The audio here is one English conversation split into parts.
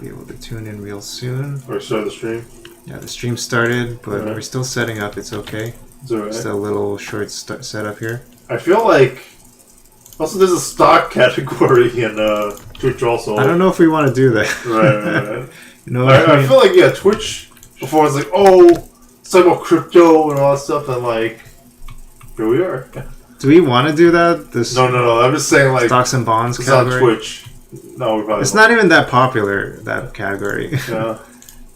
Be able to tune in real soon. Or start the stream. Yeah, the stream started, but we're still setting up. It's okay. It's alright. Just a little short setup here. I feel like also there's a stock category in Twitch also. I don't know if we want to do that. Right. You know what I feel like Twitch before it's like, oh, it's talking about crypto and all that stuff, and like here we are. Do we want to do that? No. I'm just saying like stocks and bonds it's category. on Twitch. No, we probably it's not even that popular, that category. Yeah.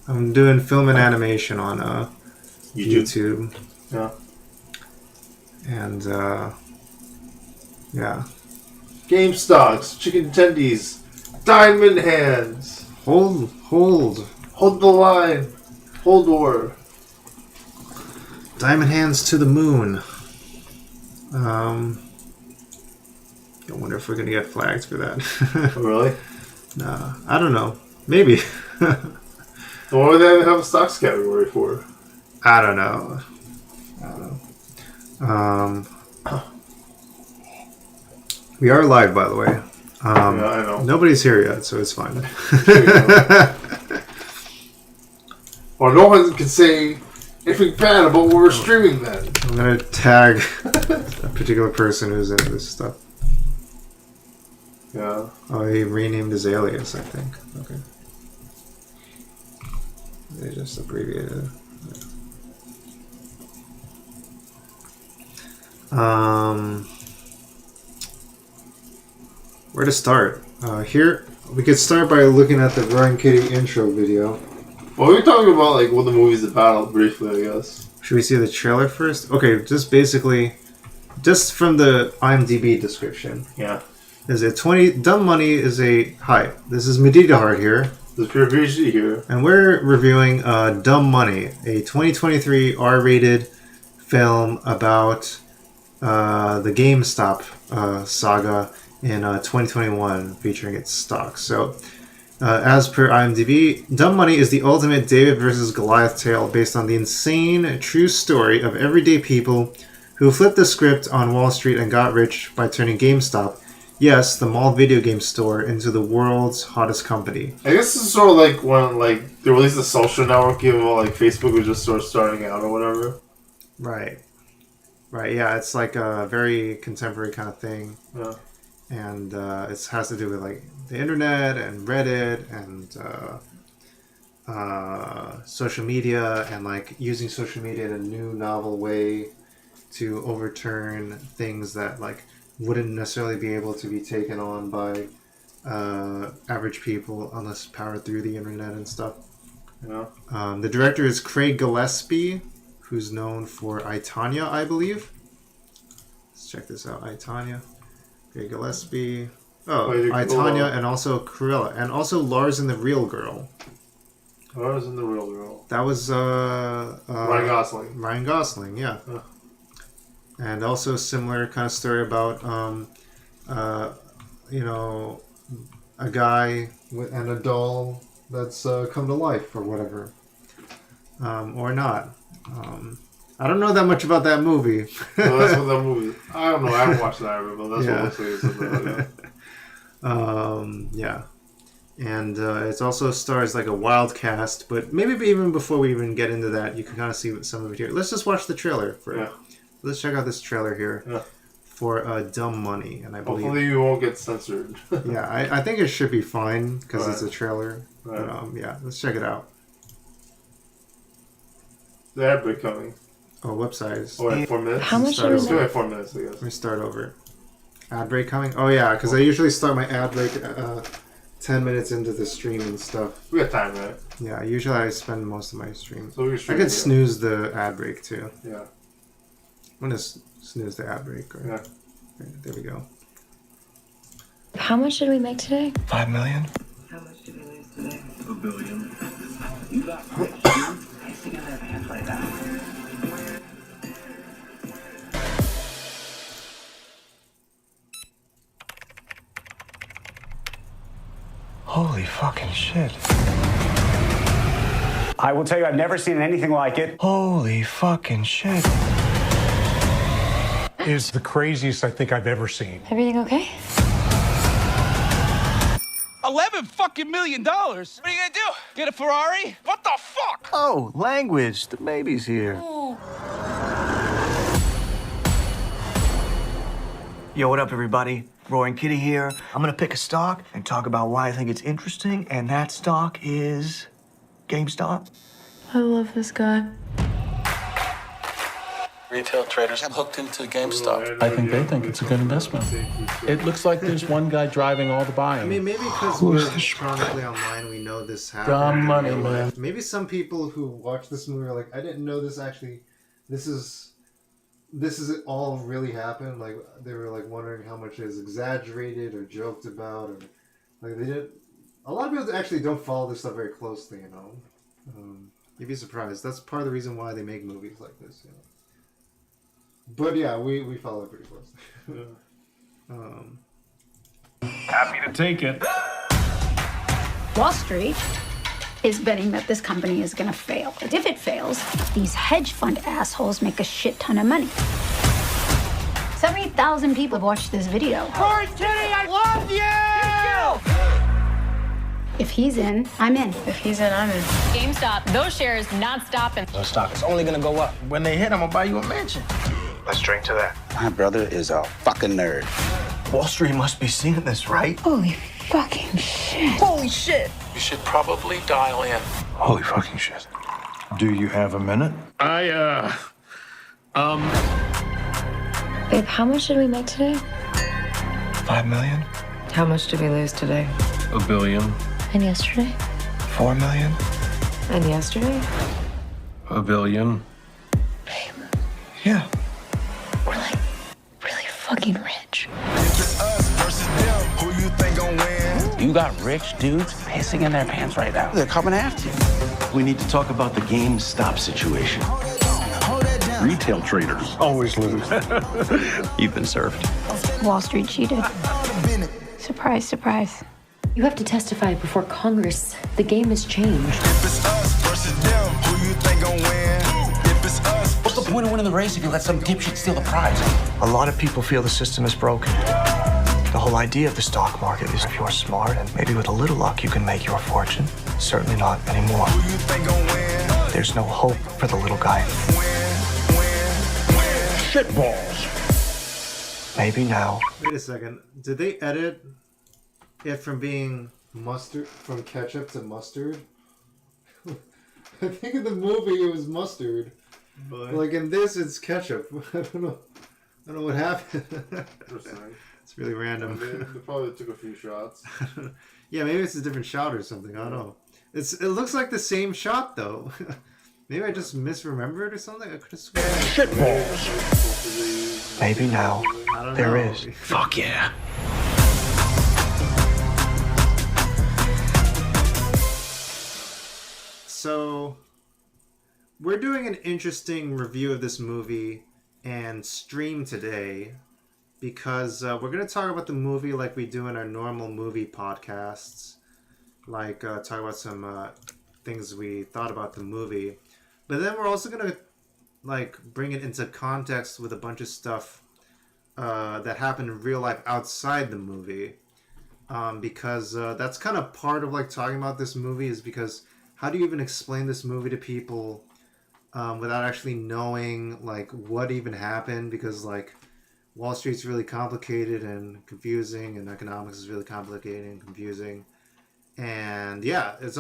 I'm doing film and animation on YouTube. Yeah. And yeah. Game stocks, chicken tendies, diamond hands. Hold the line. Hold war. Diamond hands to the moon. I wonder if we're gonna get flagged for that. Really? Nah, I don't know. Maybe. What would they have a stocks category for? I don't know. We are live, by the way. Yeah, I know. Nobody's here yet, so it's fine. Well, no one can say anything bad about what we're streaming then. I'm gonna tag a particular person who's into this stuff. Yeah. Oh, he renamed his alias, I think. Okay. They just abbreviated it. Where to start? Here, we could start by looking at the Ryan Kitty intro video. Well, we're talking about like what the movie's about briefly, I guess. Should we see the trailer first? Okay, just basically, just from the IMDb description. Yeah. Is it 20? Dumb Money is a... Hi, this is Mudita Heart here. This is PRpHD here. And we're reviewing Dumb Money, a 2023 R-rated film about the GameStop saga in 2021, featuring its stocks. So, as per IMDb, Dumb Money is the ultimate David versus Goliath tale based on the insane, true story of everyday people who flipped the script on Wall Street and got rich by turning GameStop, yes, the mall video game store, into the world's hottest company. I guess this is sort of like when like they released the social network, even while like Facebook was just sort of starting out or whatever. Right. Yeah, it's like a very contemporary kind of thing. Yeah. And it has to do with like the internet and Reddit and social media, and like using social media in a new novel way to overturn things that like wouldn't necessarily be able to be taken on by average people unless powered through the internet and stuff. Yeah. The director is Craig Gillespie, who's known for I, Tonya, I believe. Let's check this out. I, Tonya. Craig Gillespie. Oh, I, Tonya, and also Carrell, and also Lars and the Real Girl. Lars and the Real Girl. That was Ryan Gosling. Ryan Gosling, yeah. And also a similar kind of story about a guy and a doll that's come to life or whatever, or not. I don't know that much about that movie. No, that's what that movie. I don't know. I haven't watched that ever, but that's what it looks like. Yeah. And it also stars like a wild cast, but maybe even before we even get into that, you can kind of see some of it here. Let's just watch the trailer first. Yeah. Let's check out this trailer here for Dumb Money, and I believe hopefully you won't get censored. Yeah, I think it should be fine because it's a trailer. Right. But yeah, let's check it out. The ad break coming. Oh, websites. Oh, wait, 4 minutes? How much do we Let's do it 4 minutes, I guess. Let me start over. Ad break coming? Oh yeah, because I usually start my ad break 10 minutes into the stream and stuff. We got time, right? Yeah, usually I spend most of my stream. So we I could snooze the ad break too. Yeah. I'm gonna snooze the ad break. Right? Yeah. Right, there we go. How much did we make today? 5 million. How much did we lose today? $1 billion. You got rich, dude. I stick in their pants like that. Holy fucking shit. I will tell you, I've never seen anything like it. Holy fucking shit. Is the craziest I think I've ever seen. Everything okay? 11 fucking $1 million. What are you gonna do? Get a Ferrari? What the fuck? Oh, language. The baby's here. Yo, what up, everybody? Roaring Kitty here. I'm gonna pick a stock and talk about why I think it's interesting, and that stock is GameStop. I love this guy. Retail traders have hooked into GameStop. I think they think it's a good investment. It looks like there's one guy driving all the buying. I mean, maybe because we're chronically online, we know this happened. Dumb money, man. Maybe some people who watch this movie are like, I didn't know this actually. This is all really happened. Like they were like wondering how much is exaggerated or joked about, or like they didn't. A lot of people actually don't follow this stuff very closely. You know, you'd be surprised. That's part of the reason why they make movies like this. You know. But yeah, we follow it pretty closely. Happy to take it. Wall Street is betting that this company is going to fail. But if it fails, these hedge fund assholes make a shit ton of money. 70,000 people have watched this video. Rory Kitty, I love you! If he's in, I'm in. If he's in, I'm in. GameStop, those shares not stopping. The stock is only gonna go up. When they hit, I'm gonna buy you a mansion. Let's drink to that. My brother is a fucking nerd. Wall Street must be seeing this, right? Holy fucking shit. Holy shit. You should probably dial in. Holy fucking shit. Do you have a minute? Babe, how much did we make today? 5 million? How much did we lose today? $1 billion. And yesterday? 4 million? And yesterday? $1 billion. Babe, Yeah. we're like really fucking rich. You got rich dudes pissing in their pants right now. They're coming after you. We need to talk about the GameStop situation. Retail traders always lose. You've been served. Wall Street cheated. Surprise, surprise. You have to testify before Congress. The game has changed. What's the point of winning the race if you let some dipshit steal the prize? A lot of people feel the system is broken. The whole idea of the stock market is if you're smart and maybe with a little luck you can make your fortune. Certainly not anymore. There's no hope for the little guy. Shitballs. Maybe now. Wait a second. Did they edit it from being from ketchup to mustard? I think in the movie it was mustard. But like in this, it's ketchup. I don't know what happened. It's really random. They probably took a few shots. Yeah, maybe it's a different shot or something. I don't know. It looks like the same shot though. Maybe I just misremembered or something. I could have sworn. Shitballs. Maybe now. I don't There know. is. Fuck yeah. So, we're doing an interesting review of this movie and stream today because we're going to talk about the movie like we do in our normal movie podcasts. Like, talk about some things we thought about the movie. But then we're also going to, like, bring it into context with a bunch of stuff that happened in real life outside the movie. Because that's kind of part of, like, talking about this movie is because how do you even explain this movie to people without actually knowing like what even happened? Because like Wall Street's really complicated and confusing, and economics is really complicated and confusing. And yeah, it's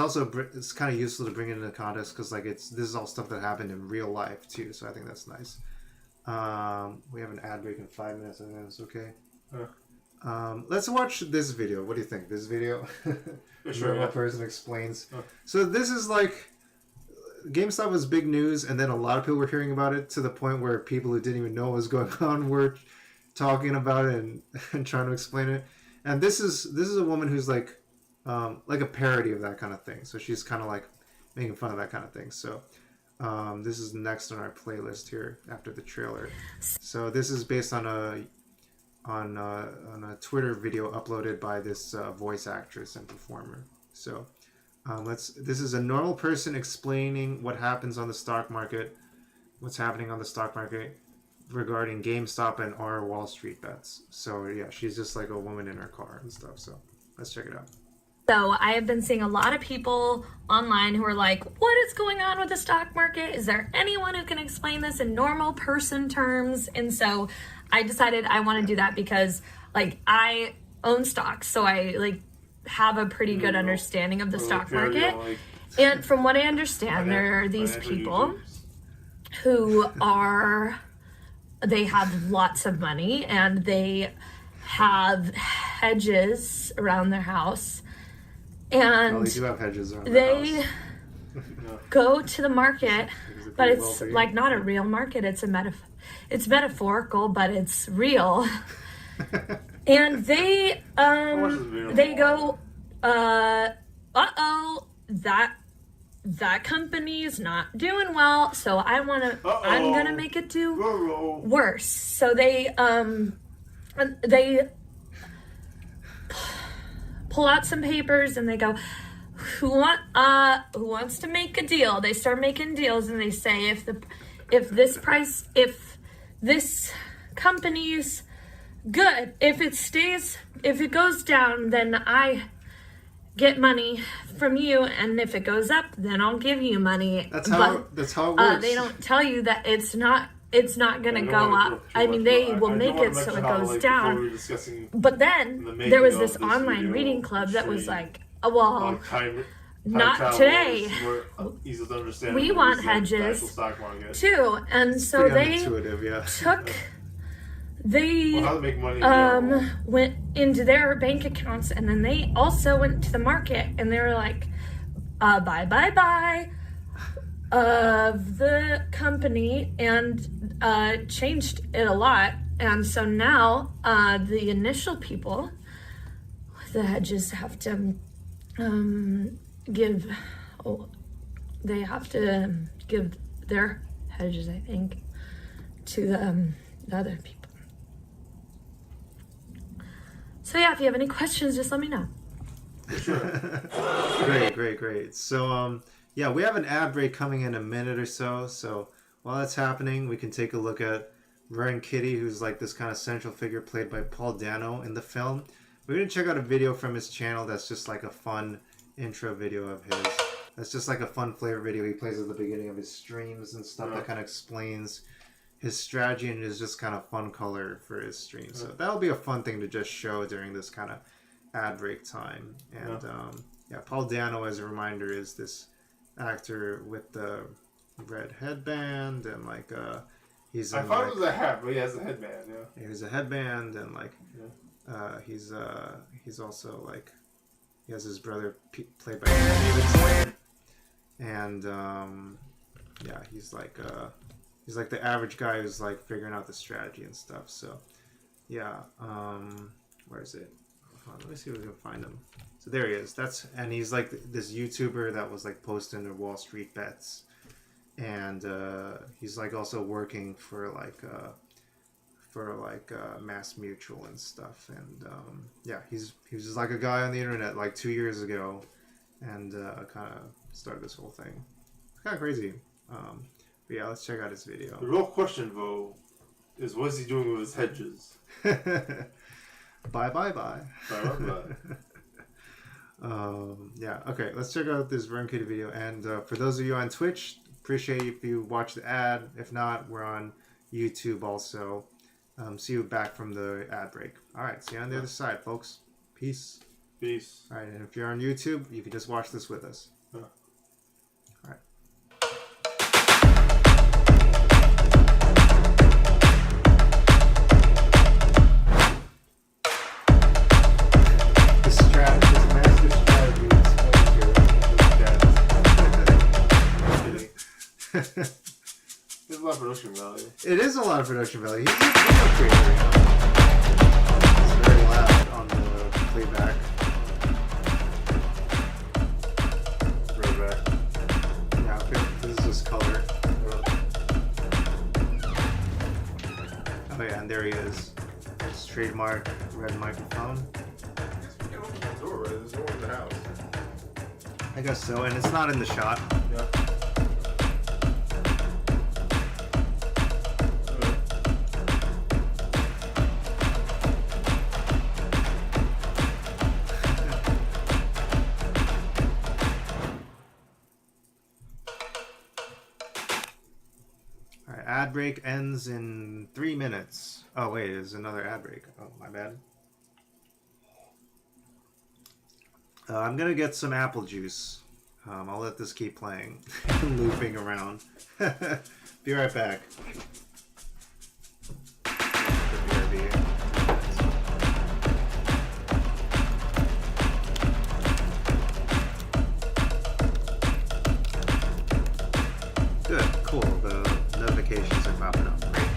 kind of useful to bring it into context because like this is all stuff that happened in real life too. So I think that's nice. We have an ad break in 5 minutes. I think that's okay. Let's watch this video. What do you think? This video? Sure, Normal yeah. person explains. So this is like GameStop was big news, and then a lot of people were hearing about it to the point where people who didn't even know what was going on were talking about it and trying to explain it. And this is a woman who's like a parody of that kind of thing. So she's kind of like making fun of that kind of thing. So this is next on our playlist here after the trailer. So this is based on a Twitter video uploaded by this voice actress and performer. So this is a normal person explaining what happens on the stock market, what's happening on the stock market regarding GameStop and our Wall Street bets. So yeah, she's just like a woman in her car and stuff. So let's check it out. So I have been seeing a lot of people online who are like, what is going on with the stock market? Is there anyone who can explain this in normal person terms? And so I decided I want to do that because like I own stocks. So I like have a pretty good understanding of the stock market. And from what I understand, there are these people who they have lots of money and they have hedges around their house. And they do have hedges around they go to the market, but it's like not a real market. It's it's metaphorical, but it's real. And they go, that company is not doing well, so I'm gonna make it do worse. So they pull out some papers and they go, who wants to make a deal? They start making deals and they say if this company's good, if it goes down, then I get money from you, and if it goes up, then I'll give you money. That's how it works. They don't tell you that it's not gonna go up. I mean, they will make it so it goes down. But then there was this online reading club that was like, oh, well, not today. We want hedges too, and so they went into their bank accounts, and then they also went to the market, and they were like, buy of the company, and changed it a lot. And so now the initial people, the hedges have to give their hedges, I think, to the other people. So yeah, if you have any questions, just let me know. Great. So yeah, we have an ad break coming in a minute or so. So while that's happening, we can take a look at Ren Kitty, who's like this kind of central figure played by Paul Dano in the film. We're gonna check out a video from his channel that's just like a fun intro video of his. That's just like a fun flavor video he plays at the beginning of his streams and stuff that kind of explains his strategy and is just kind of fun color for his stream. So that'll be a fun thing to just show during this kind of ad break time. And yeah, Paul Dano, as a reminder, is this actor with the red headband and like he's. I thought it was a hat, but he has a headband. Yeah. He has a headband and like he's also like he has his brother played by Pete Davidson, and yeah, he's like the average guy who's like figuring out the strategy and stuff. So yeah, where is it? Let me see if we can find him. So there he is. And he's like this YouTuber that was like posting to WallStreetBets, and he's like also working for like Mass Mutual and stuff. And yeah, he was just like a guy on the internet like 2 years ago, and kind of started this whole thing. It's kind of crazy. But yeah, let's check out his video. The real question, though, is what is he doing with his hedges? Bye. Yeah, okay, let's check out this Ren Kitty video. And for those of you on Twitch, appreciate if you watch the ad. If not, we're on YouTube also. See you back from the ad break. Alright, see you on the other side, folks. Peace. Alright, and if you're on YouTube, you can just watch this with us. Alright. There's a lot of production value. It is a lot of production value. He's a video creator, you know? It's very loud on the playback. Throwback. Yeah, okay. This is just color. Oh yeah, and there he is. His trademark red microphone. There's no one in the house. I guess so, and it's not in the shot. Yeah. Ad break ends in 3 minutes. Oh wait, there's another ad break. Oh, my bad. I'm gonna get some apple juice. I'll let this keep playing, looping around. Be right back. Good, cool. The notifications are popping up. Great.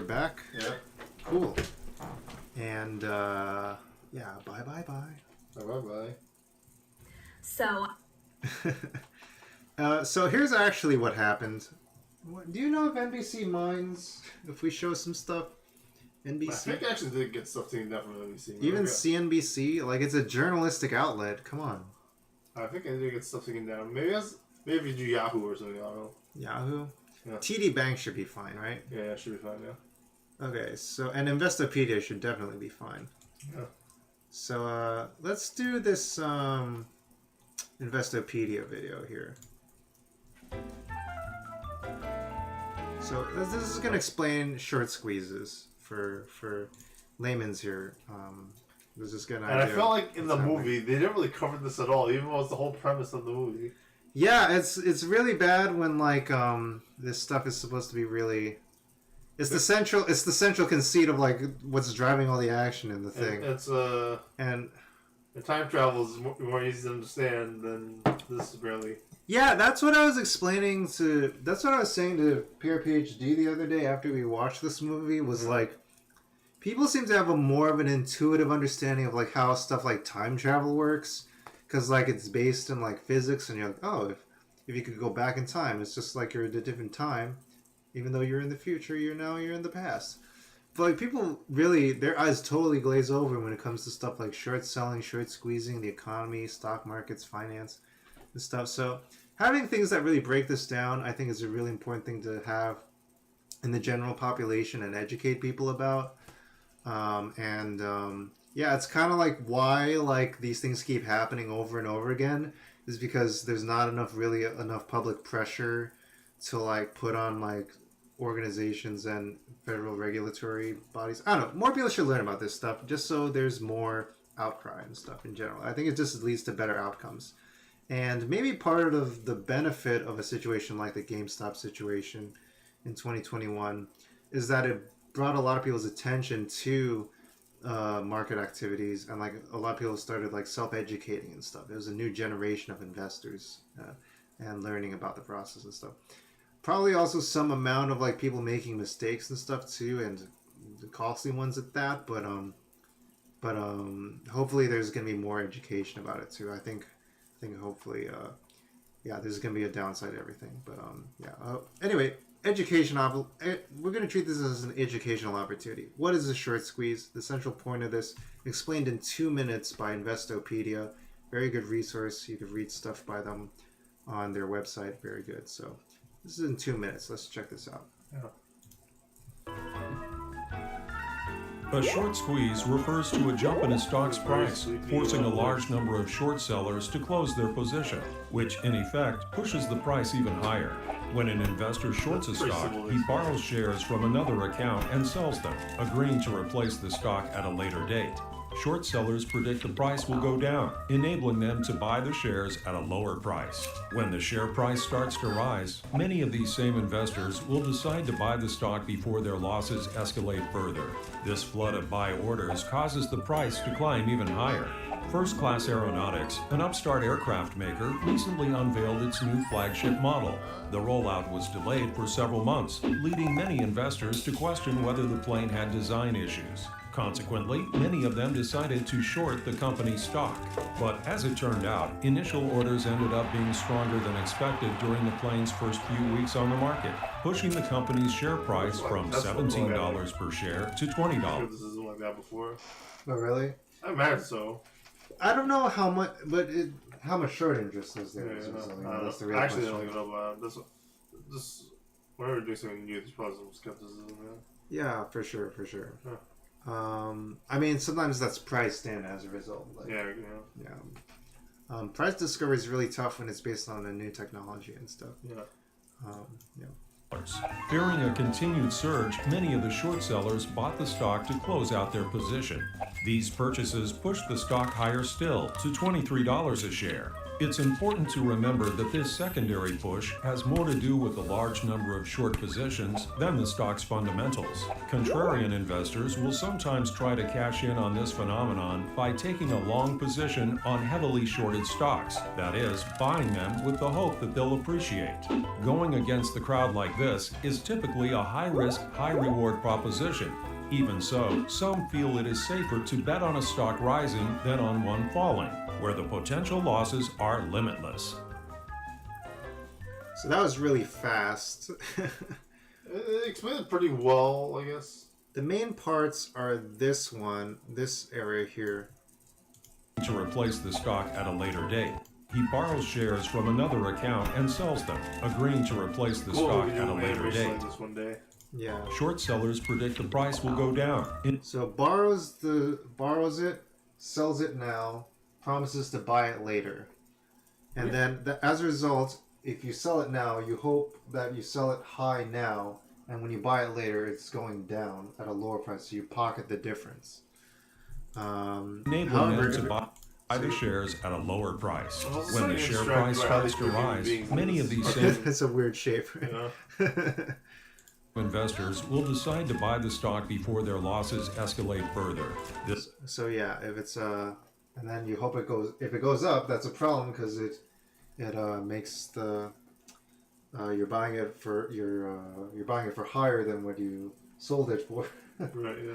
we're back. Yeah. Cool. And yeah, bye. Bye. So. So here's actually what happened. Do you know if NBC minds if we show some stuff? NBC. I think I actually did get stuff taken down from NBC. Even CNBC, like it's a journalistic outlet. Come on. I think I did get stuff taken down. Maybe you do Yahoo or something. I don't know. Yahoo. Yeah. TD Bank should be fine, right? Yeah, it should be fine. Yeah. Okay, so and Investopedia should definitely be fine. Yeah. So let's do this Investopedia video here. So this is going to explain short squeezes for layman's here. This is going to. And I felt like in the movie they didn't really cover this at all, even though it's the whole premise of the movie. Yeah, it's really bad when like this stuff is supposed to be really. It's the central conceit of like what's driving all the action in the thing. And the time travel is more easy to understand than this really. Yeah, that's what I was explaining to. That's what I was saying to PRpHD the other day after we watched this movie. Was like, people seem to have a more of an intuitive understanding of like how stuff like time travel works, because like it's based in like physics, and you're like, oh, if you could go back in time, it's just like you're at a different time, even though you're in the future, you're in the past. But like people really, their eyes totally glaze over when it comes to stuff like short selling, short squeezing, the economy, stock markets, finance, and stuff. So having things that really break this down, I think, is a really important thing to have in the general population and educate people about. Yeah, it's kind of like why like these things keep happening over and over again is because there's not enough public pressure to like put on like organizations and federal regulatory bodies. I don't know. More people should learn about this stuff just so there's more outcry and stuff in general. I think it just leads to better outcomes. And maybe part of the benefit of a situation like the GameStop situation in 2021 is that it brought a lot of people's attention to market activities, and like a lot of people started like self-educating and stuff. It was a new generation of investors and learning about the process and stuff. Probably also some amount of like people making mistakes and stuff too, and the costly ones at that. But hopefully there's going to be more education about it too. I think hopefully there's going to be a downside to everything. But anyway, education. We're going to treat this as an educational opportunity. What is a short squeeze? The central point of this explained in 2 minutes by Investopedia. Very good resource. You can read stuff by them on their website. Very good. So this is in 2 minutes. Let's check this out. Yeah. A short squeeze refers to a jump in a stock's price, forcing a large number of short sellers to close their position, which in effect pushes the price even higher. When an investor shorts a stock, he borrows shares from another account and sells them, agreeing to replace the stock at a later date. Short sellers predict the price will go down, enabling them to buy the shares at a lower price. When the share price starts to rise, many of these same investors will decide to buy the stock before their losses escalate further. This flood of buy orders causes the price to climb even higher. First Class Aeronautics, an upstart aircraft maker, recently unveiled its new flagship model. The rollout was delayed for several months, leading many investors to question whether the plane had design issues. Consequently, many of them decided to short the company's stock. But as it turned out, initial orders ended up being stronger than expected during the plane's first few weeks on the market, pushing the company's share price from $17 per share to $20. This isn't like that before. Oh, really? I imagine so. I don't know how much, but how much short interest is there? Yeah, That's the real actually, question. I don't even know about this. Whenever we're doing something new, there's probably some skepticism there. Yeah, for sure. Huh. I mean, sometimes that's priced in as a result. Like, yeah. Price discovery is really tough when it's based on a new technology and stuff. Yeah. Fearing a continued surge, many of the short sellers bought the stock to close out their position. These purchases pushed the stock higher still to $23 a share. It's important to remember that this secondary push has more to do with the large number of short positions than the stock's fundamentals. Contrarian investors will sometimes try to cash in on this phenomenon by taking a long position on heavily shorted stocks, that is, buying them with the hope that they'll appreciate. Going against the crowd like this is typically a high-risk, high-reward proposition. Even so, some feel it is safer to bet on a stock rising than on one falling, where the potential losses are limitless. So that was really fast. It explained it pretty well, I guess. The main parts are this area here. To replace the stock at a later date. He borrows shares from another account and sells them, agreeing to replace the stock at a later date. This one day. Yeah. Short sellers predict the price will go down. So borrows it, sells it now, promises to buy it later, and then as a result, if you sell it now, you hope that you sell it high now, and when you buy it later, it's going down at a lower price, so you pocket the difference. Enabling them to buy the shares at a lower price. When the share price starts to rise, many of these same it's a weird shape. Investors will decide to buy the stock before their losses escalate further. So yeah, if it's and then you hope it goes. If it goes up, that's a problem because it makes the you're buying it for higher than what you sold it for. Right. Yeah.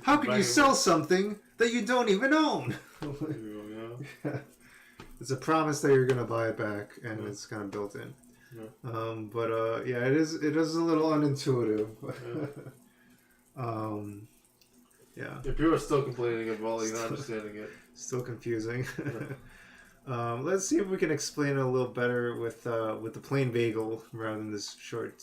How can you sell something that you don't even own? It's a promise that you're going to buy it back, and it's kind of built in. Yeah. It is a little unintuitive. Yeah. If people are still complaining about not understanding it, still confusing. Let's see if we can explain it a little better with the plain bagel rather than this short.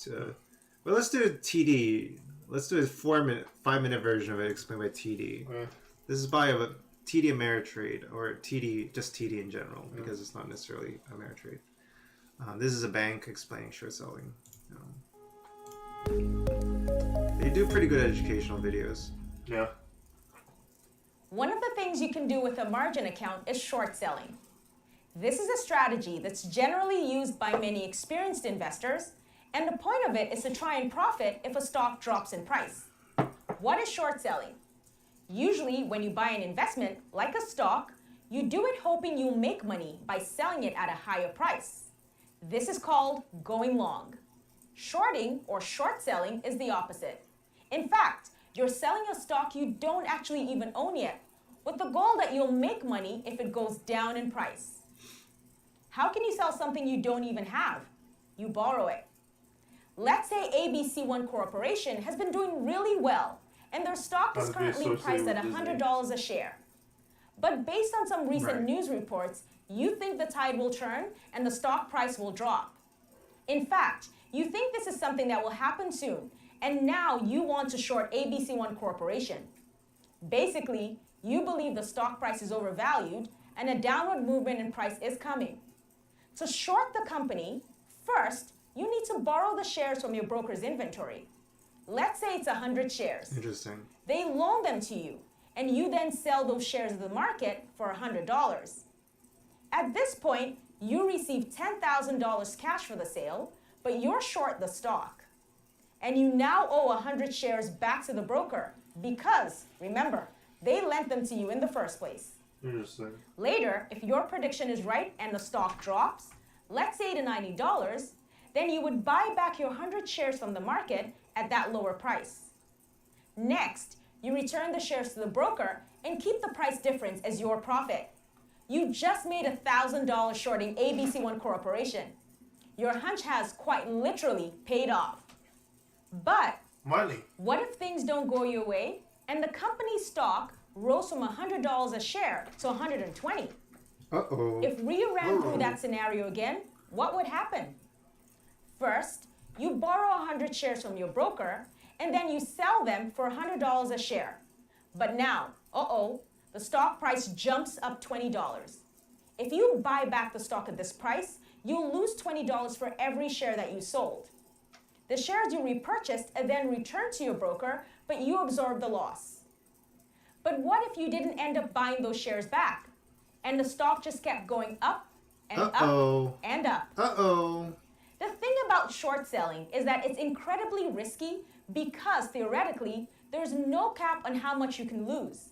But let's do a TD. Let's do a 5-minute version of it explained by TD. Okay. This is by a TD Ameritrade, or TD, just TD in general, because it's not necessarily Ameritrade. This is a bank explaining short selling. They do pretty good educational videos. Yeah. One of the things you can do with a margin account is short selling. This is a strategy that's generally used by many experienced investors, and the point of it is to try and profit if a stock drops in price. What is short selling? Usually, when you buy an investment, like a stock, you do it hoping you'll make money by selling it at a higher price. This is called going long. Shorting, or short selling, is the opposite. In fact, you're selling a stock you don't actually even own yet, with the goal that you'll make money if it goes down in price. How can you sell something you don't even have? You borrow it. Let's say ABC1 Corporation has been doing really well, and their stock is currently priced at $100 a share. But based on some recent news reports, you think the tide will turn and the stock price will drop. In fact, you think this is something that will happen soon, and now you want to short ABC1 Corporation. Basically, you believe the stock price is overvalued and a downward movement in price is coming. To short the company, first, you need to borrow the shares from your broker's inventory. Let's say it's 100 shares. Interesting. They loan them to you, and you then sell those shares at the market for $100. At this point, you receive $10,000 cash for the sale, but you're short the stock. And you now owe 100 shares back to the broker because, remember, they lent them to you in the first place. Interesting. Later, if your prediction is right and the stock drops, let's say to $90, then you would buy back your 100 shares from the market at that lower price. Next, you return the shares to the broker and keep the price difference as your profit. You just made $1,000 shorting ABC1 Corporation. Your hunch has quite literally paid off. But money. What if things don't go your way and the company's stock rose from $100 a share to $120? Uh-oh. If we ran through that scenario again, what would happen? First, you borrow 100 shares from your broker, and then you sell them for $100 a share. But now, the stock price jumps up $20. If you buy back the stock at this price, you'll lose $20 for every share that you sold. The shares you repurchased are then returned to your broker, but you absorb the loss. But what if you didn't end up buying those shares back, and the stock just kept going up and Uh-oh. up and up. Uh-oh. The thing about short selling is that it's incredibly risky because theoretically, there's no cap on how much you can lose.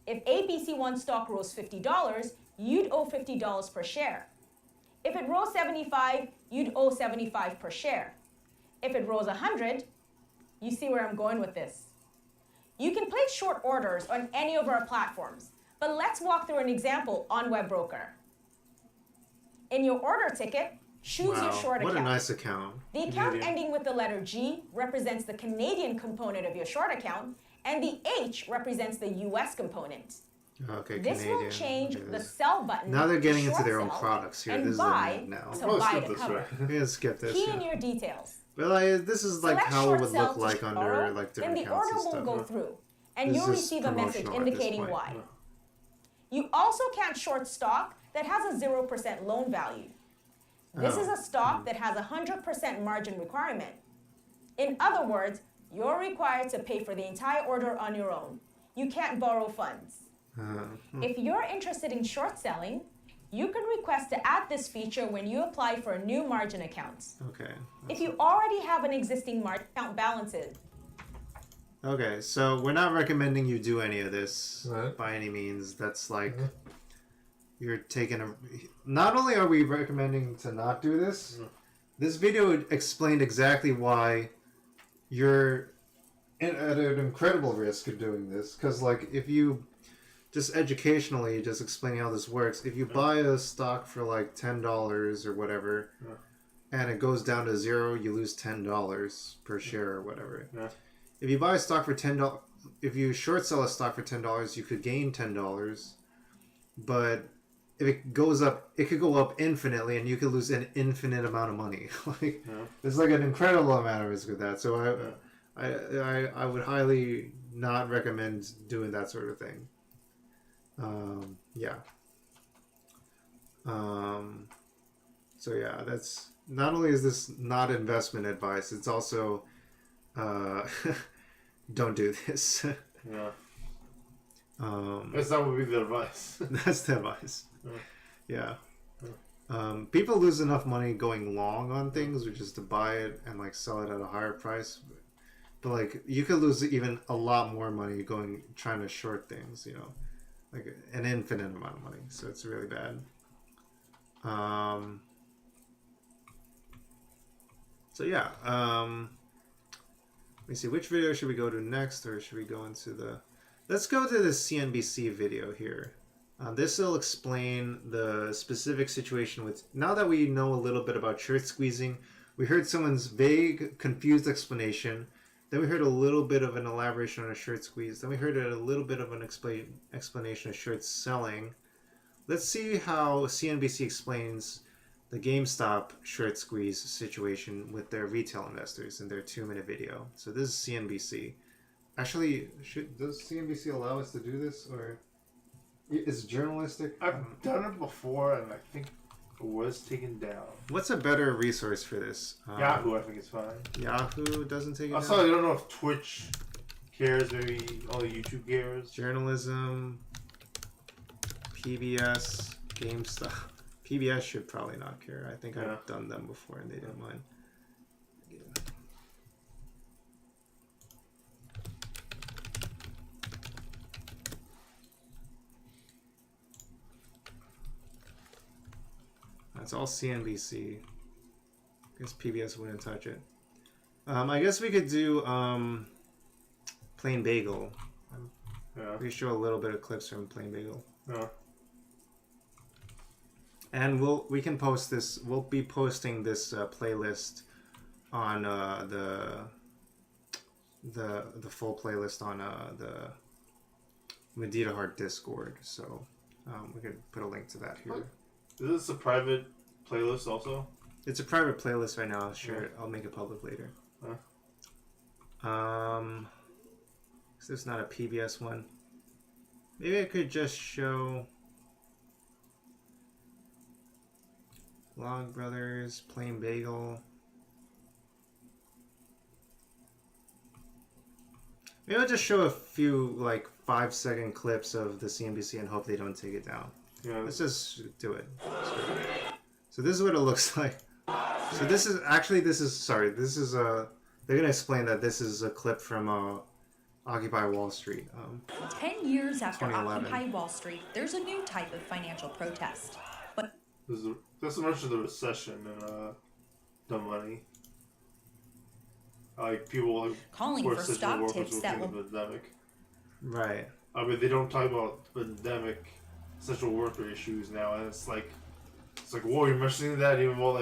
If ABC1 stock rose $50, you'd owe $50 per share. If it rose 75, you'd owe 75 per share. If it rose 100, you see where I'm going with this. You can place short orders on any of our platforms, but let's walk through an example on WebBroker. In your order ticket, choose your short account. What a nice account. The account ending with the letter G represents the Canadian component of your short account, and the H represents the US component. Okay, this Canadian. will change the sell button. Now they're getting to into their own short sell products here. and This buy is now. to buy to cover. We're gonna skip this. Key in your details. Well, this is like Select how it short would sell look to like borrow, under like different then the accounts order and will stuff. go through, and This you'll is receive a message promotional at this indicating point. why. You also can't short stock that has a 0% loan value. This is a stock that has a 100% margin requirement. In other words, you're required to pay for the entire order on your own. You can't borrow funds. If you're interested in short selling, you can request to add this feature when you apply for a new margin account. Okay. If you already have an existing margin account balances. Okay, so we're not recommending you do any of this by any means. That's like you're taking a. Not only are we recommending to not do this, this video explained exactly why you're at an incredible risk of doing this. Because, like, if you just educationally just explaining how this works, if you buy a stock for like $10 or whatever, and it goes down to zero, you lose $10 per share or whatever. If you buy a stock for $10, if you short sell a stock for $10, you could gain $10, but if it goes up, it could go up infinitely, and you could lose an infinite amount of money. Like, there's like an incredible amount of risk with that. So I would highly not recommend doing that sort of thing. So yeah, that's not only is this not investment advice, it's also don't do this. Yeah. That would be the advice. That's the advice. Yeah. People lose enough money going long on things, which is to buy it and like sell it at a higher price. But like you could lose even a lot more money trying to short things, you know, like an infinite amount of money. So it's really bad. So yeah. Let me see, which video should we go to next, or should we go into the... Let's go to the CNBC video here. This will explain the specific situation with... Now that we know a little bit about short squeezing, we heard someone's vague, confused explanation. Then we heard a little bit of an elaboration on a short squeeze. Then we heard a little bit of an explanation of short selling. Let's see how CNBC explains the GameStop short squeeze situation with their retail investors in their 2-minute video. So this is CNBC. Actually, does CNBC allow us to do this, or is it journalistic? I've done it before, and I think it was taken down. What's a better resource for this? Yahoo, I think it's fine. Yahoo doesn't take it down? I don't know if Twitch cares, maybe only YouTube cares. Journalism, PBS, GameStop. PBS should probably not care. I think I've done them before and they didn't mind. Yeah. That's all CNBC. I guess PBS wouldn't touch it. I guess we could do Plain Bagel. We show a little bit of clips from Plain Bagel. And we can post this. We'll be posting this playlist on the full playlist on the Mudita Heart Discord. So we could put a link to that here. Is this a private playlist also? It's a private playlist right now. I'll share it. I'll make it public later. So it's not a PBS one. Maybe I could just show Log Brothers, Plain Bagel. Maybe I'll just show a few like 5-second clips of the CNBC and hope they don't take it down. Yeah. Let's just do it. So this is what it looks like. So this is actually they're gonna explain that this is a clip from Occupy Wall Street. 10 years after 2011. Occupy Wall Street, there's a new type of financial protest. But That's much of the recession and the money. Like people like calling for stock tips that will pandemic. Right. I mean, they don't talk about pandemic essential worker issues now, and it's like, whoa, you're mentioning that even more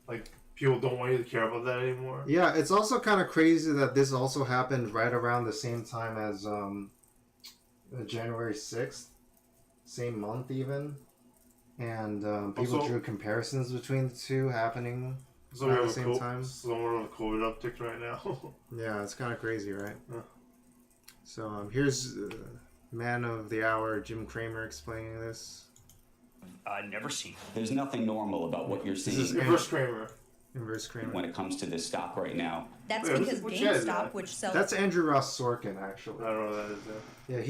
like people don't want you to care about that anymore. Yeah, it's also kind of crazy that this also happened right around the same time as January 6th, same month even, and people Also, drew comparisons between the two happening So at the same time. Somewhere on the COVID uptick right now. Yeah, it's kind of crazy, right? Yeah. So here's man of the hour, Jim Cramer, explaining this. Never seen. There's nothing normal about what you're seeing. This is Inverse Cramer. Inverse Cramer. When it comes to this stock right now. That's because GameStop, which sells... That's Andrew Ross Sorkin, actually. I don't know what that is. Yeah,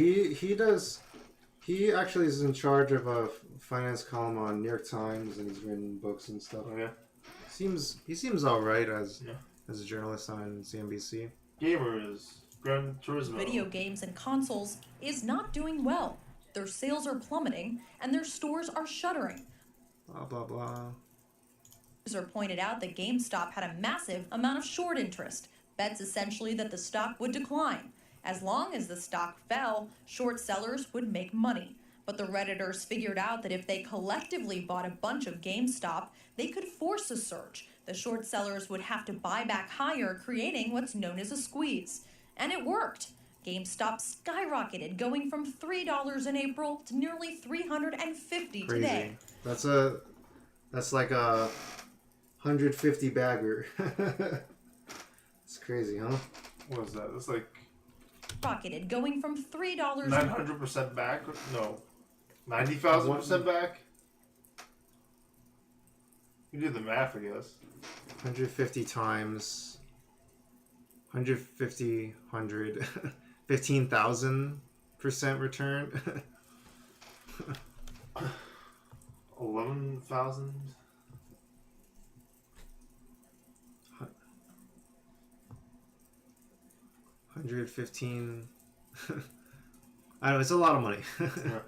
he actually is in charge of a finance column on New York Times, and he's written books and stuff. Okay. He seems all right as a journalist on CNBC. Gamers, Gran Turismo. Video games and consoles is not doing well. Their sales are plummeting, and their stores are shuttering. Blah, blah, blah. User pointed out that GameStop had a massive amount of short interest, bets essentially that the stock would decline. As long as the stock fell, short sellers would make money. But the Redditors figured out that if they collectively bought a bunch of GameStop, they could force a surge. The short sellers would have to buy back higher, creating what's known as a squeeze. And it worked. GameStop skyrocketed, going from $3 in April to nearly $350 today. That's like a 150 bagger. It's crazy, huh? What is that? That's like rocketed, going from $3 900% back? No. 90,000% back? You do the math, I guess. 150 times 150, 100, 15,000% return. 11,000? 115. I know, it's a lot of money. Yeah.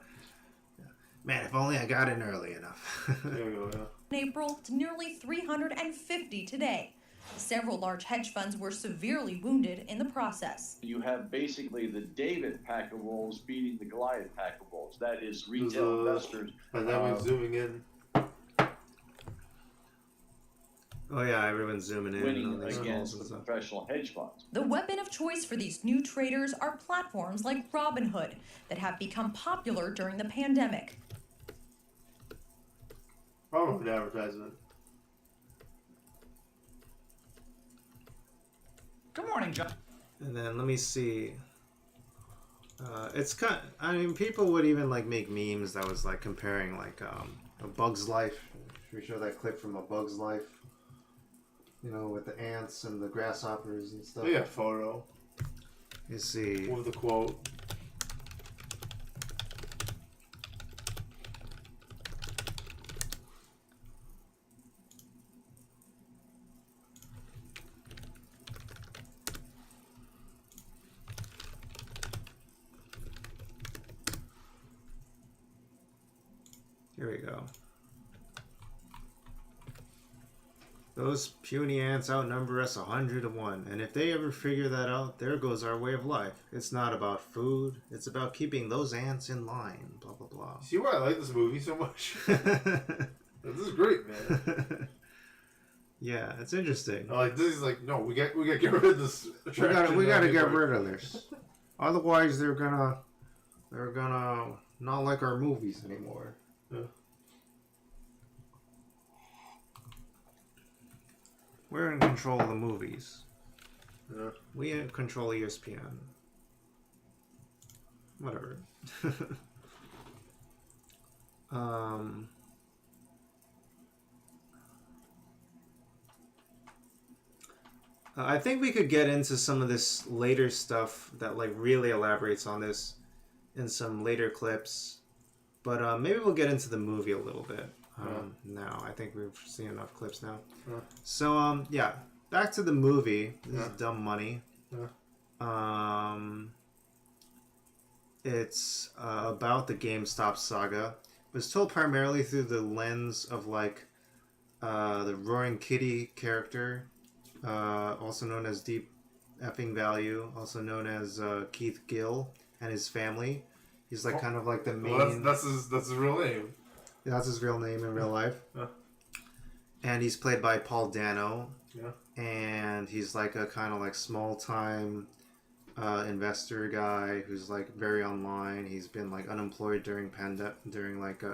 Man, if only I got in early enough. There you go, yeah. In April to nearly 350 today. Several large hedge funds were severely wounded in the process. You have basically the David pack of wolves beating the Goliath pack of wolves. That is retail investors. And then we're zooming in. Oh yeah, everyone's zooming in. Winning against the professional hedge funds. The weapon of choice for these new traders are platforms like Robinhood that have become popular during the pandemic. Probably advertisement. Good morning, John. And then let me see. It's kind. I mean, people would even like make memes that was like comparing like A Bug's Life. Should we show that clip from A Bug's Life? You know, with the ants and the grasshoppers and stuff. Yeah, photo. You see. With the quote. Here we go. Those puny ants outnumber us 100 to 1, and if they ever figure that out, there goes our way of life. It's not about food, it's about keeping those ants in line, blah, blah, blah. See why I like this movie so much? This is great, man. Yeah, it's interesting. Like this is like, no, we got to get rid of this attraction. We gotta get rid of this. Otherwise, they're gonna not like our movies anymore. Yeah. We're in control of the movies. Yeah. We control ESPN. Whatever. I think we could get into some of this later stuff that like really elaborates on this in some later clips. But maybe we'll get into the movie a little bit. No, I think we've seen enough clips now. Yeah. So, yeah, back to the movie. This is Dumb Money. Yeah. It's about the GameStop saga. It was told primarily through the lens of like the Roaring Kitty character, also known as DeepF ingValue, also known as Keith Gill and his family. He's like kind of like the main. Well, that's his real name. Yeah, that's his real name in real life. Yeah. And he's played by Paul Dano. Yeah. And he's like a kind of like small time investor guy who's like very online. He's been like unemployed during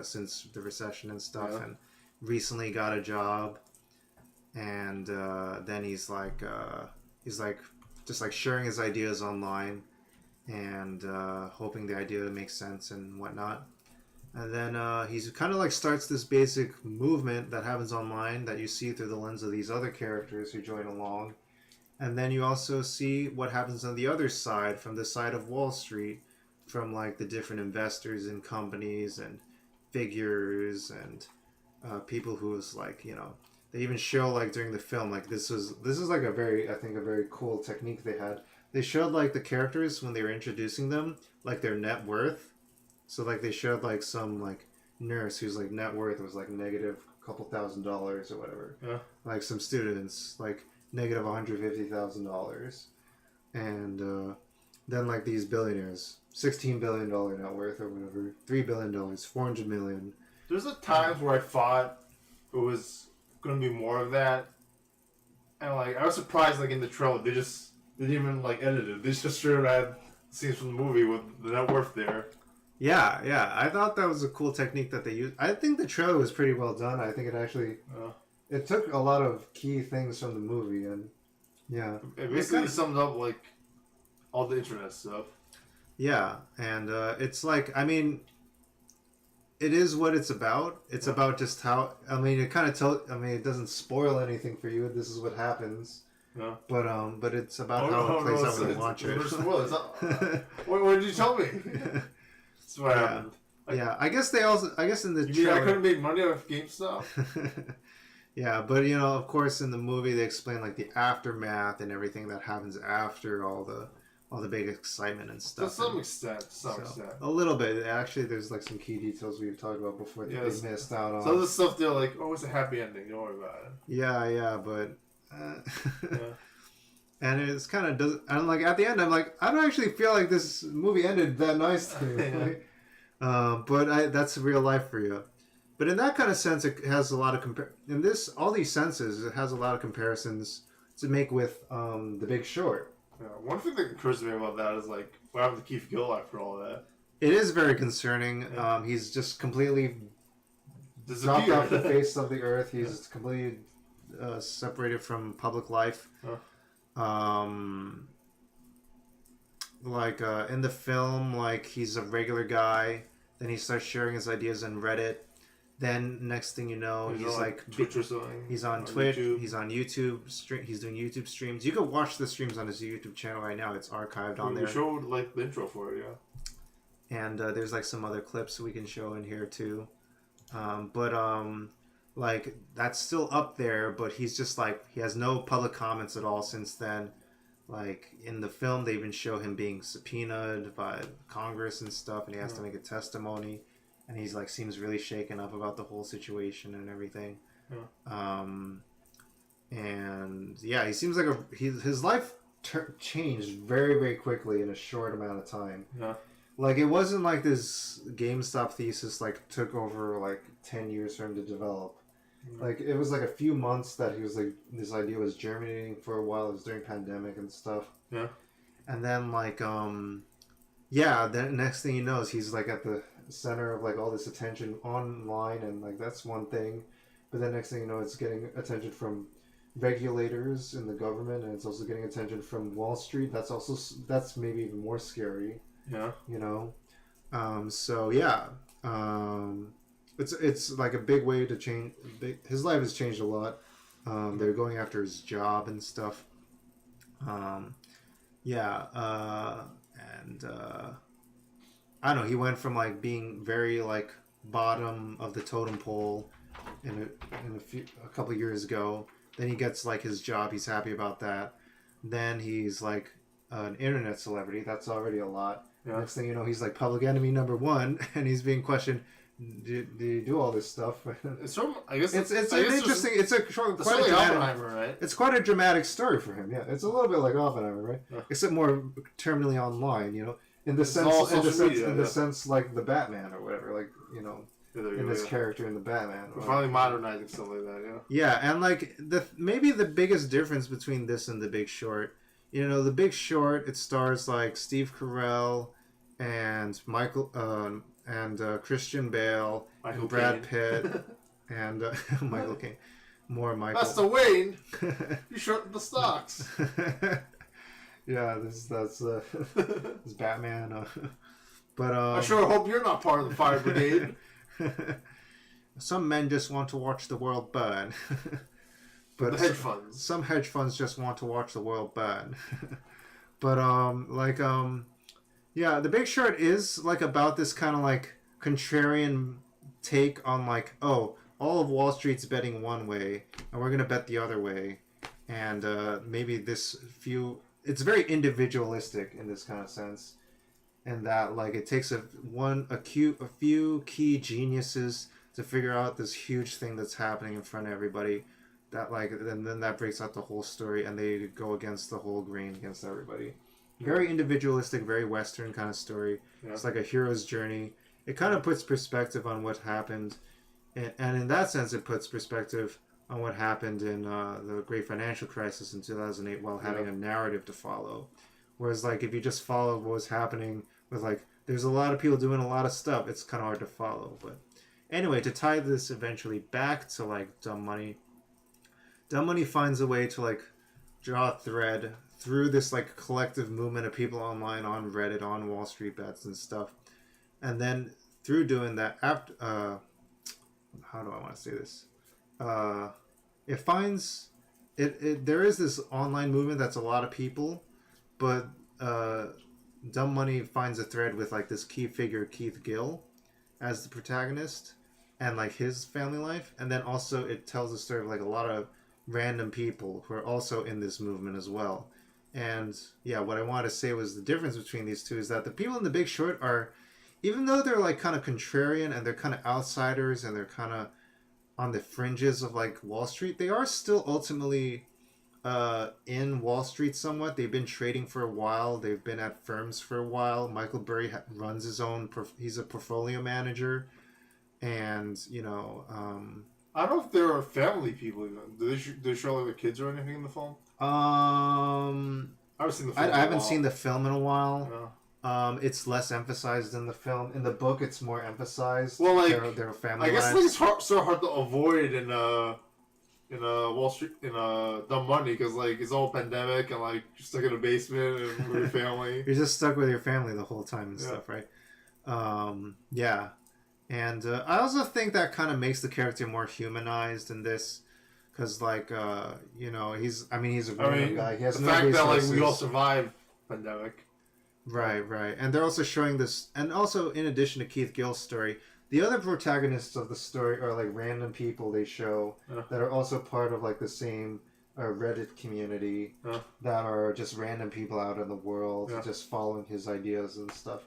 since the recession and stuff, and recently got a job. And then he's like just like sharing his ideas online and hoping the idea makes sense and whatnot. And then he's kind of like starts this basic movement that happens online that you see through the lens of these other characters who join along. And then you also see what happens on the other side, from the side of Wall Street, from like the different investors in companies and figures and people who's like, you know, they even show like during the film, like this is like a very cool technique they had. They showed like the characters when they were introducing them, like their net worth. So like they showed like some like nurse whose like net worth was like negative a couple $1,000s or whatever. Yeah. Like some students like negative $150,000, and then like these billionaires, $16 billion net worth or whatever, $3 billion, $400 million. There's a times where I thought it was going to be more of that, and like I was surprised like in the trailer they didn't even like edit it. They just straight had scenes from the movie with the net worth there. Yeah, I thought that was a cool technique that they used. I think the trailer was pretty well done. I think it actually it took a lot of key things from the movie, and yeah, it basically summed up like all the internet stuff. Yeah, and it's like, I mean, it is what it's about. It's about just how, I mean, it kind of it doesn't spoil anything for you. This is what happens. Yeah. But it's about how it plays out when you watch it. What did you tell me? That's what happened. I guess in the trailer, I couldn't make money off GameStop. Yeah, but you know, of course, in the movie they explain like the aftermath and everything that happens after all the big excitement and stuff. To some extent. A little bit. Actually, there's like some key details we've talked about before that they missed out on. So the stuff they're like, oh, it's a happy ending. Don't worry about it. Yeah, but. And it's kind of does. And like at the end, I'm like, I don't actually feel like this movie ended that nicely. But that's real life for you. But in that kind of sense, it has a lot of all these senses, it has a lot of comparisons to make with The Big Short. Yeah, one thing that occurs to me about that is like what happened to Keith Gill after all that. It is very concerning. Yeah. He's just completely dropped off the face of the earth. He's completely separated from public life. Like in the film, like he's a regular guy. Then he starts sharing his ideas on Reddit. Then next thing you know, he's like Twitch or something. He's on Twitch. YouTube. He's on YouTube. He's doing YouTube streams. You can watch the streams on his YouTube channel right now. It's archived on there. We showed like the intro for it, yeah. And there's like some other clips we can show in here too. Like that's still up there, but he's just like he has no public comments at all since then. Like in the film, they even show him being subpoenaed by Congress and stuff, and he has to make a testimony. And he's like seems really shaken up about the whole situation and everything. And yeah, he seems like his life changed very, very quickly in a short amount of time. Yeah. Like it wasn't like this GameStop thesis like took over like 10 years for him to develop. Like it was like a few months that he was like this idea was germinating for a while. It was during pandemic and stuff. Yeah. And then like then next thing you know is he's like at the center of like all this attention online, and like that's one thing. But then next thing you know, it's getting attention from regulators in the government, and it's also getting attention from Wall Street. That's maybe even more scary. Yeah. You know. It's like a big way to change. His life has changed a lot. They're going after his job and stuff. I don't know. He went from like being very like bottom of the totem pole a couple years ago. Then he gets like his job. He's happy about that. Then he's like an internet celebrity. That's already a lot. Yeah. Next thing you know, he's like public enemy number 1, and he's being questioned. Do you do all this stuff? It's from, I guess it's interesting. It's a quite a dramatic, Oppenheimer, right? It's quite a dramatic story for him. Yeah, it's a little bit like Oppenheimer, right? Yeah. Except more terminally online. You know, in the sense like the Batman or whatever. Like in this character in the Batman. We're finally modernizing stuff like that. Yeah. Yeah, and like maybe the biggest difference between this and The Big Short. The Big Short, it stars like Steve Carrell and Christian Bale, and Brad Pitt, and Michael Caine. More Michael. Master Wayne, you shorted the stocks. Yeah, that's Batman. But I sure hope you're not part of the fire brigade. Some men just want to watch the world burn. But the hedge funds. Some hedge funds just want to watch the world burn. But yeah, The Big Short is like about this kind of like contrarian take on like, oh, all of Wall Street's betting one way, and we're gonna bet the other way, and maybe it's very individualistic in this kind of sense, and that like it takes a few key geniuses to figure out this huge thing that's happening in front of everybody. That like, and then that breaks out the whole story, and they go against the whole grain, against everybody. Very individualistic, very Western kind of story. Yeah. It's like a hero's journey. It kind of puts perspective on what happened, and in that sense, it puts perspective on what happened in the Great Financial Crisis in 2008, while having a narrative to follow. Whereas, like, if you just follow what was happening with like, there's a lot of people doing a lot of stuff, it's kind of hard to follow. But anyway, to tie this eventually back to like Dumb Money. Dumb Money finds a way to like draw a thread through this like collective movement of people online, on Reddit, on WallStreetBets and stuff, and then through doing that, after how do I want to say this? It finds there is this online movement that's a lot of people, but Dumb Money finds a thread with like this key figure, Keith Gill, as the protagonist, and like his family life, and then also it tells the story of like a lot of random people who are also in this movement as well. And yeah, what I wanted to say was the difference between these two is that the people in The Big Short are, even though they're like kind of contrarian and they're kind of outsiders and they're kind of on the fringes of like Wall Street, they are still ultimately in Wall Street somewhat. They've been trading for a while. They've been at firms for a while. Michael Burry runs his own, he's a portfolio manager. And, I don't know if there are family people. Do they show like the kids or anything in the film? I haven't seen the film in a while. Yeah. It's less emphasized in the film. In the book, it's more emphasized. Well, like their family. I guess lives. it's so hard to avoid in Wall Street Dumb Money, because like it's all pandemic and like you're stuck in a basement and with your family. You're just stuck with your family the whole time and stuff, right? Yeah. And I also think that kind of makes the character more humanized in this, because like he's a grown guy. He has the no fact resources. that like we all survived pandemic. Right. And they're also showing this, and also in addition to Keith Gill's story, the other protagonists of the story are like random people they show that are also part of like the same Reddit community that are just random people out in the world just following his ideas and stuff.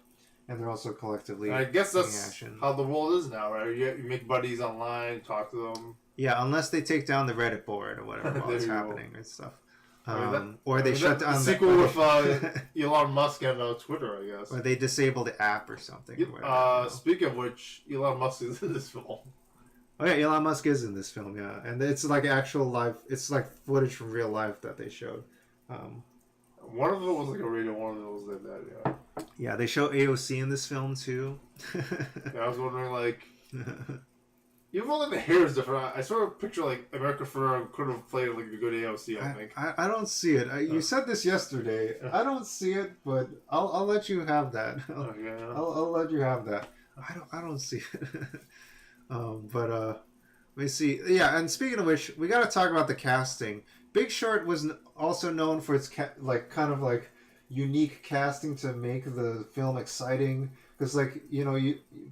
And they're also collectively. And I guess that's how the world is now, right? You make buddies online, talk to them. Yeah, unless they take down the Reddit board or whatever while it's happening and stuff. Or they shut down the sequel with Elon Musk and Twitter, I guess. Or they disable the app or something. Speaking of which, Elon Musk is in this film. Oh yeah, Elon Musk is in this film, yeah. And it's like actual live, it's like footage from real life that they showed. One of them was like a radio, one of them was like that, yeah. Yeah, they show AOC in this film too. Yeah, I was wondering, like, even though like the hair is different, I sort of picture like America Ferrera could have played like a good AOC. I think. I don't see it. You said this yesterday. I don't see it, but I'll let you have that. I'll let you have that. I don't see it. But let me see. Yeah, and speaking of which, we got to talk about the casting. Big Short was also known for its kind of unique casting to make the film exciting. Because, like,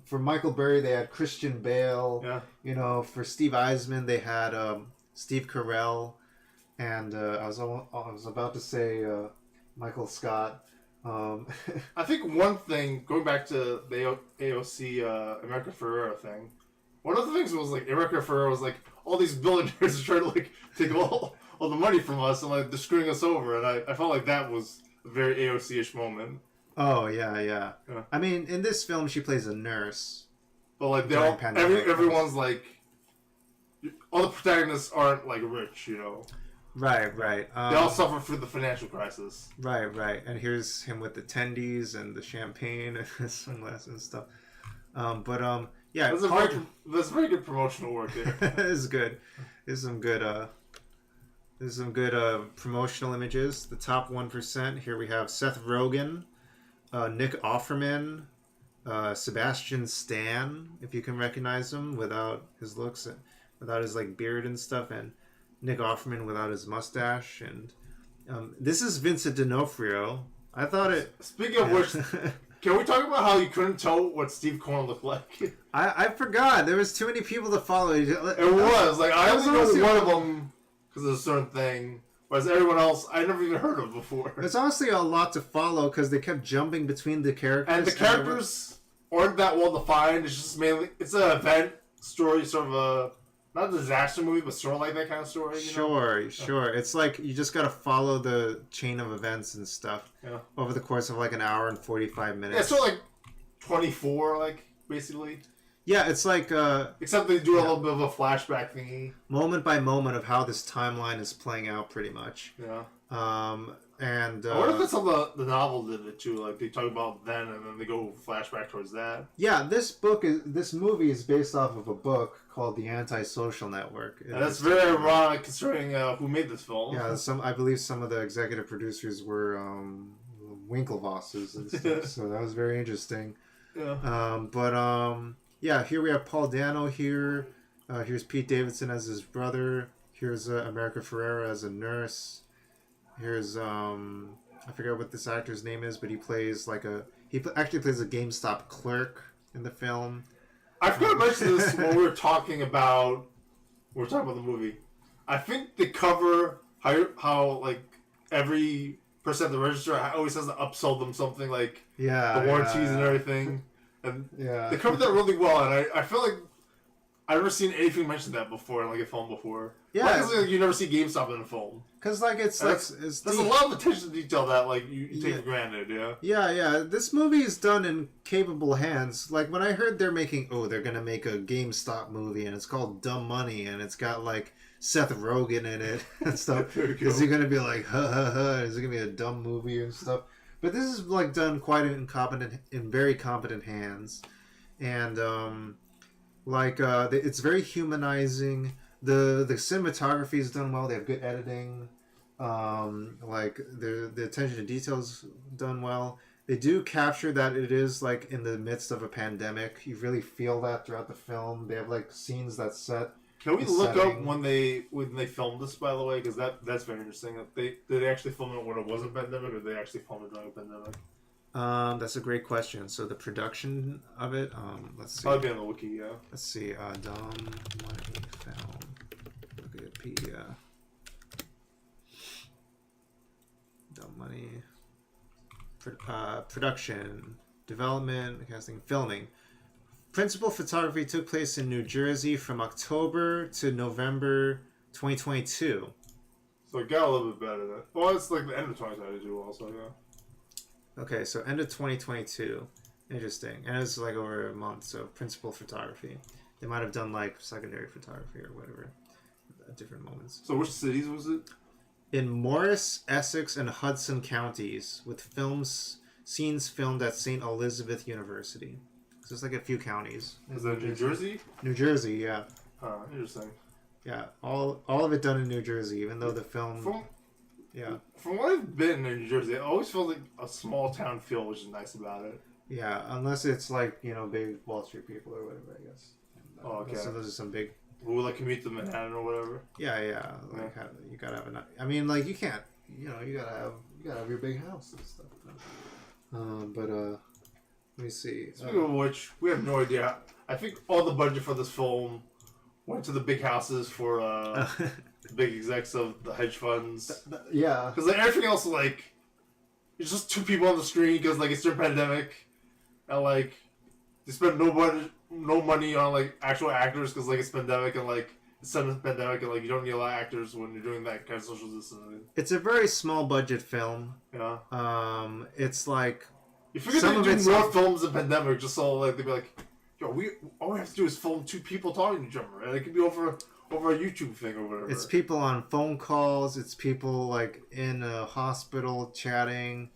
for Michael Burry, they had Christian Bale. Yeah. For Steve Eisman, they had Steve Carrell. And I was about to say Michael Scott. I think one thing, going back to the AOC America Ferrera thing, one of the things was, like, America Ferrera was like, all these billionaires are trying to, like, take all the money from us and, like, they're screwing us over. And I felt like that was a very AOC-ish moment. Oh, yeah. I mean, in this film, she plays a nurse. But, like, everyone's, like, all the protagonists aren't, like, rich, Right. They all suffer through the financial crisis. Right. And here's him with the tendies and the champagne and the sunglasses and stuff. Yeah. That's very good promotional work there. It's good. There's some good promotional images. The top 1%. Here we have Seth Rogen, Nick Offerman, Sebastian Stan, if you can recognize him without his looks, without his, like, beard and stuff, and Nick Offerman without his mustache, and this is Vincent D'Onofrio. I thought it. Speaking of which, can we talk about how you couldn't tell what Steve Corn looked like? I forgot. There was too many people to follow. It was like I only know one of them because of a certain thing, whereas everyone else I never even heard of before. It's honestly a lot to follow because they kept jumping between the characters, and the characters aren't that well defined. It's just mainly it's an event story, sort of a. Not a disaster movie, but sort of like that kind of story. Sure. It's like you just got to follow the chain of events and stuff over the course of like an hour and 45 minutes. Yeah, it's sort of like 24, like, basically. Yeah, it's like... except they do a little bit of a flashback thingy. Moment by moment of how this timeline is playing out, pretty much. Yeah. And I wonder if that's how the novel did it too. Like they talk about then, and then they go flashback towards that. Yeah, this movie is based off of a book called The Antisocial Network. And that's very ironic considering who made this film. Yeah, I believe some of the executive producers were Winklevosses and stuff. So that was very interesting. Yeah. Yeah, here we have Paul Dano here. Here's Pete Davidson as his brother. Here's America Ferrera as a nurse. Here's I forget what this actor's name is, but he plays actually plays a GameStop clerk in the film. I forgot to mention this when we were talking about the movie. I think the cover how like every person at the register always has to upsell them something like the warranties and everything, and they covered that really well. And I feel like I've never seen anything mention that before in like a film before. Yeah, like, you never see GameStop in a film. Because like there's a lot of attention to detail that like you take for granted. Yeah. This movie is done in capable hands. Like when I heard they're gonna make a GameStop movie and it's called Dumb Money and it's got like Seth Rogen in it and stuff. Is he gonna be like Is it gonna be a dumb movie and stuff? But this is like done quite in very competent hands, and it's very humanizing. The cinematography is done well. They have good editing. The attention to detail is done well. They do capture that it is like in the midst of a pandemic. You really feel that throughout the film. They have like scenes that set. Can we look up when they filmed this, by the way? Because that's very interesting. Did they actually film it when it wasn't a pandemic, or did they actually film it during a pandemic? That's a great question. So the production of it, let's see. Probably on the wiki, yeah. Let's see. Dumb Money Film. Wikipedia. Dumb Money. Production, development, casting, filming. Principal photography took place in New Jersey from October to November 2022. So it got a little bit better then. Well, it's like the end of 2022 also, yeah. Okay, so end of 2022. Interesting. And it's like over a month, so principal photography. They might have done like secondary photography or whatever at different moments. So which cities was it? In Morris, Essex, and Hudson counties, with scenes filmed at St. Elizabeth University. So it's like a few counties. Is that New Jersey? New Jersey, yeah. Interesting. Yeah, all of it done in New Jersey, even though the film... From what I've been in New Jersey, it always feels like a small town feel, which is nice about it. Yeah, unless it's like, big Wall Street people or whatever, I guess. Okay. So those are some big... Who like commute to Manhattan or whatever? Yeah. Like you gotta have I mean, like you can't. You gotta have your big house and stuff. Let me see. Speaking of which, we have no idea. I think all the budget for this film went to the big houses for the big execs of the hedge funds. Yeah. Because like, everything else is like, it's just two people on the screen because like it's their pandemic. And like, they spend no money on like actual actors because like it's pandemic and like it's set in a pandemic and like you don't need a lot of actors when you're doing that kind of social distancing. It's a very small budget film. Yeah. It's like you figure they do more films in pandemic just so like they'd be like, yo, all we have to do is film two people talking to each other, and it could be over a YouTube thing or whatever. It's people on phone calls. It's people like in a hospital chatting.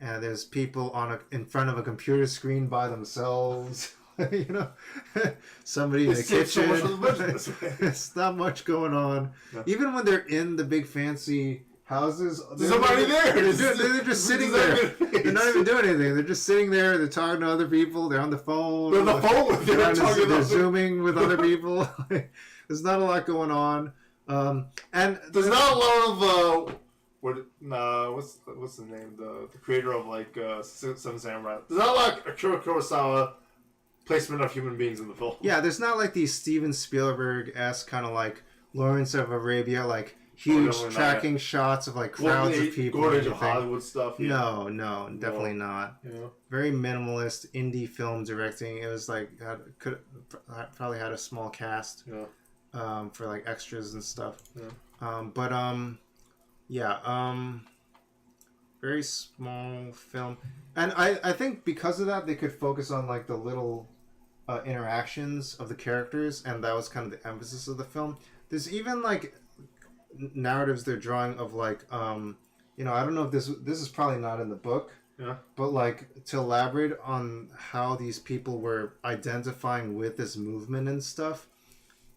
And there's people in front of a computer screen by themselves, you know, somebody in the kitchen. It's not much going on. Yeah. Even when they're in the big fancy houses, there's nobody there. They're just sitting there. They're not even doing anything. They're just sitting there. They're talking to other people. They're on the phone. They're on the phone with them. They're zooming with other people. There's not a lot going on. And there's not a lot of... what's the name? The creator of like Seven Samurai. There's not like Akira Kurosawa placement of human beings in the film. Yeah, there's not like these Steven Spielberg-esque kind of like Lawrence of Arabia, like huge tracking shots of like crowds of people. Going into Hollywood stuff. Yeah. No, definitely not. Yeah. Very minimalist indie film directing. It was like probably had a small cast. Yeah. For like extras and stuff. Yeah. Very small film, and I think because of that they could focus on like the little interactions of the characters, and that was kind of the emphasis of the film. There's even like narratives they're drawing of like I don't know if this is probably not in the book, but like to elaborate on how these people were identifying with this movement and stuff,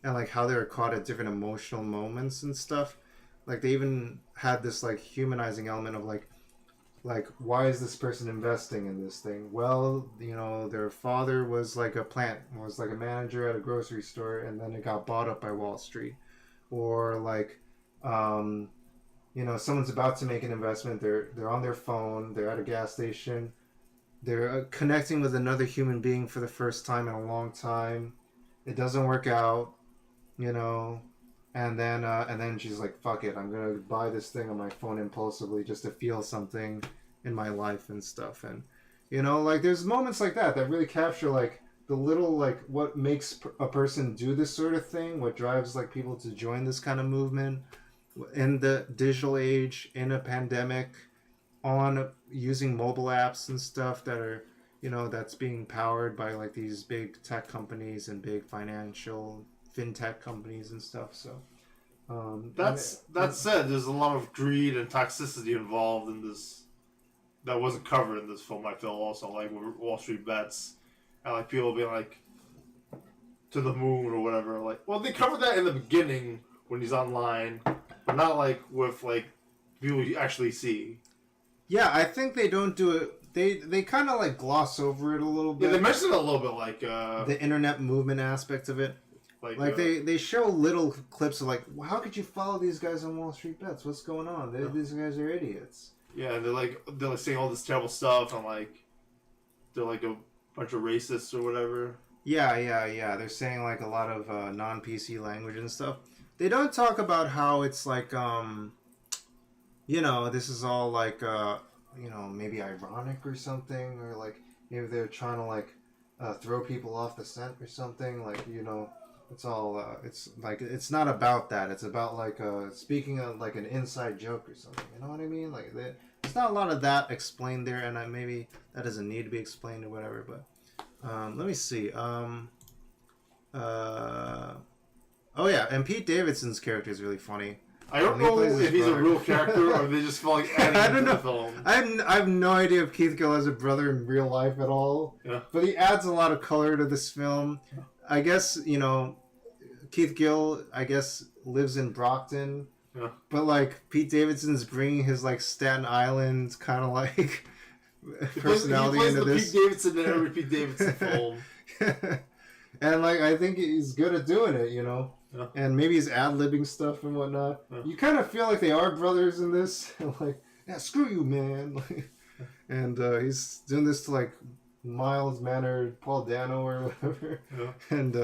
and like how they were caught at different emotional moments and stuff. Like they even had this like humanizing element of like why is this person investing in this thing? Well, their father was like a manager at a grocery store, and then it got bought up by Wall Street. Or like someone's about to make an investment, they're on their phone, they're at a gas station, they're connecting with another human being for the first time in a long time. It doesn't work out, and then she's like, fuck it, I'm gonna buy this thing on my phone impulsively just to feel something in my life and stuff. And like there's moments like that really capture like the little like what makes a person do this sort of thing, what drives like people to join this kind of movement in the digital age, in a pandemic, on using mobile apps and stuff that are that's being powered by like these big tech companies and big financial fintech companies and stuff. So that said, there's a lot of greed and toxicity involved in this that wasn't covered in this film. I feel also like with WallStreetBets and like people being like to the moon or whatever. Like, well, they covered that in the beginning when he's online, but not like with like people you actually see. Yeah, I think they don't do it. They kind of like gloss over it a little bit. Yeah, they mention it a little bit, like the internet movement aspect of it. Like they show little clips of like, well, how could you follow these guys on WallStreetBets? What's going on? These guys are idiots. Yeah, they're like saying all this terrible stuff, and like they're like a bunch of racists or whatever. Yeah. They're saying like a lot of non-PC language and stuff. They don't talk about how it's like this is all like maybe ironic or something, or like maybe they're trying to like throw people off the scent or something. Like it's all it's like it's not about that. It's about like speaking of like an inside joke or something. You know what I mean? Like there's not a lot of that explained there, and maybe that doesn't need to be explained or whatever. But let me see. Oh yeah, and Pete Davidson's character is really funny. I don't know if he's a real character or they just feel like adding him to the film. I have no idea if Keith Gill has a brother in real life at all. Yeah. But he adds a lot of color to this film. I guess, Keith Gill, lives in Brockton. Yeah. But, like, Pete Davidson's bringing his, like, Staten Island kind of, like, personality into this. Pete Davidson in every Pete Davidson film. And, like, I think he's good at doing it, Yeah. And maybe he's ad-libbing stuff and whatnot. Yeah. You kind of feel like they are brothers in this. Like, yeah, screw you, man. And he's doing this to, like, mild-mannered Paul Dano or whatever, and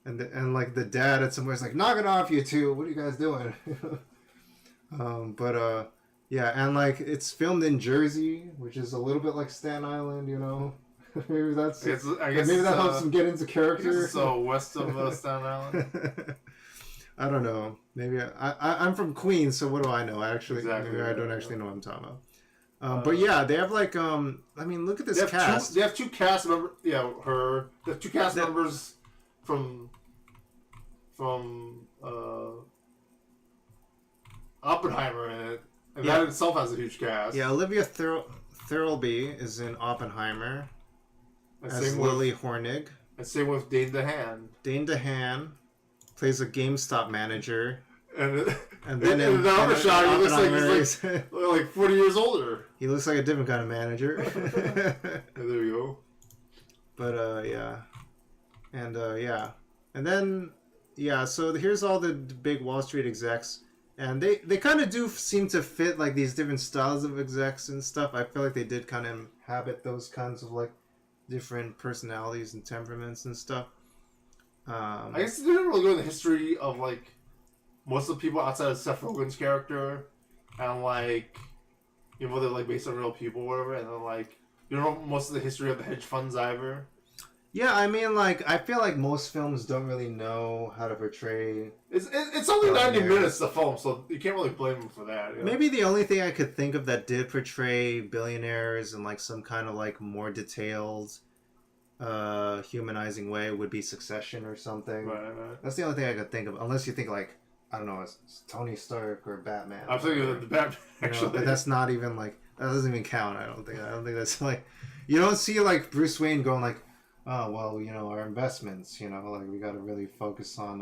and like the dad at somewhere's like, knock it off, you two. What are you guys doing? Yeah, and like it's filmed in Jersey, which is a little bit like Staten Island, maybe that's maybe that helps him get into character. So west of Staten Island. I don't know. Maybe I'm from Queens, so what do I know? I don't actually know what I'm talking about. But yeah, they have like I mean, look at this cast. They have two cast members. Yeah, they have two cast members from Oppenheimer in it, and that itself has a huge cast. Yeah, Olivia Thirlby is in Oppenheimer as Lily Hornig. And same with Dane DeHaan. Dane DeHaan plays a GameStop manager. And then in the other shot, he looks like he's like 40 years older. He looks like a different kind of manager. There you go. But yeah, and yeah, and then yeah. So here's all the big Wall Street execs, and they kind of do seem to fit like these different styles of execs and stuff. I feel like they did kind of inhabit those kinds of like different personalities and temperaments and stuff. I guess they didn't really go into the history of like most of the people outside of Seth Rogen's character, and like they're like based on real people or whatever, and then like you don't know most of the history of the hedge funds either. Yeah, I mean, like I feel like most films don't really know how to portray. It's only 90 minutes to film, so you can't really blame them for that. Maybe the only thing I could think of that did portray billionaires in like some kind of like more detailed, humanizing way would be Succession or something. Right. That's the only thing I could think of, unless you think like I don't know, it's Tony Stark or Batman. I'm thinking of the Batman actually, but that's not even like that doesn't even count. I don't think that's like you don't see like Bruce Wayne going like, oh well, our investments, like we got to really focus on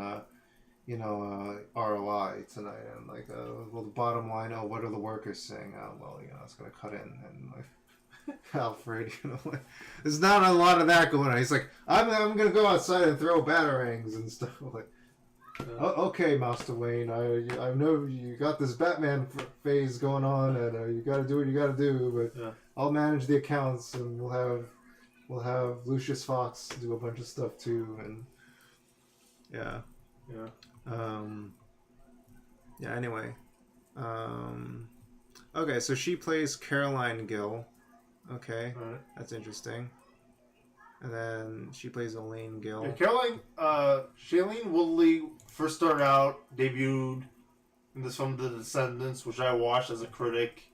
ROI tonight, and like well the bottom line, what are the workers saying? Well, it's gonna cut in, and like Alfred, like, there's not a lot of that going on. He's like, I'm gonna go outside and throw batarangs and stuff. Like, okay, Master Wayne, I know you got this Batman phase going on, and you got to do what you got to do, but I'll manage the accounts, and we'll have Lucius Fox do a bunch of stuff too, and yeah. Anyway, okay, so she plays Caroline Gill. Okay, that's interesting. And then she plays Elaine Gill. Yeah, Caroline, Shailene Woodley first started out, debuted in this film, The Descendants, which I watched as a critic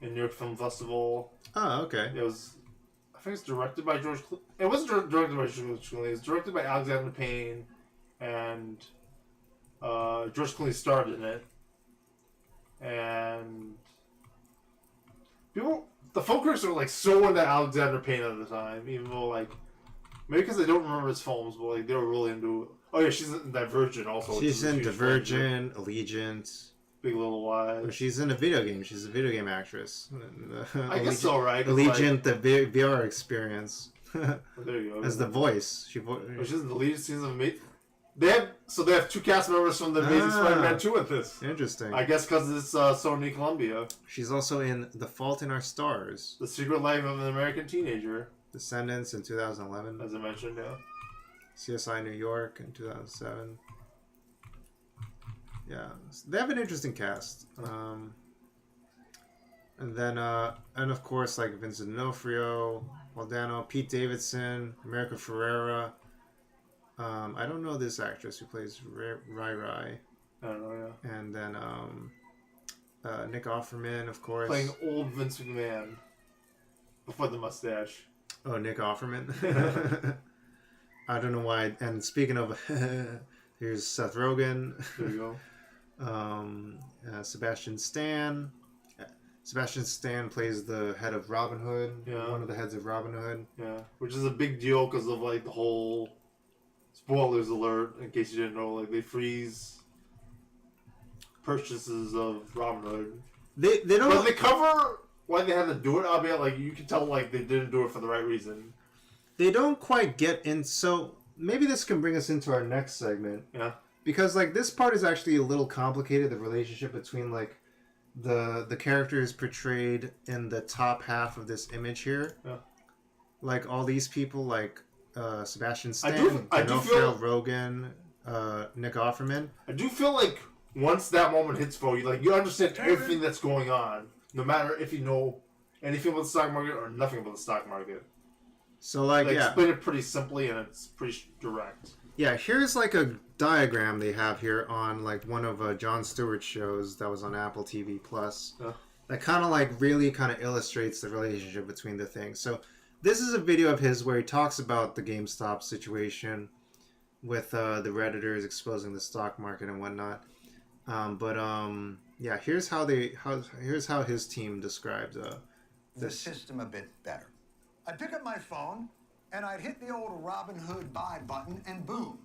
in New York Film Festival. Oh, okay. It was, I think it's directed by George Clooney. It wasn't directed by George Clooney. It was directed by Alexander Payne, and George Clooney starred in it. And the film critics were like so into Alexander Payne at the time, even though like maybe because they don't remember his films, but like they were really into it. Oh yeah, she's in Divergent also. She's in Divergent, Allegiance, Big Little Lies. She's in a video game. She's a video game actress. I guess so, right? Allegiant, the VR experience. There you go. As the voice, she's in the lead scenes of Amazing. They have two cast members from the Amazing Spider-Man 2 with this. Interesting. I guess because it's Sony Columbia. She's also in The Fault in Our Stars. The Secret Life of an American Teenager. Descendants in 2011. As I mentioned, yeah. CSI New York in 2007. Yeah, they have an interesting cast. And then, and of course, like Vincent D'Onofrio, Paul Dano, Pete Davidson, America Ferrera. I don't know this actress who plays Rai. I don't know, yeah. And then Nick Offerman, of course. Playing old Vince McMahon before the mustache. Oh, Nick Offerman. I don't know why. And speaking of, here's Seth Rogen. There you go. Sebastian Stan. Sebastian Stan plays the head of Robin Hood. Yeah. One of the heads of Robin Hood. Yeah, which is a big deal because of like the whole. Spoilers alert! In case you didn't know, like they freeze purchases of Robin Hood. They don't. But they cover why they had to do it. Albeit, like you can tell, like they didn't do it for the right reason. They don't quite get in. So maybe this can bring us into our next segment. Yeah. Because like this part is actually a little complicated. The relationship between like the character is portrayed in the top half of this image here. Yeah. Like all these people, like Sebastian I Stan, do D'Onofrio, feel- Rogen, Nick Offerman. I do feel like once that moment hits, Fo, you understand everything that's going on, no matter if you know anything about the stock market or nothing about the stock market. So like They yeah, explain it pretty simply and it's pretty direct. yeah. Here's like a diagram they have here on like one of Jon Stewart's shows that was on Apple TV Plus. Yeah. That kind of like really kind of illustrates the relationship between the things. So this is a video of his where he talks about the GameStop situation with the Redditors exposing the stock market and whatnot. Yeah, here's how his team described the system a bit better. I'd pick up my phone and I'd hit the old Robin Hood buy button and boom,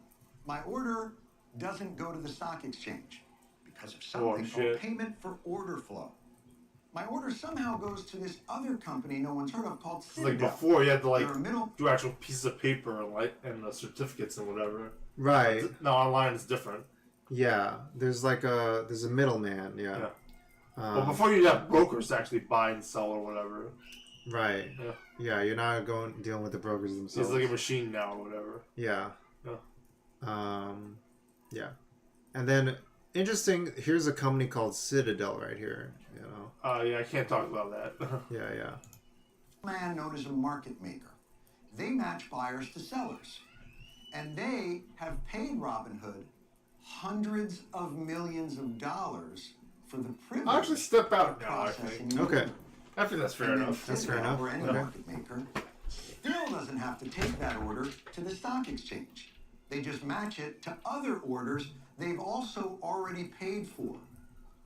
my order doesn't go to the stock exchange because of something called payment for order flow. My order somehow goes to this other company no one's heard of called Citadel. Like before, you had to like They're a middle- do actual pieces of paper and the certificates and whatever. Right. Now online it's different. Yeah, there's a middleman. Yeah. Well, before you'd have brokers to actually buy and sell or whatever. Right. Yeah. Yeah, you're not dealing with the brokers themselves. It's like a machine now or whatever. Yeah. Yeah. Yeah. And then interesting. Here's a company called Citadel right here. You know. Yeah, I can't talk about that. Yeah. Man known as a market maker. They match buyers to sellers. And they have paid Robinhood hundreds of millions of dollars for the privilege. I'll actually step out of now, I processing think. the Okay. order. I think that's fair And enough. then That's fair Citadel, enough. or any Okay. market maker still doesn't have to take that order to the stock exchange. They just match it to other orders they've also already paid for.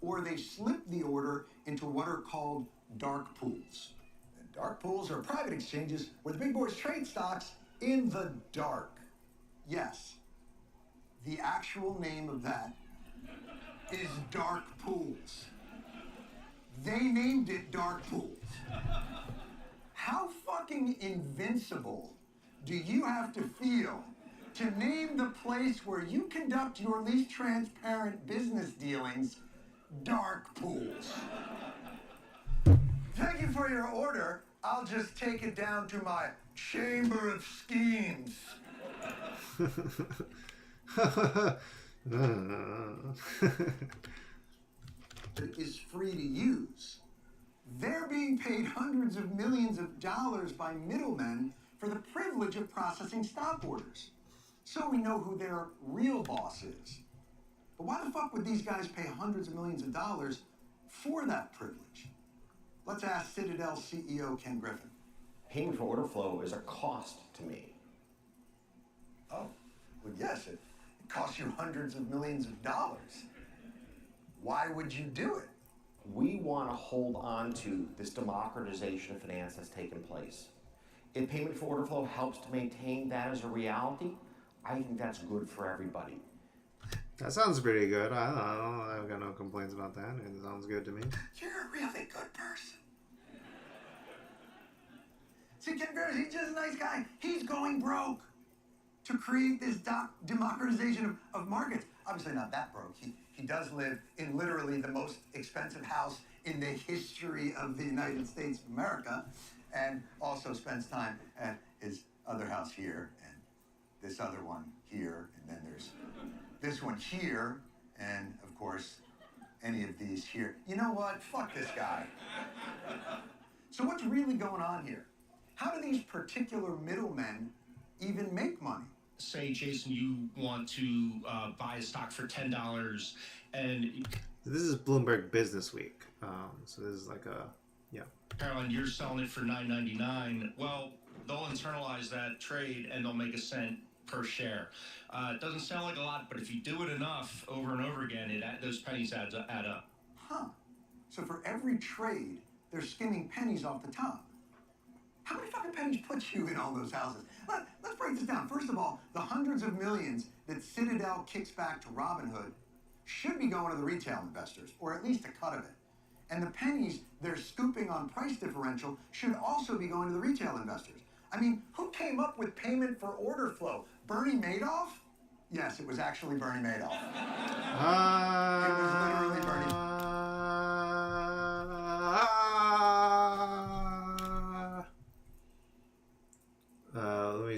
Or they slip the order into what are called dark pools. And dark pools are private exchanges where the big boys trade stocks in the dark. Yes, the actual name of that is dark pools. They named it dark pools. How fucking invincible do you have to feel to name the place where you conduct your least transparent business dealings dark pools? Thank you for your order. I'll just take it down to my chamber of schemes. Is free to use. They're being paid hundreds of millions of dollars by middlemen for the privilege of processing stock orders. So we know who their real boss is. But why the fuck would these guys pay hundreds of millions of dollars for that privilege? Let's ask Citadel CEO Ken Griffin. Payment for order flow is a cost to me. Oh, well, yes, it costs you hundreds of millions of dollars. Why would you do it? We want to hold on to this democratization of finance that's taken place. If payment for order flow helps to maintain that as a reality, I think that's good for everybody. That sounds pretty good. I've got no complaints about that. It sounds good to me. You're a really good person. See, Ken Griffin, he's just a nice guy. He's going broke to create this democratization of markets. Obviously not that broke. He does live in literally the most expensive house in the history of the United States of America, and also spends time at his other house here, and this other one here, and then there's this one here, and of course, any of these here. You know what? Fuck this guy. So what's really going on here? How do these particular middlemen even make money? Say, Jason, you want to buy a stock for $10 and... This is Bloomberg Business Week. So this is like Carrell, and you're selling it for $9.99. Well, they'll internalize that trade and they'll make a cent per share. It doesn't sound like a lot, but if you do it enough over and over again, those pennies add up. Huh. So for every trade, they're skimming pennies off the top. How many fucking pennies put you in all those houses? Let's break this down. First of all, the hundreds of millions that Citadel kicks back to Robinhood should be going to the retail investors, or at least a cut of it. And the pennies they're scooping on price differential should also be going to the retail investors. I mean, who came up with payment for order flow? Bernie Madoff? Yes, it was actually Bernie Madoff. It was literally Bernie.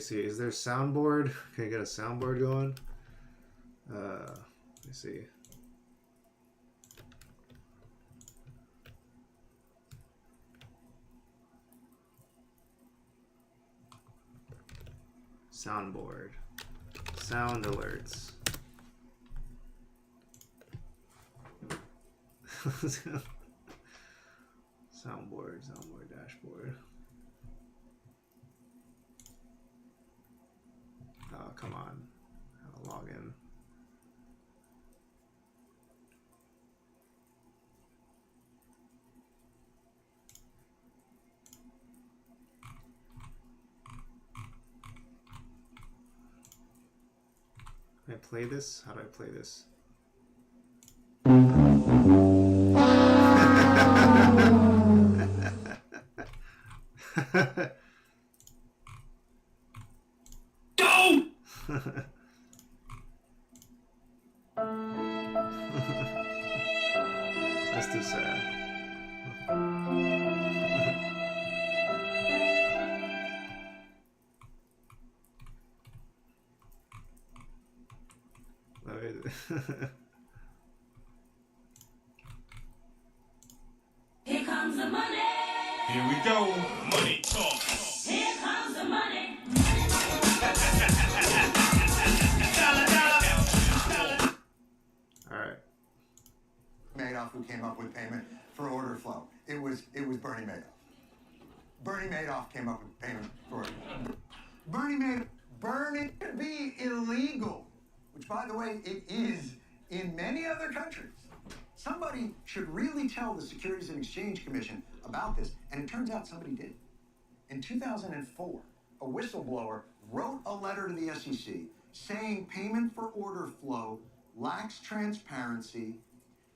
see. Is there a soundboard? Can I get a soundboard going? Let me see. Soundboard. Sound alerts. Soundboard, dashboard. Oh, come on. I'll log in. Can I play this? How do I play this? Don't! That's too sad. Here comes the money. Here we go. Money talk. Here comes the money. All right. Madoff who came up with payment for order flow. It was Bernie Madoff. Bernie Madoff came up with payment for order. Bernie could be illegal, which by the way it is in many other countries. Somebody should really tell the Securities and Exchange Commission about this, and it turns out somebody did. In 2004, a whistleblower wrote a letter to the SEC saying payment for order flow lacks transparency,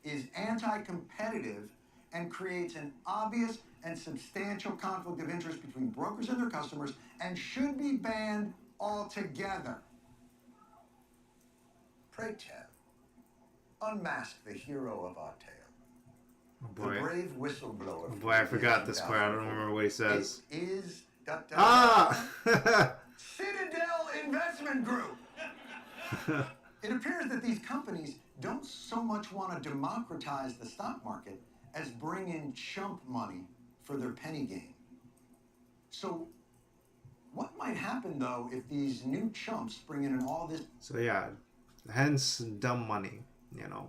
is anti-competitive, and creates an obvious and substantial conflict of interest between brokers and their customers and should be banned altogether. Pray tell, unmask the hero of our tale. Oh boy. The brave whistleblower. Oh boy, I forgot this part. I don't remember what he says. It is Ah! Citadel Investment Group. It appears that these companies don't so much want to democratize the stock market as bring in chump money for their penny game. So what might happen, though, if these new chumps bring in all this... So yeah, hence dumb money, you know.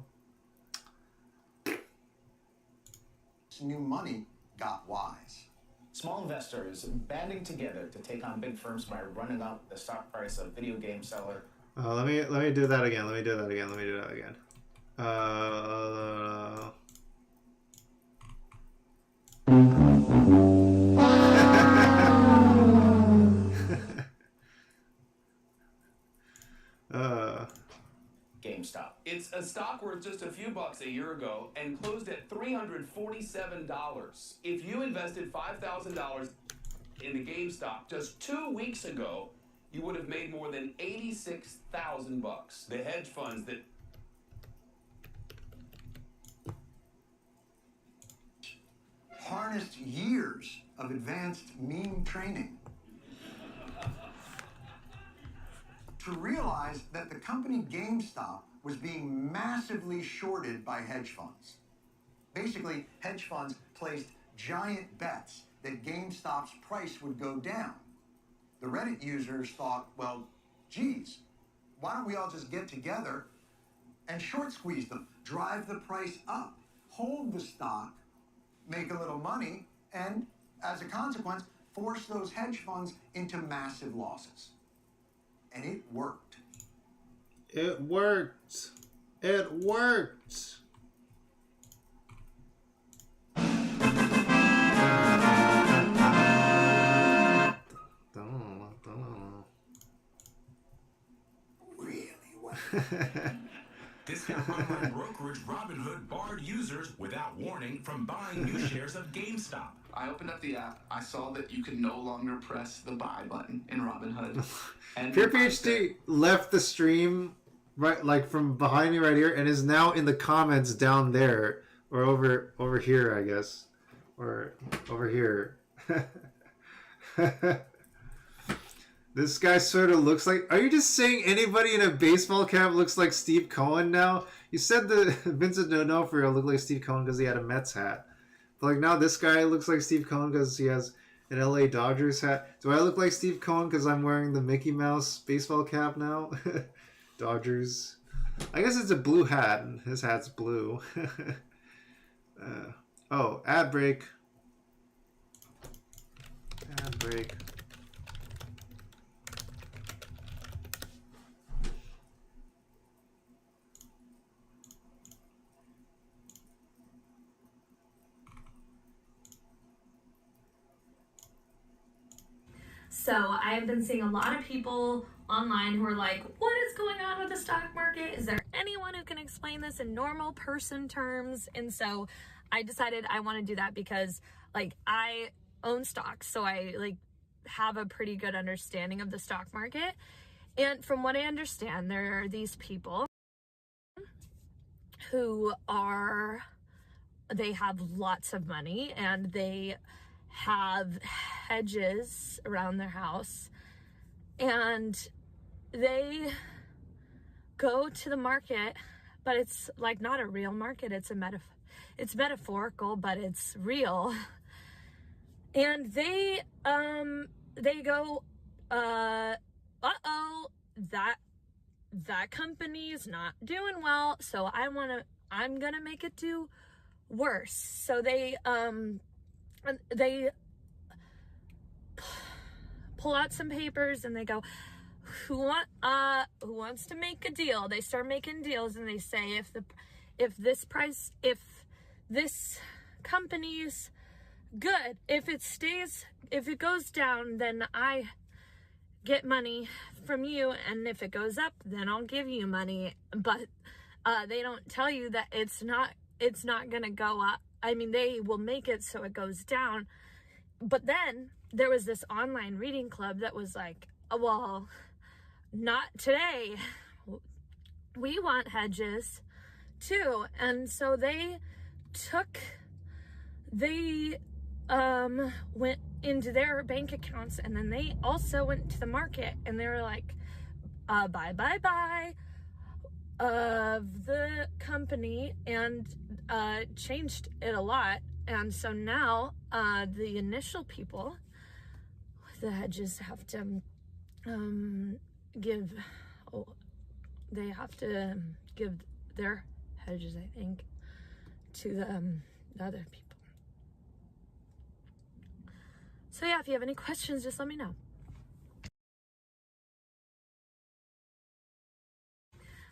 This new money got wise. Small investors banding together to take on big firms by running up the stock price of video game seller. Let me do that again. Let me do that again. GameStop. It's a stock worth just a few bucks a year ago and closed at $347. If you invested $5,000 in the GameStop just 2 weeks ago, you would have made more than 86,000 bucks. The hedge funds that harnessed years of advanced meme training to realize that the company GameStop was being massively shorted by hedge funds. Basically, hedge funds placed giant bets that GameStop's price would go down. The Reddit users thought, well, geez, why don't we all just get together and short squeeze them, drive the price up, hold the stock, make a little money, and as a consequence, force those hedge funds into massive losses. And it worked. It worked. It worked. Really well. Discount online brokerage Robinhood barred users without warning from buying new shares of GameStop. I opened up the app. I saw that you could no longer press the buy button in Robinhood. And PRpHD left the stream right, like from behind me right here, and is now in the comments down there, or over here, I guess, or over here. This guy sort of looks like... Are you just saying anybody in a baseball cap looks like Steve Cohen now? You said that Vincent D'Onofrio looked like Steve Cohen because he had a Mets hat. But like now this guy looks like Steve Cohen because he has an LA Dodgers hat. Do I look like Steve Cohen because I'm wearing the Mickey Mouse baseball cap now? Dodgers. I guess it's a blue hat. His hat's blue. Oh, ad break. Ad break. So I have been seeing a lot of people online who are like, what is going on with the stock market? Is there anyone who can explain this in normal person terms? And so I decided I want to do that because like I own stocks. So I like have a pretty good understanding of the stock market. And from what I understand, there are these people who they have lots of money and they have hedges around their house and they go to the market, but it's like not a real market. It's it's metaphorical, but it's real. And they go, uh-oh, that company is not doing well, so I'm gonna make it do worse. So they pull out some papers and they go, who wants to make a deal? They start making deals and they say if this company's good, if it goes down, then I get money from you, and if it goes up, then I'll give you money. But they don't tell you that it's not gonna go up. I mean, they will make it so it goes down. But then there was this online reading club that was like, well, not today. We want hedges too. And so they went into their bank accounts, and then they also went to the market and they were like, buy of the company, and changed it a lot. And so now the initial people with the hedges have to give their hedges, I think, to the other people. So yeah, if you have any questions, just let me know.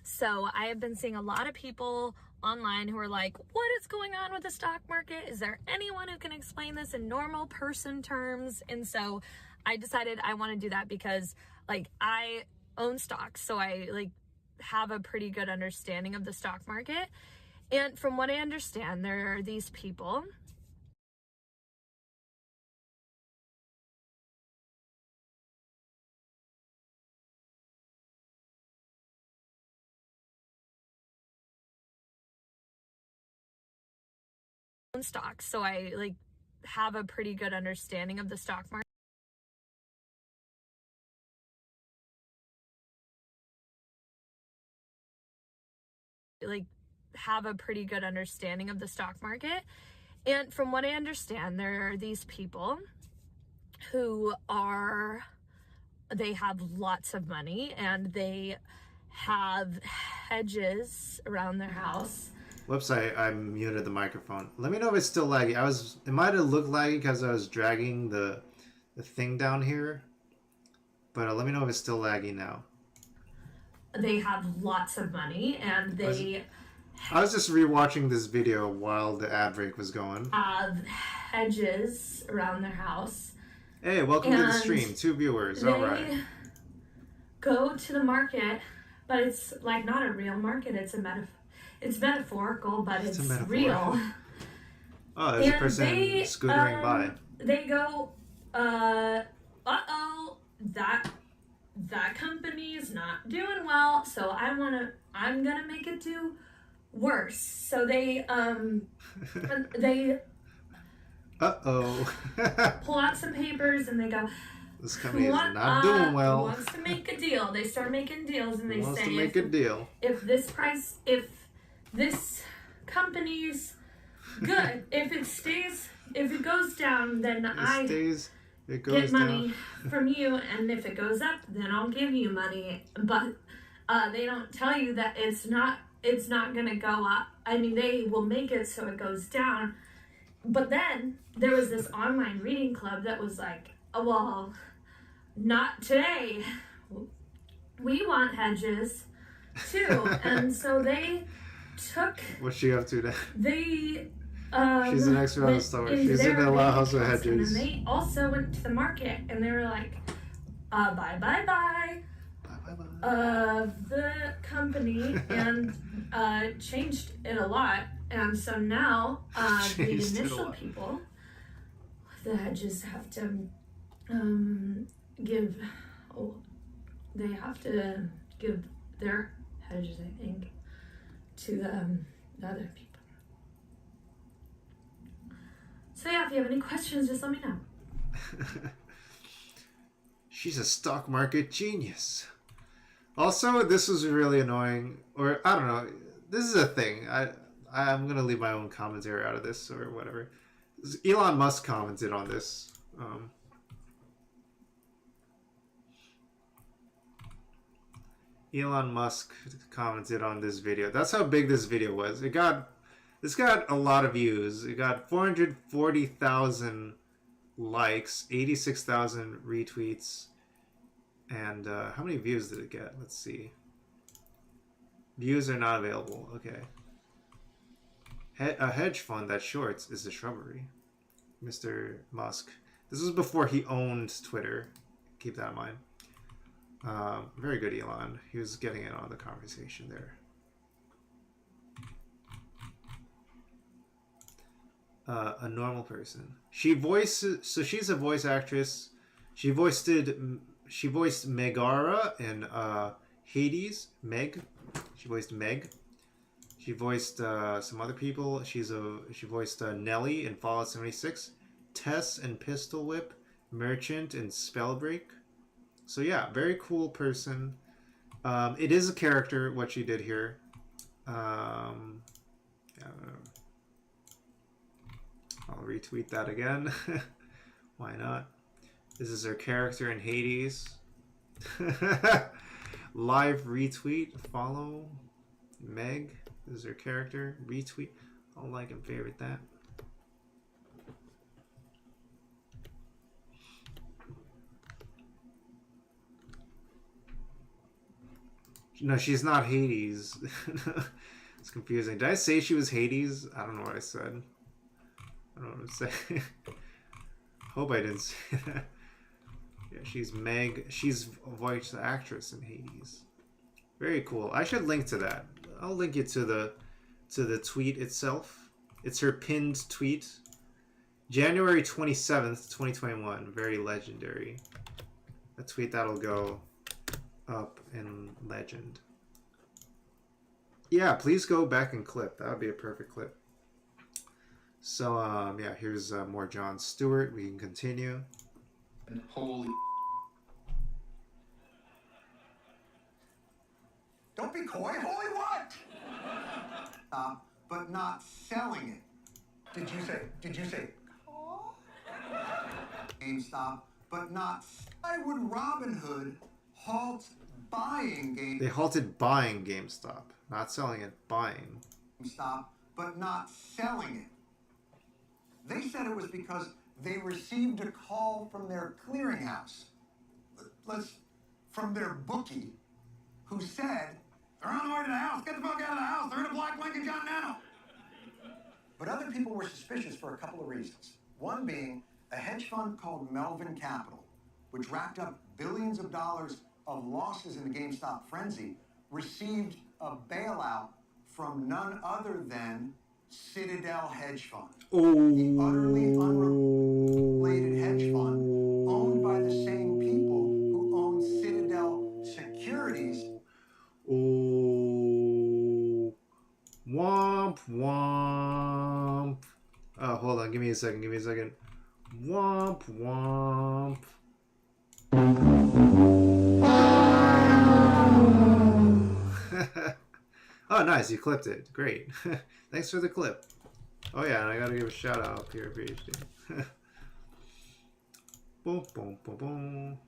So I have been seeing a lot of people online who are like, what is going on with the stock market? Is there anyone who can explain this in normal person terms? And so I decided I want to do that because like I own stocks. So I like have a pretty good understanding of the stock market. And from what I understand, there are these people stocks. So I like have a pretty good understanding of the stock market. Like have a pretty good understanding of the stock market. And from what I understand, there are these people who they have lots of money and they have hedges around their house. Whoops, I muted the microphone. Let me know if it's still laggy. It might have looked laggy because I was dragging the thing down here. But let me know if it's still laggy now. They have lots of money and I was just rewatching this video while the ad break was going. Have hedges around their house. Hey, welcome to the stream. 2 viewers. All right. Go to the market, but it's like not a real market. It's metaphorical, but it's real. Oh, there's a person scootering by. They go, uh-oh, that company is not doing well, so I'm gonna make it do worse. So they uh-oh. pull out some papers and they go, This company is not doing well. Wants to make a deal. They start making deals, and they Wants say, to make a deal. If this company's good, if it goes down, then get money from you, and if it goes up, then I'll give you money. But they don't tell you that it's not gonna go up. I mean, they will make it so it goes down. But then there was this online reading club that was like, oh, well, not today. We want hedges too. And so they took. What's she up to now? They. She's an expert on the stock. She's in the house of hedges. And they also went to the market and they were like, bye. Of the company and changed it a lot. And so now the initial people, the hedges have to give their hedges, I think, to the other people. So yeah, if you have any questions, just let me know. She's a stock market genius. Also, this was really annoying, or I don't know. This is a thing. I'm gonna leave my own commentary out of this or whatever. Elon Musk commented on this. Elon Musk commented on this video. That's how big this video was. This got a lot of views. It got 440,000 likes, 86,000 retweets, and how many views did it get? Let's see. Views are not available. Okay. A hedge fund that shorts is a shrubbery. Mr. Musk. This was before he owned Twitter. Keep that in mind. Very good, Elon. He was getting in on the conversation there. A normal person. She voices. So she's a voice actress. She voiced Megara in Hades. Meg. She voiced Meg. She voiced some other people. She voiced Nellie in Fallout 76. Tess in Pistol Whip. Merchant in Spellbreak. So yeah, very cool person. It is a character, what she did here. I'll retweet that again. Why not? This is her character in Hades. Live retweet. Follow Meg. This is her character. Retweet. I'll like and favorite that. No, she's not Hades. It's confusing. Did I say she was Hades? I don't know what I said. I don't know what I'm saying. Hope I didn't say that. Yeah, she's Meg. She's a voice actress in Hades. Very cool. I should link to that. I'll link it to the tweet itself. It's her pinned tweet. January 27th, 2021. Very legendary. A tweet that'll go up in legend. Yeah, please go back and clip. That would be a perfect clip. So, yeah, here's more Jon Stewart. We can continue. Holy. Don't be coy. Holy what? But not selling it. Did you say? GameStop, but not. Why would Robinhood halt buying GameStop? They halted buying GameStop, not selling it. Buying GameStop, but not selling it. They said it was because they received a call from their clearinghouse. From their bookie, who said, they're on the way to the house. Get the fuck out of the house. They're in a black Lincoln John Nano. But other people were suspicious for a couple of reasons. One being a hedge fund called Melvin Capital, which racked up billions of dollars of losses in the GameStop frenzy, received a bailout from none other than Citadel Hedge Fund. The utterly unrelated hedge fund owned by the same people who own Citadel Securities. Womp womp. Oh, hold on. Give me a second. Womp womp. Oh, nice. You clipped it. Great. Thanks for the clip. Oh, yeah, and I gotta give a shout out PRpHD. Boom, boom, boom, boom.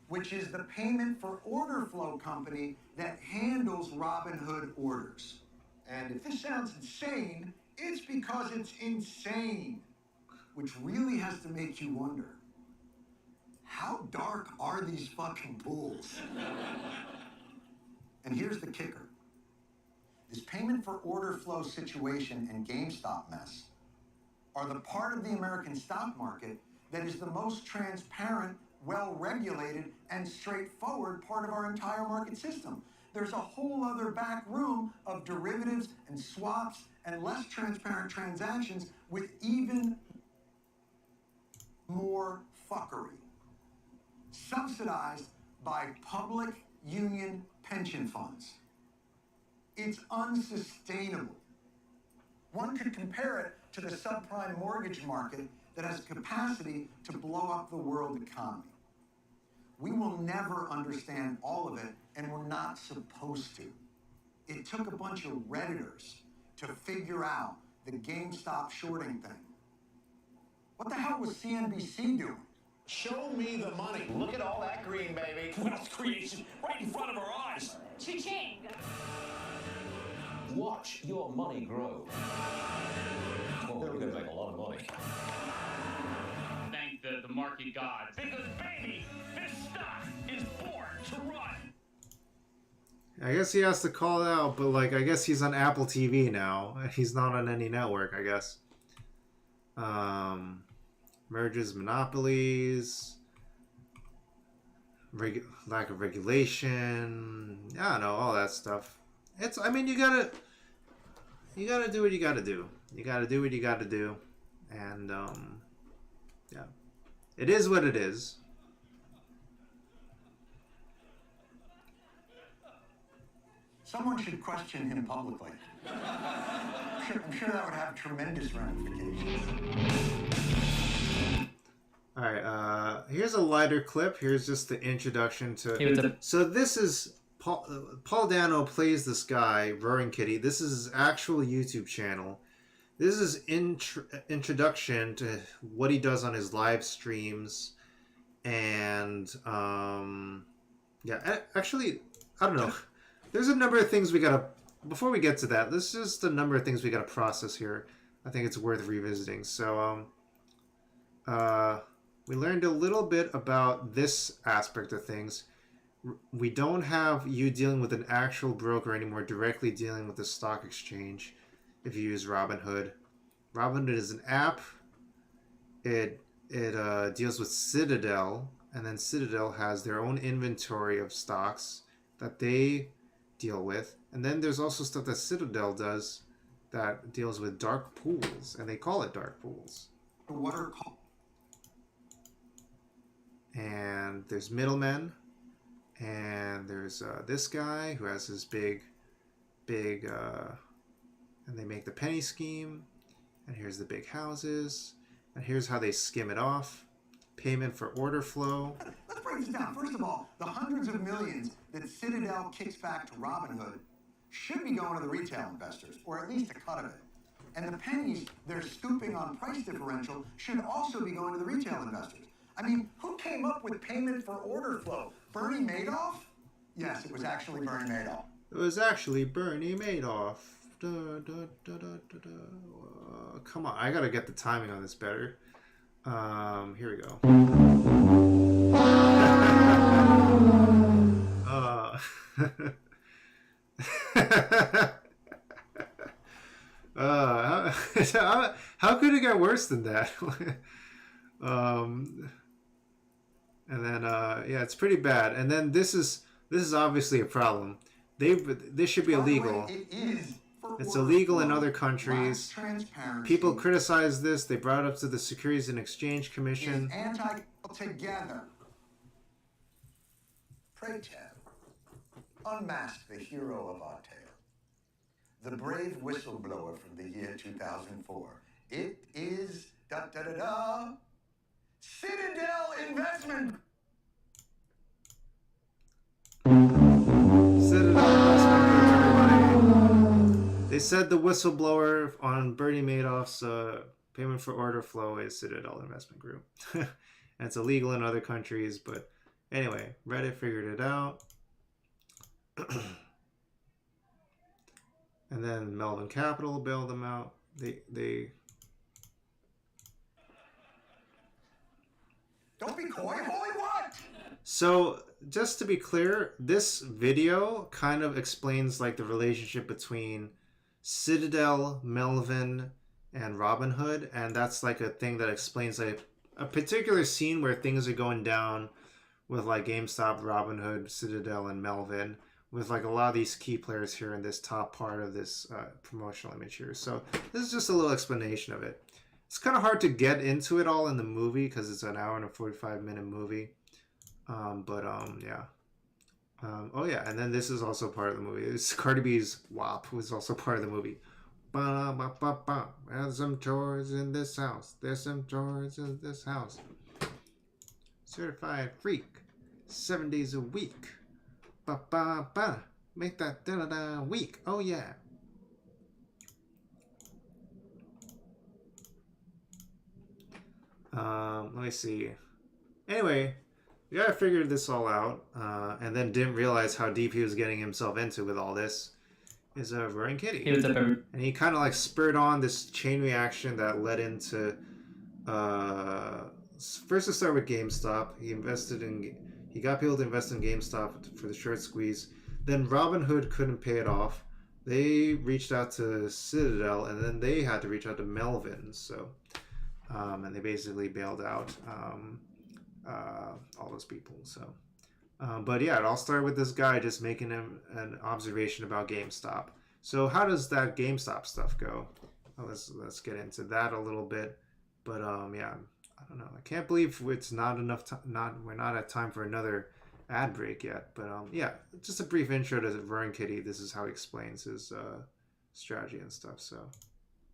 Which is the payment for order flow company that handles Robinhood orders. And if this sounds insane, it's because it's insane. Which really has to make you wonder, how dark are these fucking pools? And here's the kicker. This payment for order flow situation and GameStop mess are the part of the American stock market that is the most transparent, well-regulated, and straightforward part of our entire market system. There's a whole other back room of derivatives and swaps and less transparent transactions with even more fuckery. Subsidized by public union pension funds. It's unsustainable. One could compare it to the subprime mortgage market that has capacity to blow up the world economy. We will never understand all of it, and we're not supposed to. It took a bunch of Redditors to figure out the GameStop shorting thing. What the hell was CNBC doing? Show me the money. Look at all that green, baby. Wealth creation right in front of our eyes. Cha-ching! Watch your money grow. Oh, we're going to make a lot of money. Thank the market gods. Because, baby, this stock is born to run. I guess he has to call it out, but like I guess he's on Apple TV now. He's not on any network, I guess. Mergers, monopolies, lack of regulation. I don't know, all that stuff. It's. I mean, you gotta do what you gotta do. You gotta do what you gotta do, and yeah, it is what it is. Someone should question him publicly. I'm sure that would have tremendous ramifications. Alright, here's a lighter clip. Here's just the introduction to... Hey, what's up? So this is... Paul Dano plays this guy, Roaring Kitty. This is his actual YouTube channel. This is introduction to what he does on his live streams. And, yeah, actually, I don't know. There's a number of things we gotta... Before we get to that, there's just a number of things we gotta process here. I think it's worth revisiting. So, we learned a little bit about this aspect of things. We don't have you dealing with an actual broker anymore, directly dealing with the stock exchange if you use Robinhood. Robinhood is an app. It deals with Citadel, and then Citadel has their own inventory of stocks that they deal with. And then there's also stuff that Citadel does that deals with dark pools, and they call it dark pools. What are called? And there's middlemen, and there's this guy who has his big, and they make the penny scheme, and here's the big houses, and here's how they skim it off. Payment for order flow. Let's break this down. First of all, the hundreds of millions that Citadel kicks back to Robinhood should be going to the retail investors, or at least a cut of it. And the pennies they're scooping on price differential should also be going to the retail investors. I mean, who came up with payment for order flow? Bernie Madoff? Yes, it was actually Bernie Madoff. It was actually Bernie Madoff. Come on, I gotta get the timing on this better. Here we go. How could it get worse than that? And then yeah, it's pretty bad. And then this is obviously a problem. This should be illegal. It's illegal in other countries. People criticize this. They brought it up to the Securities and Exchange Commission. Together. Pray tell, unmask the hero of our tale, the brave whistleblower from the year 2004. It is da da da da Citadel Investment. They said the whistleblower on Bernie Madoff's payment for order flow is Citadel Investment Group. And it's illegal in other countries, but anyway, Reddit figured it out. And then Melvin Capital bailed them out. They Don't be coy. Holy what? So, just to be clear, this video kind of explains like the relationship between Citadel, Melvin, and Robinhood, and that's like a thing that explains like a particular scene where things are going down with like GameStop, Robinhood, Citadel, and Melvin, with like a lot of these key players here in this top part of this promotional image here. So this is just a little explanation of it. It's kind of hard to get into it all in the movie because it's an hour and a 45-minute movie. Yeah. Oh yeah, and then this is also part of the movie. It's Cardi B's WAP was also part of the movie. Ba-ba-ba-ba. There's some chores in this house. There's some chores in this house. Certified freak. 7 days a week. Ba-ba-ba. Make that da-da-da week. Oh yeah. Let me see. Anyway, the guy figured this all out, and then didn't realize how deep he was getting himself into with all this. Is Roaring Kitty. Hey, what's up, everyone? And he kind of like spurred on this chain reaction that led into. First, to start with GameStop, he got people to invest in GameStop for the short squeeze. Then Robinhood couldn't pay it off. They reached out to Citadel, and then they had to reach out to Melvin. So, and they basically bailed out all those people. So, but yeah, it all started with this guy just making an observation about GameStop. So how does that GameStop stuff go? Well, let's get into that a little bit. But yeah, I don't know. I can't believe it's not enough we're not at time for another ad break yet. But yeah, just a brief intro to Roaring Kitty. This is how he explains his strategy and stuff. So,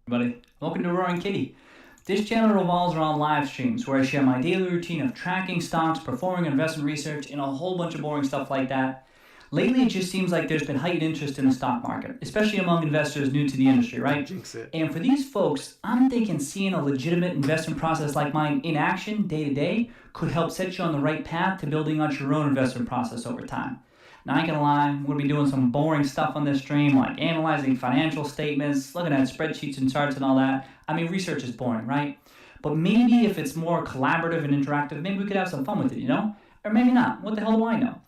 Everybody, welcome to Roaring Kitty. This channel revolves around live streams where I share my daily routine of tracking stocks, performing investment research, and a whole bunch of boring stuff like that. Lately, it just seems like there's been heightened interest in the stock market, especially among investors new to the industry, right? And for these folks, I'm thinking seeing a legitimate investment process like mine in action day to day could help set you on the right path to building out your own investment process over time. Now, I ain't gonna lie, I'm gonna be doing some boring stuff on this stream, like analyzing financial statements, looking at spreadsheets and charts and all that. I mean, research is boring, right? But maybe if it's more collaborative and interactive, maybe we could have some fun with it, you know? Or maybe not. What the hell do I know?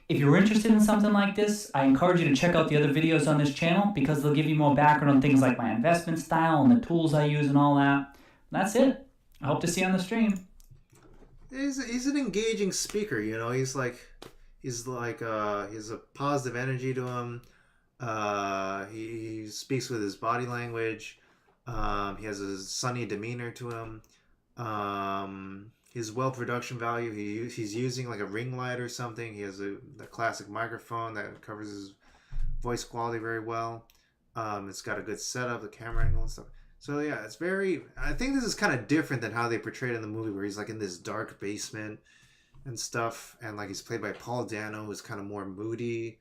If you're interested in something like this, I encourage you to check out the other videos on this channel because they'll give you more background on things like my investment style and the tools I use and all that. That's it. I hope to see you on the stream. He's an engaging speaker, you know. He's a positive energy to him. He speaks with his body language. He has a sunny demeanor to him. His well production value, he's using like a ring light or something. He has the classic microphone that covers his voice quality very well. It's got a good setup, the camera angle and stuff. So yeah, I think this is kind of different than how they portrayed it in the movie, where he's like in this dark basement and stuff, and like he's played by Paul Dano, who's kind of more moody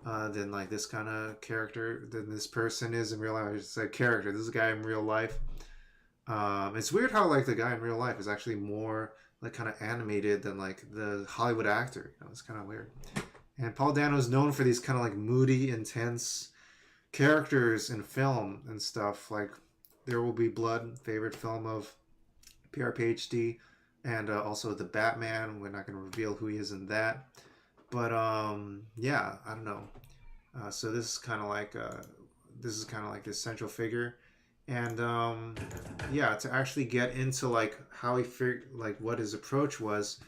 than like this kind of character than this person is in real life. It's a character. This is a guy in real life. It's weird how like the guy in real life is actually more like kind of animated than like the Hollywood actor. You know, it's kind of weird. And Paul Dano is known for these kind of like moody, intense characters in film and stuff. Like There Will Be Blood, favorite film of PRpHD, and also The Batman. We're not going to reveal who he is in that. But yeah, I don't know. So this is kind of like this central figure. And yeah, to actually get into like how he figured, like what his approach was,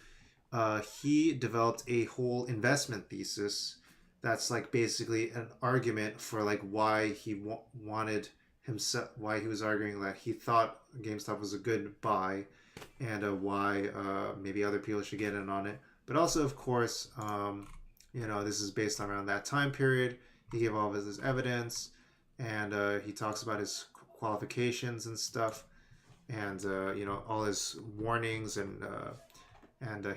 he developed a whole investment thesis that's like basically an argument for like why he wanted himself, why he was arguing that he thought GameStop was a good buy, and why maybe other people should get in on it. But also, of course, you know, this is based on around that time period. He gave all of his evidence, and he talks about his qualifications and stuff. and all his warnings and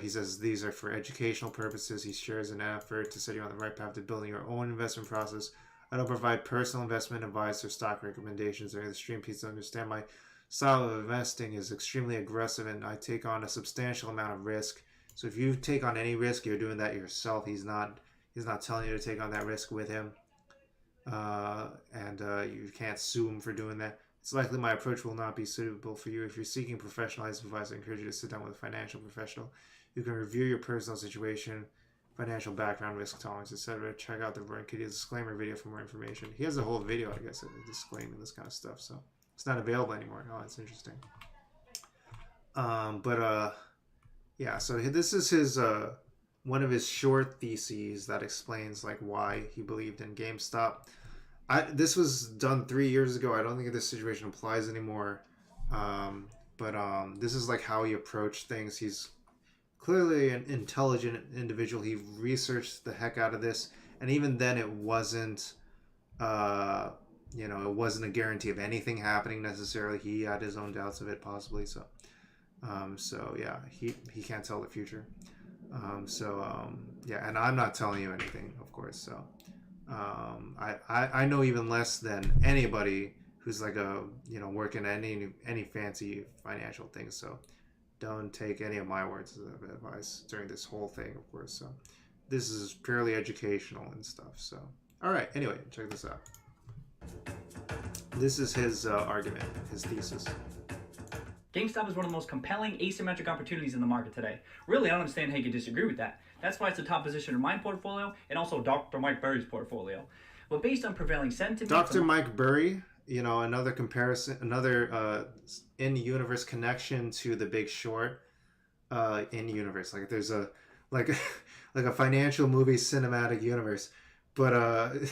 he says these are for educational purposes. He shares an effort to set you on the right path to building your own investment process. I don't provide personal investment advice or stock recommendations during the stream. Please understand my style of investing is extremely aggressive and I take on a substantial amount of risk. So if you take on any risk, you're doing that yourself. He's not telling you to take on that risk with him. You can't sue him for doing that. It's likely my approach will not be suitable for you. If you're seeking professionalized advice, I encourage you to sit down with a financial professional. You can review your personal situation, financial background, risk tolerance, etc. Check out the Roaring Kitty disclaimer video for more information. He has a whole video, I guess, disclaiming this kind of stuff. So it's not available anymore. Oh, it's interesting. Yeah. So this is his one of his short theses that explains like why he believed in GameStop. This was done 3 years ago. I don't think this situation applies anymore. This is like how he approached things. He's clearly an intelligent individual. He researched the heck out of this, and even then, it wasn't, it wasn't a guarantee of anything happening necessarily. He had his own doubts of it, possibly. So yeah, he can't tell the future. Yeah, and I'm not telling you anything, of course. So. I know even less than anybody who's like working at any fancy financial things. So don't take any of my words of advice during this whole thing, of course. So this is purely educational and stuff. So all right. Anyway, check this out. This is his argument, his thesis. GameStop is one of the most compelling asymmetric opportunities in the market today. Really, I don't understand how you could disagree with that. That's why it's the top position in my portfolio and also Dr. Mike Burry's portfolio. But based on prevailing sentiment... Dr. Mike Burry, another comparison, another in-universe connection to The Big Short in-universe. Like there's a financial movie cinematic universe. But I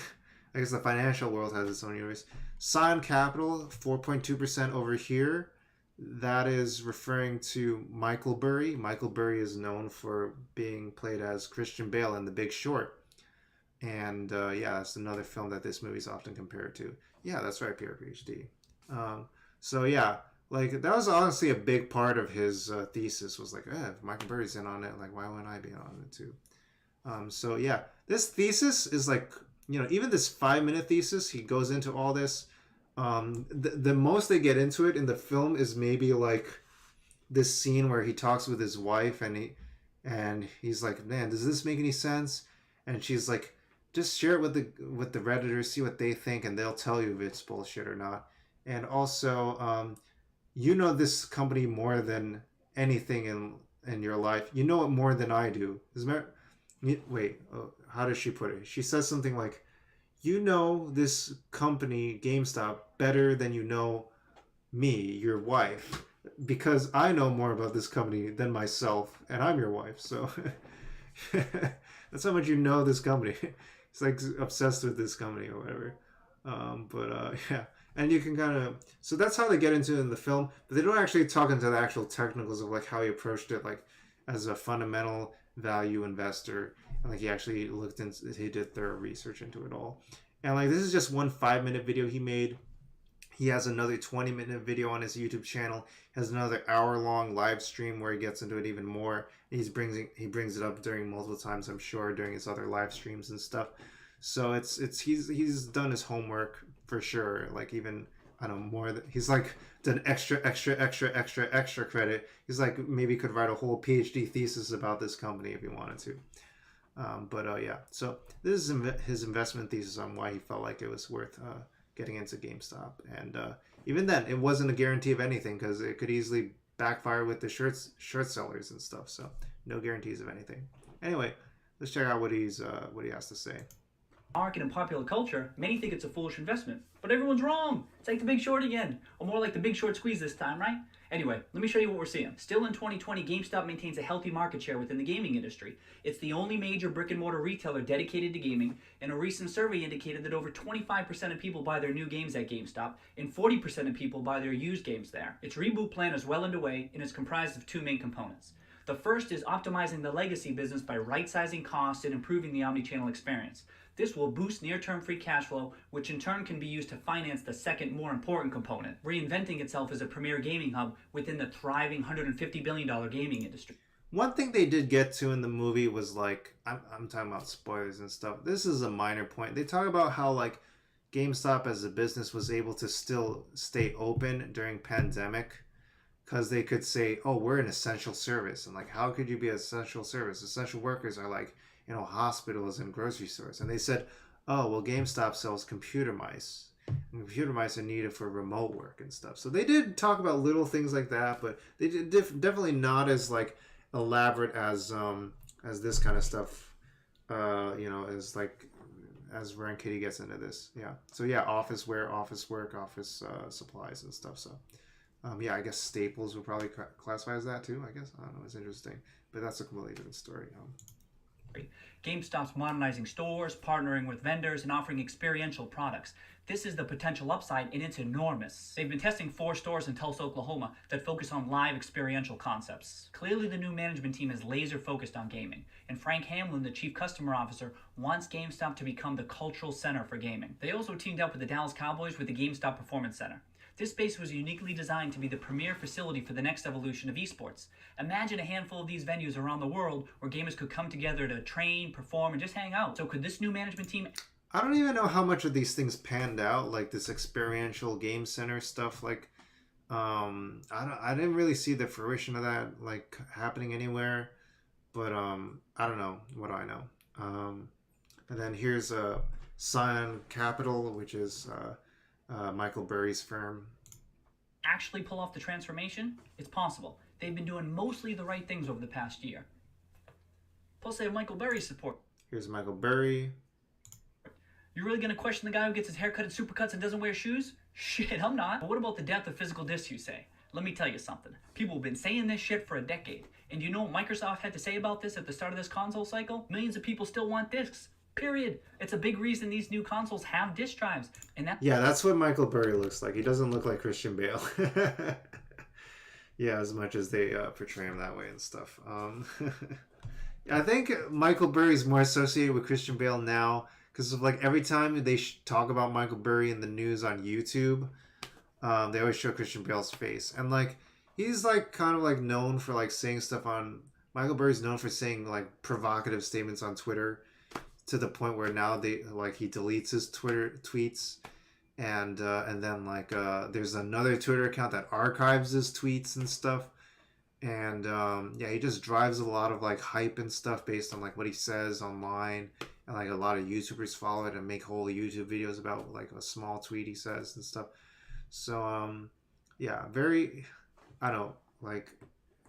guess the financial world has its own universe. Scion Capital, 4.2% over here. That is referring to Michael Burry. Michael Burry is known for being played as Christian Bale in The Big Short. And yeah, that's another film that this movie is often compared to. Yeah, that's right, PRpHD. So yeah, like that was honestly a big part of his thesis was like, if Michael Burry's in on it, like why wouldn't I be on it too? So yeah, this thesis is like, even this 5-minute thesis, he goes into all this. The most they get into it in the film is maybe like this scene where he talks with his wife and he's like, man, does this make any sense? And she's like, just share it with the Redditors, see what they think, and they'll tell you if it's bullshit or not. And also, this company more than anything in your life. You know it more than I do. How does she put it? She says something like, you know this company, GameStop, better than you know me, your wife, because I know more about this company than myself, and I'm your wife, so that's how much you know this company. It's like obsessed with this company or whatever. Yeah, and you can so that's how they get into it in the film, but they don't actually talk into the actual technicals of like how he approached it, like as a fundamental value investor. And like he actually he did thorough research into it all. And like this is just one 5-minute video he made. He has another 20-minute video on his YouTube channel. He has another hour-long live stream where he gets into it even more. He brings it up during multiple times, I'm sure, during his other live streams and stuff. So he's done his homework for sure. Like even I don't know more than he's like done extra credit. He's like maybe could write a whole PhD thesis about this company if he wanted to. Yeah, so this is his investment thesis on why he felt like it was worth getting into GameStop. And even then, it wasn't a guarantee of anything because it could easily backfire with the short sellers and stuff. So no guarantees of anything. Anyway, let's check out what he has to say. Market and popular culture, many think it's a foolish investment, but everyone's wrong. It's like The Big Short again, or more like The Big Short Squeeze this time, right? Anyway, let me show you what we're seeing. Still in 2020, GameStop maintains a healthy market share within the gaming industry. It's the only major brick-and-mortar retailer dedicated to gaming, and a recent survey indicated that over 25% of people buy their new games at GameStop, and 40% of people buy their used games there. Its reboot plan is well underway, and is comprised of two main components. The first is optimizing the legacy business by right-sizing costs and improving the omnichannel experience. This will boost near-term free cash flow, which in turn can be used to finance the second, more important component, reinventing itself as a premier gaming hub within the thriving $150 billion gaming industry. One thing they did get to in the movie was like, I'm talking about spoilers and stuff. This is a minor point. They talk about how like GameStop as a business was able to still stay open during pandemic because they could say, oh, we're an essential service. And like, how could you be an essential service? Essential workers are like, you know, hospitals and grocery stores. And they said, oh, well, GameStop sells computer mice. And computer mice are needed for remote work and stuff. So they did talk about little things like that, but they did definitely not as like elaborate as this kind of stuff, you know, as Ryan Kitty gets into this. Yeah. So yeah, office wear, office work, office supplies and stuff. So yeah, I guess Staples would probably classify as that too. I guess, I don't know. It's interesting, but that's a completely different story. GameStop's modernizing stores, partnering with vendors, and offering experiential products. This is the potential upside, and it's enormous. They've been testing 4 stores in Tulsa, Oklahoma that focus on live experiential concepts. Clearly, the new management team is laser focused on gaming, and Frank Hamlin, the chief customer officer, wants GameStop to become the cultural center for gaming. They also teamed up with the Dallas Cowboys with the GameStop Performance Center. This space was uniquely designed to be the premier facility for the next evolution of esports. Imagine a handful of these venues around the world where gamers could come together to train, perform, and just hang out. So could this new management team... I don't even know how much of these things panned out, like this experiential game center stuff. Like, I didn't really see the fruition of that like happening anywhere. But I don't know. What do I know? And then here's Scion Capital, which is Michael Burry's firm. Actually pull off the transformation? It's possible. They've been doing mostly the right things over the past year. Plus they have Michael Burry's support. Here's Michael Burry. You're really going to question the guy who gets his hair cut at Supercuts and doesn't wear shoes? Shit, I'm not. But what about the death of physical discs, you say? Let me tell you something. People have been saying this shit for a decade. And you know what Microsoft had to say about this at the start of this console cycle? Millions of people still want discs. Period. It's a big reason these new consoles have disk drives. And that's what Michael Burry looks like. He doesn't look like Christian Bale. Yeah, as much as they portray him that way and stuff. I think Michael Burry's more associated with Christian Bale now because of like every time they talk about Michael Burry in the news on YouTube, they always show Christian Bale's face. And like he's like kind of like known for like saying stuff on... Michael Burry's known for saying like provocative statements on Twitter, to the point where now he deletes his Twitter tweets, and then like there's another Twitter account that archives his tweets and stuff, and yeah, he just drives a lot of like hype and stuff based on like what he says online, and like a lot of YouTubers follow it and make whole YouTube videos about like a small tweet he says and stuff. So yeah, very, I don't know, like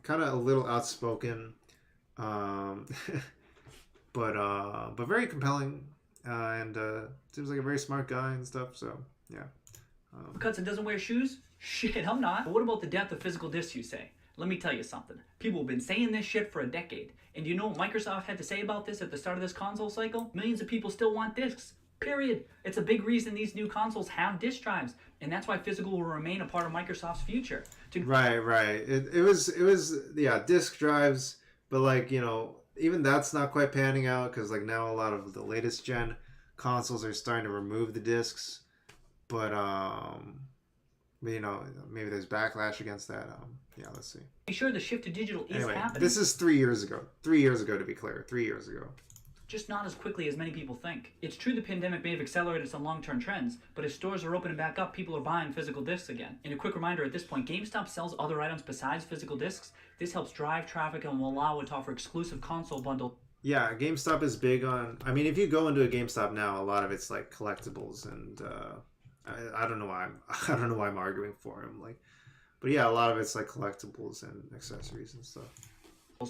kind of a little outspoken. But very compelling, and seems like a very smart guy and stuff. So yeah. Cuts and doesn't wear shoes? Shit, I'm not. But what about the death of physical discs, you say? Let me tell you something. People have been saying this shit for a decade. And you know what Microsoft had to say about this at the start of this console cycle? Millions of people still want discs. Period. It's a big reason these new consoles have disk drives. And that's why physical will remain a part of Microsoft's future. Right. It was yeah, disk drives, but like, you know, even that's not quite panning out because like now a lot of the latest gen consoles are starting to remove the discs, but you know, maybe there's backlash against that. Yeah, let's see. Be sure the shift to digital is happening. This is 3 years ago. 3 years ago, to be clear. 3 years ago. Just not as quickly as many people think. It's true the pandemic may have accelerated some long-term trends, but as stores are opening back up, people are buying physical discs again. And a quick reminder at this point, GameStop sells other items besides physical discs. This helps drive traffic and will allow it to offer exclusive console bundle. Yeah, GameStop is big on... I mean, if you go into a GameStop now, a lot of it's like collectibles, and I don't know why I'm arguing for him. Like, but yeah, a lot of it's like collectibles and accessories and stuff.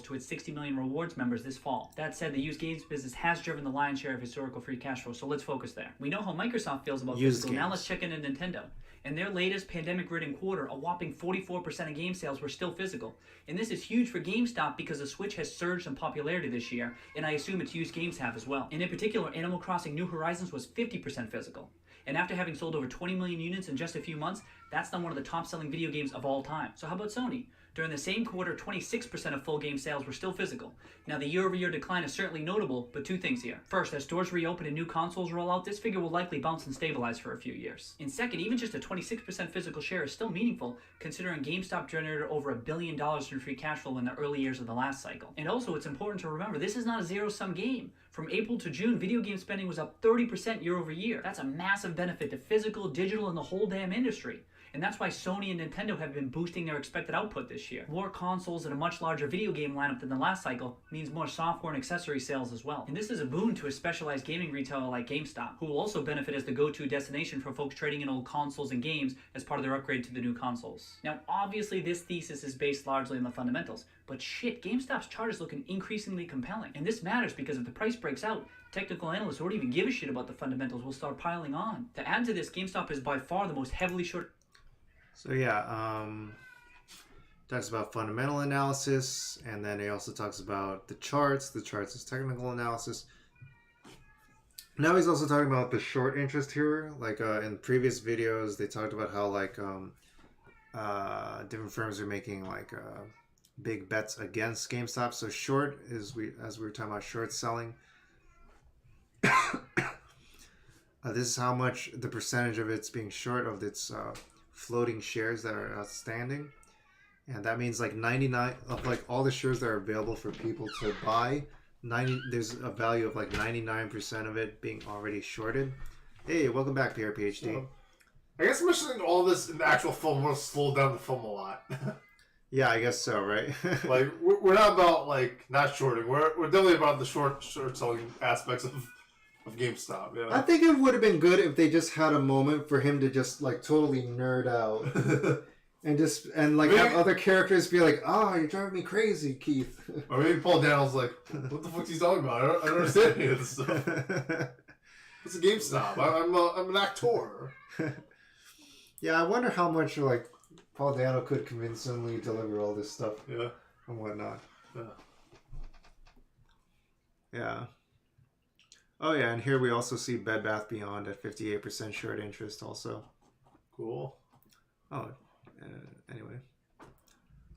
To its 60 million rewards members this fall. That said, the used games business has driven the lion's share of historical free cash flow, so let's focus there. We know how Microsoft feels about physical. Now let's check in on Nintendo. In their latest pandemic-ridden quarter, a whopping 44% of game sales were still physical. And this is huge for GameStop because the Switch has surged in popularity this year, and I assume its used games have as well. And in particular, Animal Crossing New Horizons was 50% physical. And after having sold over 20 million units in just a few months, that's now one of the top-selling video games of all time. So how about Sony? During the same quarter, 26% of full game sales were still physical. Now, the year-over-year decline is certainly notable, but two things here. First, as stores reopen and new consoles roll out, this figure will likely bounce and stabilize for a few years. And second, even just a 26% physical share is still meaningful, considering GameStop generated over $1 billion in free cash flow in the early years of the last cycle. And also, it's important to remember, this is not a zero-sum game. From April to June, video game spending was up 30% year over year. That's a massive benefit to physical, digital, and the whole damn industry. And that's why Sony and Nintendo have been boosting their expected output this year. More consoles and a much larger video game lineup than the last cycle means more software and accessory sales as well. And this is a boon to a specialized gaming retailer like GameStop, who will also benefit as the go-to destination for folks trading in old consoles and games as part of their upgrade to the new consoles. Now, obviously this thesis is based largely on the fundamentals, but shit, GameStop's chart is looking increasingly compelling. And this matters because if the price breaks out, technical analysts who don't even give a shit about the fundamentals will start piling on. To add to this, GameStop is by far the most heavily short. So yeah, talks about fundamental analysis, and then he also talks about the charts. The charts is technical analysis. Now he's also talking about the short interest here. Like in previous videos, they talked about how like different firms are making like big bets against GameStop. So short is as we were talking about short selling. This is how much the percentage of it's being short of its floating shares that are outstanding, and that means like 99 of like all the shares that are available for people to buy. There's a value of like 99% of it being already shorted. Hey, welcome back, PRpHD. I guess mentioning all this in the actual film will slow down the film a lot. Yeah, I guess so, right? Like we're not about like not shorting. We're definitely about the short selling aspects of GameStop. Yeah. I think it would have been good if they just had a moment for him to just like totally nerd out and like have other characters be like, "Oh, you're driving me crazy, Keith." Or maybe Paul Dano's like, "What the fuck's he talking about? I don't understand any of this stuff." It's a GameStop. I'm an actor. Yeah, I wonder how much like Paul Dano could convincingly deliver all this stuff. Yeah. And whatnot. Yeah. Yeah. Oh yeah, and here we also see Bed Bath Beyond at 58% short interest also. Cool. Oh, anyway.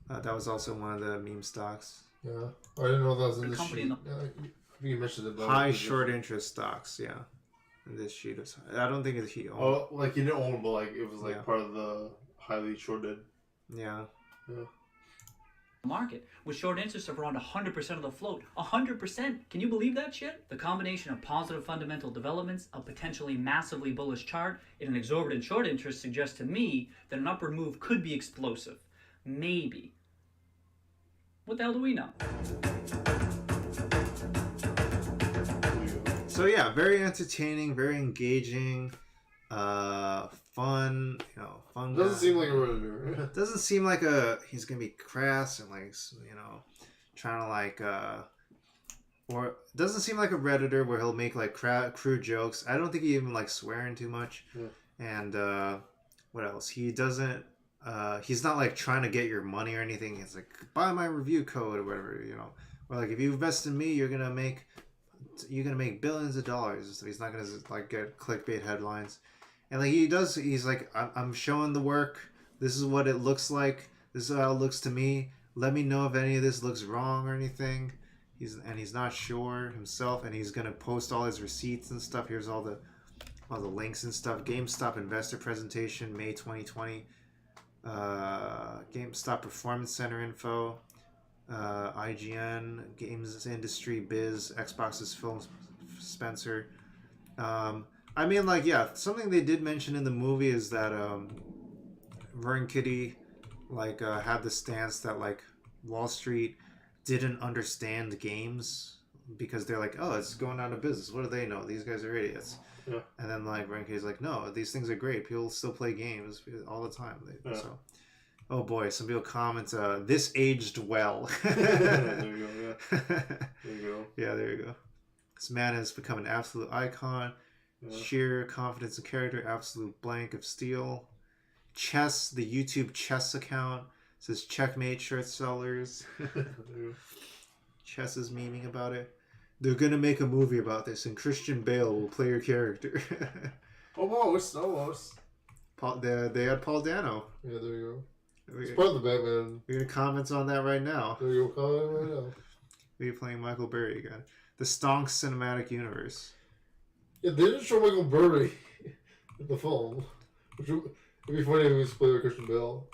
That was also one of the meme stocks. Yeah. I didn't know that was in the sheet. You mentioned it. High short interest stocks, yeah. And this sheet is, I don't think he owned. Oh, like he didn't own, but like it was like part of the highly shorted. Yeah. Yeah. Market with short interest of around 100% of the float. 100%. Can you believe that shit? The combination of positive fundamental developments, a potentially massively bullish chart, and an exorbitant short interest suggests to me that an upward move could be explosive. Maybe. What the hell do we know? So yeah, very entertaining, very engaging, fun, fun. Doesn't seem like a Redditor. Doesn't seem like he's gonna be crass and like, trying to like, or doesn't seem like a Redditor where he'll make like crude jokes. I don't think he even likes swearing too much. Yeah. And what else? He doesn't. He's not like trying to get your money or anything. It's like buy my review code or whatever, Or like if you invest in me, you're gonna make billions of dollars. So he's not gonna like get clickbait headlines. And like he's like, I'm showing the work. This is what it looks like. This is how it looks to me. Let me know if any of this looks wrong or anything. He's not sure himself, and he's gonna post all his receipts and stuff. Here's all the links and stuff. GameStop investor presentation, May 2020. GameStop Performance Center info. IGN, Games Industry Biz, Xbox's Phil Spencer. I mean, like, yeah, something they did mention in the movie is that Roaring Kitty like had the stance that like Wall Street didn't understand games because they're like, oh, it's going out of business. What do they know? These guys are idiots. Yeah. And then like Roaring Kitty's like, no, these things are great. People still play games all the time. So. Oh boy, some people comment, this aged well. There you go, yeah. There you go. Yeah, there you go. This man has become an absolute icon. Yeah. Sheer confidence and character, absolute blank of steel. Chess, the YouTube chess account says checkmate short sellers. Chess is memeing about it. They're gonna make a movie about this, and Christian Bale will play your character. Almost. They had Paul Dano. Yeah, there you go. Spoil the Batman. We're gonna comment on that right now. You'll comment right now. We're playing Michael Burry again. The Stonks Cinematic Universe. Yeah, they didn't show Michael Burry in the film. Which would be funny if he was played by Christian Bale.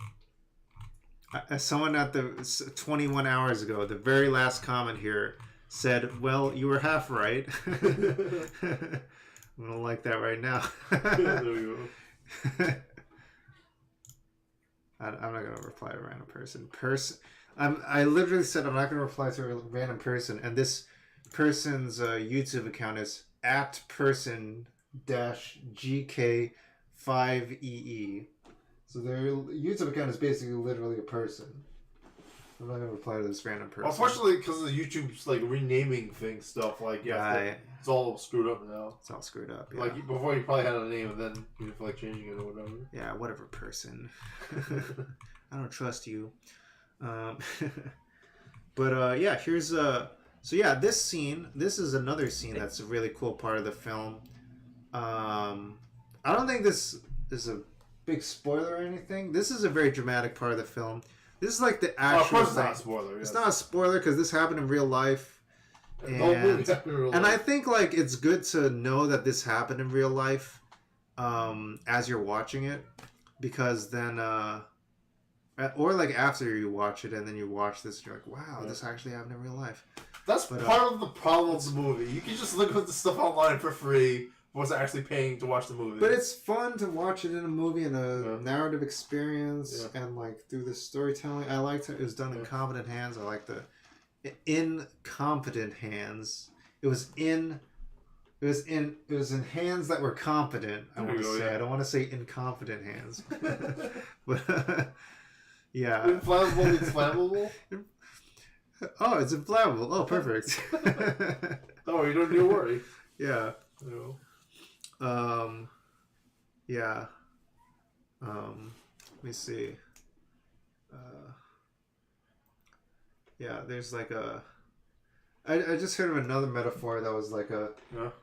Someone at the 21 hours ago, the very last comment here said, "Well, you were half right." I'm gonna like that right now. There we go. I'm not gonna reply to a random person. I literally said I'm not gonna reply to a random person, and this person's YouTube account is @person-GK5EE. So their YouTube account is basically literally a person. I'm not gonna reply to this random person. Unfortunately, because of YouTube's like renaming thing stuff, like it's all screwed up now. It's all screwed up. Yeah. Like before, you probably had a name, and then you didn't feel like changing it or whatever. Yeah, whatever, person. I don't trust you. But yeah, here's so yeah, this scene. This is another scene that's a really cool part of the film. I don't think this is a big spoiler or anything. This is a very dramatic part of the film. This is like the actual it's not a spoiler. It's not a spoiler because this happened in real life. And I think like it's good to know that this happened in real life as you're watching it, because then or like after you watch it and then you watch this and you're like, wow, this actually happened in real life. That's part of the problem of the movie. You can just look at the stuff online for free. Wasn't actually paying to watch the movie. But it's fun to watch it in a movie and a narrative experience and like through the storytelling. I liked it. It was done in competent hands. I like the incompetent hands. It was in hands that were competent. I want to say. I don't want to say incompetent hands. But yeah. Inflammable. It's flammable. Oh, it's inflammable. Oh, perfect. Oh, you don't need to worry. Yeah. No. Yeah. Let me see. Yeah, there's like a... I just heard of another metaphor that was like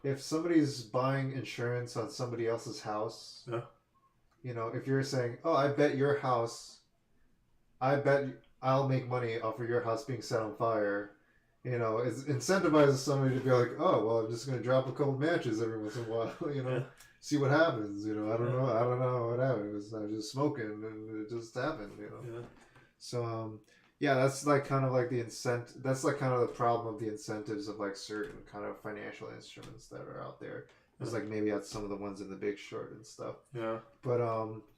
if somebody's buying insurance on somebody else's house, you know, if you're saying, oh, I bet your house, I bet I'll make money off of your house being set on fire, you know, it incentivizes somebody to be like, oh, well, I'm just going to drop a couple matches every once in a while, you know, see what happens, you know, I don't know what happens, I was just smoking and it just happened, you know. So, yeah, that's like kind of like the incentive. That's like kind of the problem of the incentives of like certain kind of financial instruments that are out there. It's like maybe that's some of the ones in The Big Short and stuff. Yeah. But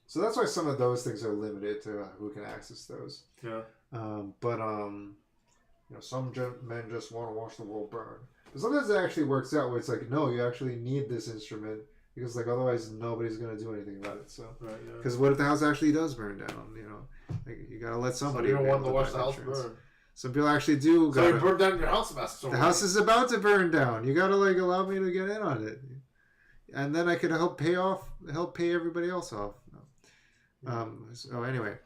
so that's why some of those things are limited to who can access those. Yeah. But you know, some men just want to watch the world burn. But sometimes it actually works out where it's like, no, you actually need this instrument because like otherwise nobody's gonna do anything about it. So, because what if the house actually does burn down? You know. Like, you gotta let somebody. So you don't want to watch the house burn. Some people actually do. So you burn down your house, Master. The house is about to burn down. You gotta like allow me to get in on it, and then I could help pay everybody else off. So anyway,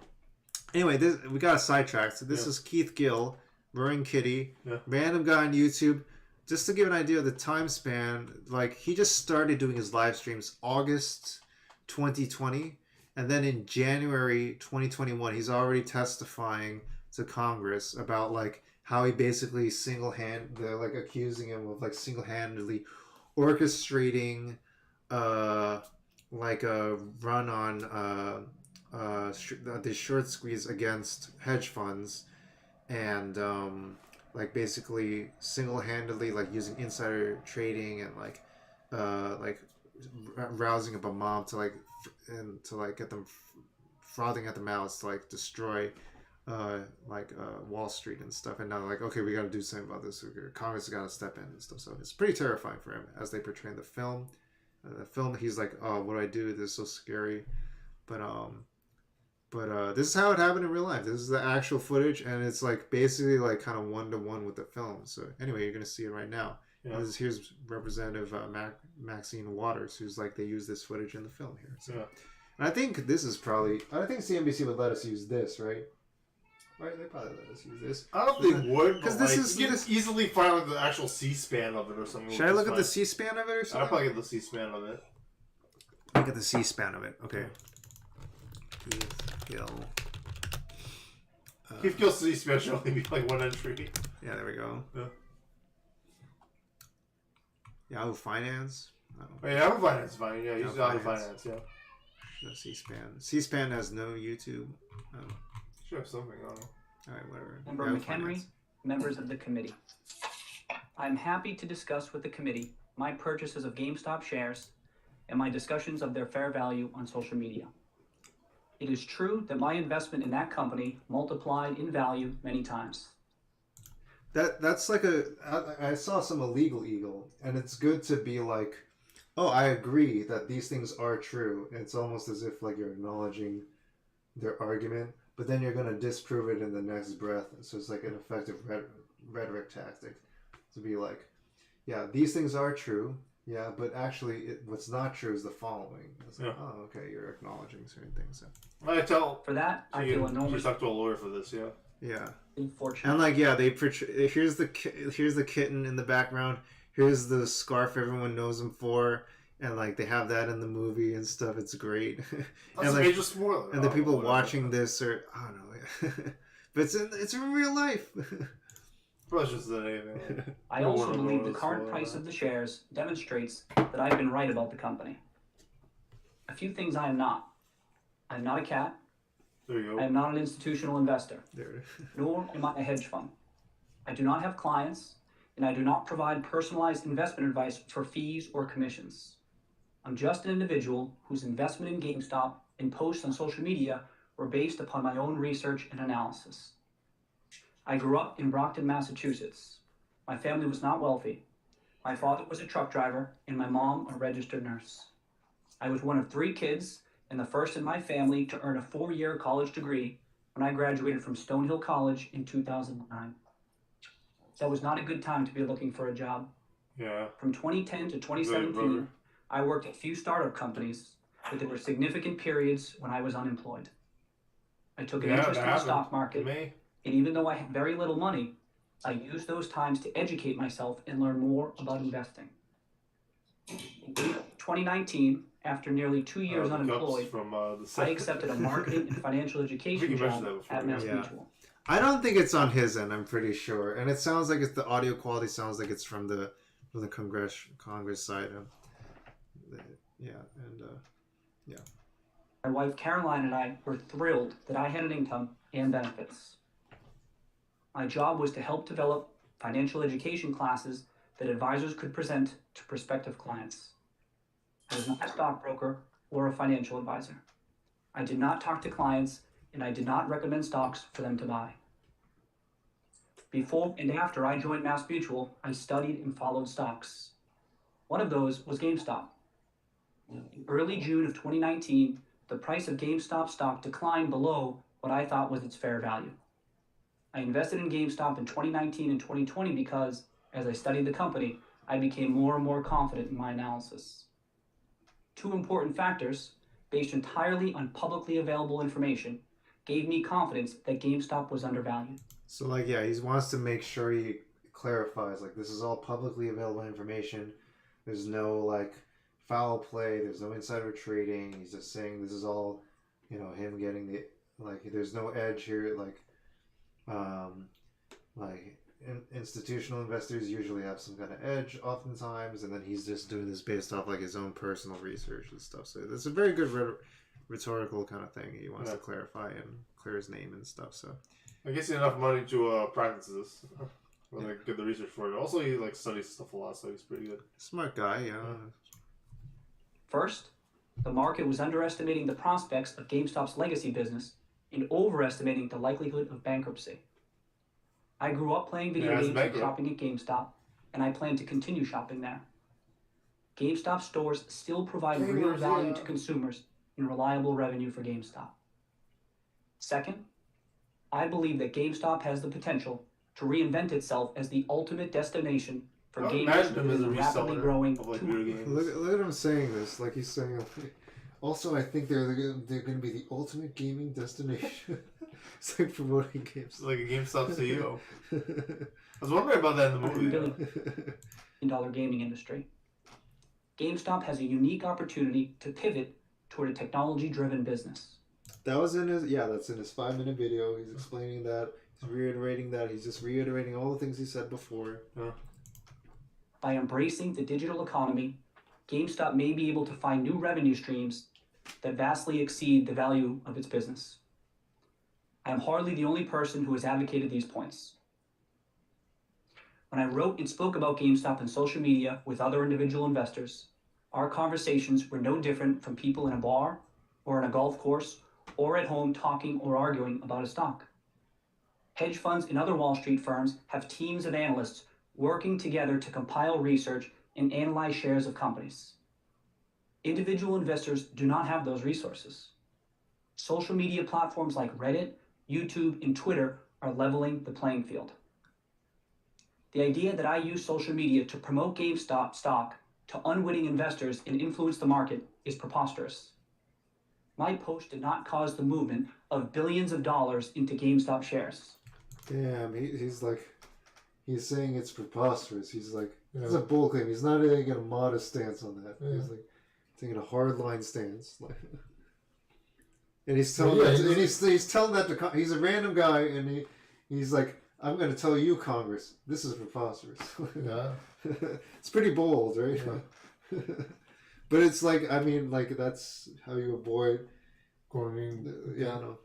this we got a sidetrack. So this is Keith Gill, Roaring Kitty, random guy on YouTube. Just to give an idea of the time span, like he just started doing his live streams August 2020. And then in January 2021, he's already testifying to Congress about like how he basically they're like accusing him of like single-handedly orchestrating like a run on the short squeeze against hedge funds and like basically single-handedly like using insider trading and like rousing up a mob to like get them frothing at the mouths to like destroy Wall Street and stuff. And now like, okay, we got to do something about this. Congress has got to step in and stuff. So it's pretty terrifying for him as they portray in the film. He's like, oh, what do I do? This is so scary. But this is how it happened in real life. This is the actual footage, and it's like basically like kind of 1-to-1 with the film. So anyway, you're gonna see it right now. Yeah. Here's Representative Maxine Waters, who's like they use this footage in the film here. So. Yeah. And I think this is probably. I think CNBC would let us use this, right? Right? They probably let us use this. I don't think they would, because this is you can easily find like the actual C-SPAN of it or something. Should I look at the C-SPAN of it or something? I'll probably get the C-SPAN of it. Look at the C-SPAN of it. Okay. Keith Gill Keith Gill C-SPAN should only be like one entry. Yeah, there we go. Yeah. Yahoo Finance. Oh, yeah, Yahoo Finance is fine. Yeah, use Yahoo Finance. Yeah. No C-SPAN. C-SPAN has no YouTube. Should have something. I don't know. All right, whatever. Member Yahoo McHenry, Finance. members of the committee. I'm happy to discuss with the committee my purchases of GameStop shares and my discussions of their fair value on social media. It is true that my investment in that company multiplied in value many times. That's like I saw some illegal eagle, and it's good to be like, oh, I agree that these things are true. It's almost as if like you're acknowledging their argument, but then you're going to disprove it in the next breath. So it's like an effective rhetoric tactic to be like, yeah, these things are true. Yeah, but actually, what's not true is the following. It's like, oh, okay, you're acknowledging certain things. So. I tell for that. I feel enormous. You talk to a lawyer for this, yeah. Yeah. Unfortunate. And like, yeah, they portray. Here's the kitten in the background. Here's the scarf everyone knows him for, and like they have that in the movie and stuff. It's great. That's and a major spoiler. And the people watching this are, I don't know, but it's in real life. I also believe the current price of the shares demonstrates that I've been right about the company. A few things I am not. I am not a cat. There you go. I am not an institutional investor. There. Nor am I a hedge fund. I do not have clients, and I do not provide personalized investment advice for fees or commissions. I'm just an individual whose investment in GameStop and posts on social media were based upon my own research and analysis. I grew up in Brockton, Massachusetts. My family was not wealthy. My father was a truck driver, and my mom a registered nurse. I was one of 3 kids and the first in my family to earn a 4-year college degree when I graduated from Stonehill College in 2009. That was not a good time to be looking for a job. Yeah. From 2010 to 2017, I worked at a few startup companies, but there were significant periods when I was unemployed. I took an interest in the stock market, and even though I had very little money, I used those times to educate myself and learn more about investing. In 2019, after nearly 2 years unemployed, I accepted a marketing and financial education job at MassMutual. I don't think it's on his end. I'm pretty sure, and it sounds like it's the audio quality sounds like it's from the Congress side. My wife Caroline and I were thrilled that I had an income and benefits. My job was to help develop financial education classes that advisors could present to prospective clients. I was not a stockbroker or a financial advisor. I did not talk to clients, and I did not recommend stocks for them to buy. Before and after I joined MassMutual, I studied and followed stocks. One of those was GameStop. In early June of 2019, the price of GameStop stock declined below what I thought was its fair value. I invested in GameStop in 2019 and 2020 because, as I studied the company, I became more and more confident in my analysis. 2 important factors, based entirely on publicly available information, gave me confidence that GameStop was undervalued. So, like, yeah, he wants to make sure he clarifies, like, this is all publicly available information. There's no, like, foul play. There's no insider trading. He's just saying this is all, him getting the, like, there's no edge here. Institutional investors usually have some kind of edge oftentimes, and then he's just doing this based off, like, his own personal research and stuff. So it's a very good rhetorical kind of thing. He wants to clarify and clear his name and stuff, so. I guess he had enough money to practice this. Get the research for it. Also, he studies stuff a lot, so he's pretty good. Smart guy, yeah. First, the market was underestimating the prospects of GameStop's legacy business and overestimating the likelihood of bankruptcy. I grew up playing video games and shopping at GameStop, and I plan to continue shopping there. GameStop stores still provide real value to consumers and reliable revenue for GameStop. Second, I believe that GameStop has the potential to reinvent itself as the ultimate destination for gamers in the rapidly growing. Look at him saying this, like he's saying. Also, I think they're going to be the ultimate gaming destination. It's like promoting games, like a GameStop CEO. I was wondering about that in the movie. $1 billion gaming industry. GameStop has a unique opportunity to pivot toward a technology-driven business. That was in his that's in his 5-minute video. He's explaining that. He's reiterating that. He's just reiterating all the things he said before. By embracing the digital economy, GameStop may be able to find new revenue streams that vastly exceed the value of its business. I am hardly the only person who has advocated these points. When I wrote and spoke about GameStop on social media with other individual investors, our conversations were no different from people in a bar or on a golf course or at home talking or arguing about a stock. Hedge funds and other Wall Street firms have teams of analysts working together to compile research and analyze shares of companies. Individual investors do not have those resources. Social media platforms like Reddit, YouTube, and Twitter are leveling the playing field. The idea that I use social media to promote GameStop stock to unwitting investors and influence the market is preposterous. My post did not cause the movement of billions of dollars into GameStop shares. Damn, he's saying it's preposterous. He's like, it's a bull claim. He's not taking a modest stance on that. Yeah. He's like taking a hardline stance. And he's telling he's telling that to he's a random guy, and he's like, I'm going to tell you, Congress, this is preposterous. Yeah, it's pretty bold, right? Yeah. But it's like, I mean, like that's how you avoid going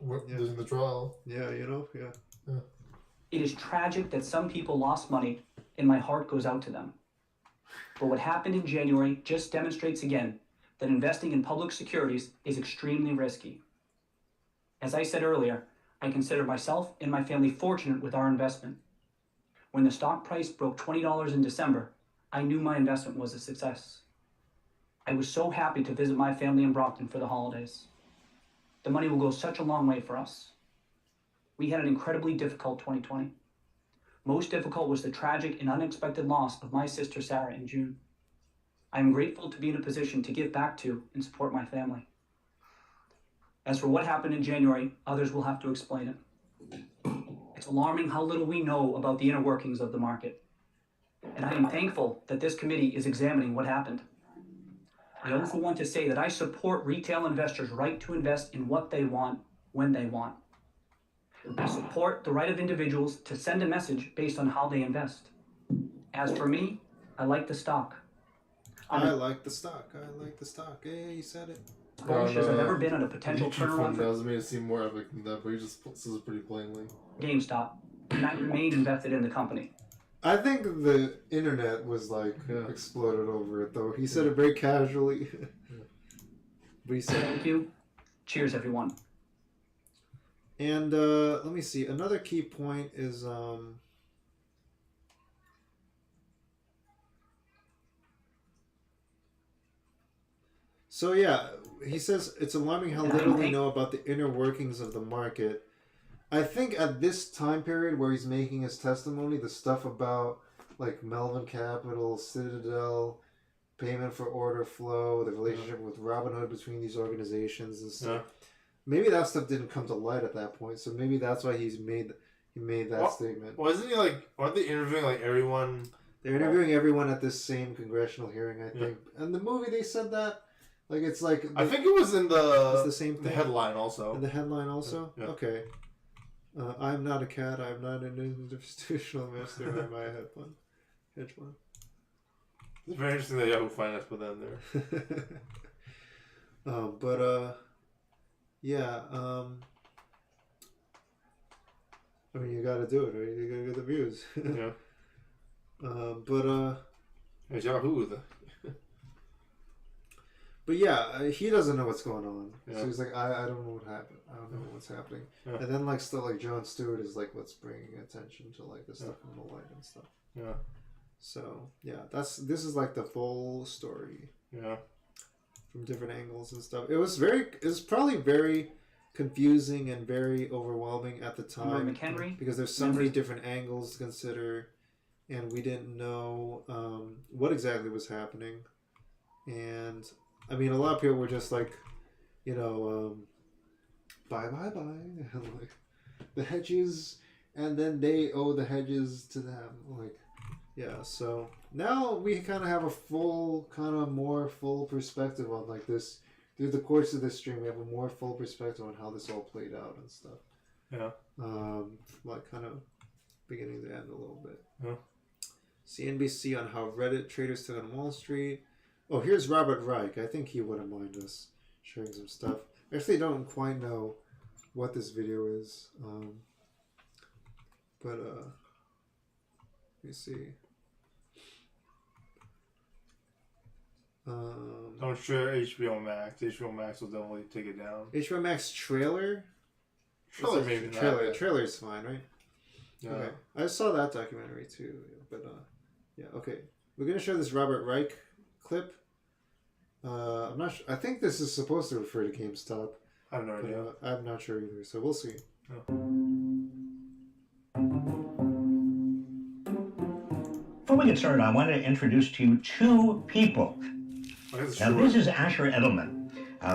losing the trial. Yeah, yeah. It is tragic that some people lost money, and my heart goes out to them. But what happened in January just demonstrates again that investing in public securities is extremely risky. As I said earlier, I consider myself and my family fortunate with our investment. When the stock price broke $20 in December, I knew my investment was a success. I was so happy to visit my family in Brockton for the holidays. The money will go such a long way for us. We had an incredibly difficult 2020. Most difficult was the tragic and unexpected loss of my sister Sarah in June. I am grateful to be in a position to give back to and support my family. As for what happened in January, others will have to explain it. It's alarming how little we know about the inner workings of the market. And I am thankful that this committee is examining what happened. I also want to say that I support retail investors' right to invest in what they want, when they want. I support the right of individuals to send a message based on how they invest. As for me, I like the stock. I like the stock. Hey, you said it. Bullish as I've ever been on a potential turnaround. That was made it seem more epic than that, but he just says it pretty plainly. GameStop, and I remain invested in the company. I think the internet was exploded over it, though. He said it very casually. But he said, thank you. Cheers, everyone. And let me see. Another key point is so yeah, he says it's alarming how little we know about the inner workings of the market. I think at this time period where he's making his testimony, the stuff about like Melvin Capital, Citadel, payment for order flow, the relationship with Robinhood between these organizations and stuff. Yeah. Maybe that stuff didn't come to light at that point, so maybe that's why he made that statement. Wasn't he aren't they interviewing everyone? They're interviewing everyone at this same congressional hearing, I think. And the movie they said that. Like it's like I think it was in the same thing. The headline also. In the headline also? Yeah. Okay. I'm not a cat. I'm not an institutional investor. I'm a hedge fund. It's very interesting that Yahoo Finance put that in there. Yeah. I mean, you got to do it, right? You got to get the views. Yeah. It's Yahoo. But yeah, he doesn't know what's going on. Yeah. So he's like, I don't know what happened. I don't know what's happening. Yeah. And then stuff like Jon Stewart is like, what's bringing attention to this stuff in the light and stuff. Yeah. So yeah, this is like the full story. Yeah. From different angles and stuff. It was probably very confusing and very overwhelming at the time. McHenry? Because there's so many different angles to consider, and we didn't know what exactly was happening. And I mean, a lot of people were just like, bye, like the hedges, and then they owe the hedges to them. Yeah. So now we kind of have a more full perspective on this through the course of this stream, we have a more full perspective on how this all played out and stuff. Yeah. Like kind of beginning to end a little bit. Yeah. CNBC on how Reddit traders took on Wall Street. Oh, here's Robert Reich. I think he wouldn't mind us sharing some stuff. I actually don't quite know what this video is. But let me see. Don't share HBO Max. HBO Max will definitely take it down. HBO Max trailer? Trailer maybe not. Trailer. Trailer's fine, right? Yeah. Okay. I saw that documentary too, but yeah. Okay, we're gonna show this Robert Reich clip. I'm not. I think this is supposed to refer to GameStop. I have no idea. I'm not sure either. So we'll see. Before we get started, I want to introduce to you two people. Now, this is Asher Edelman.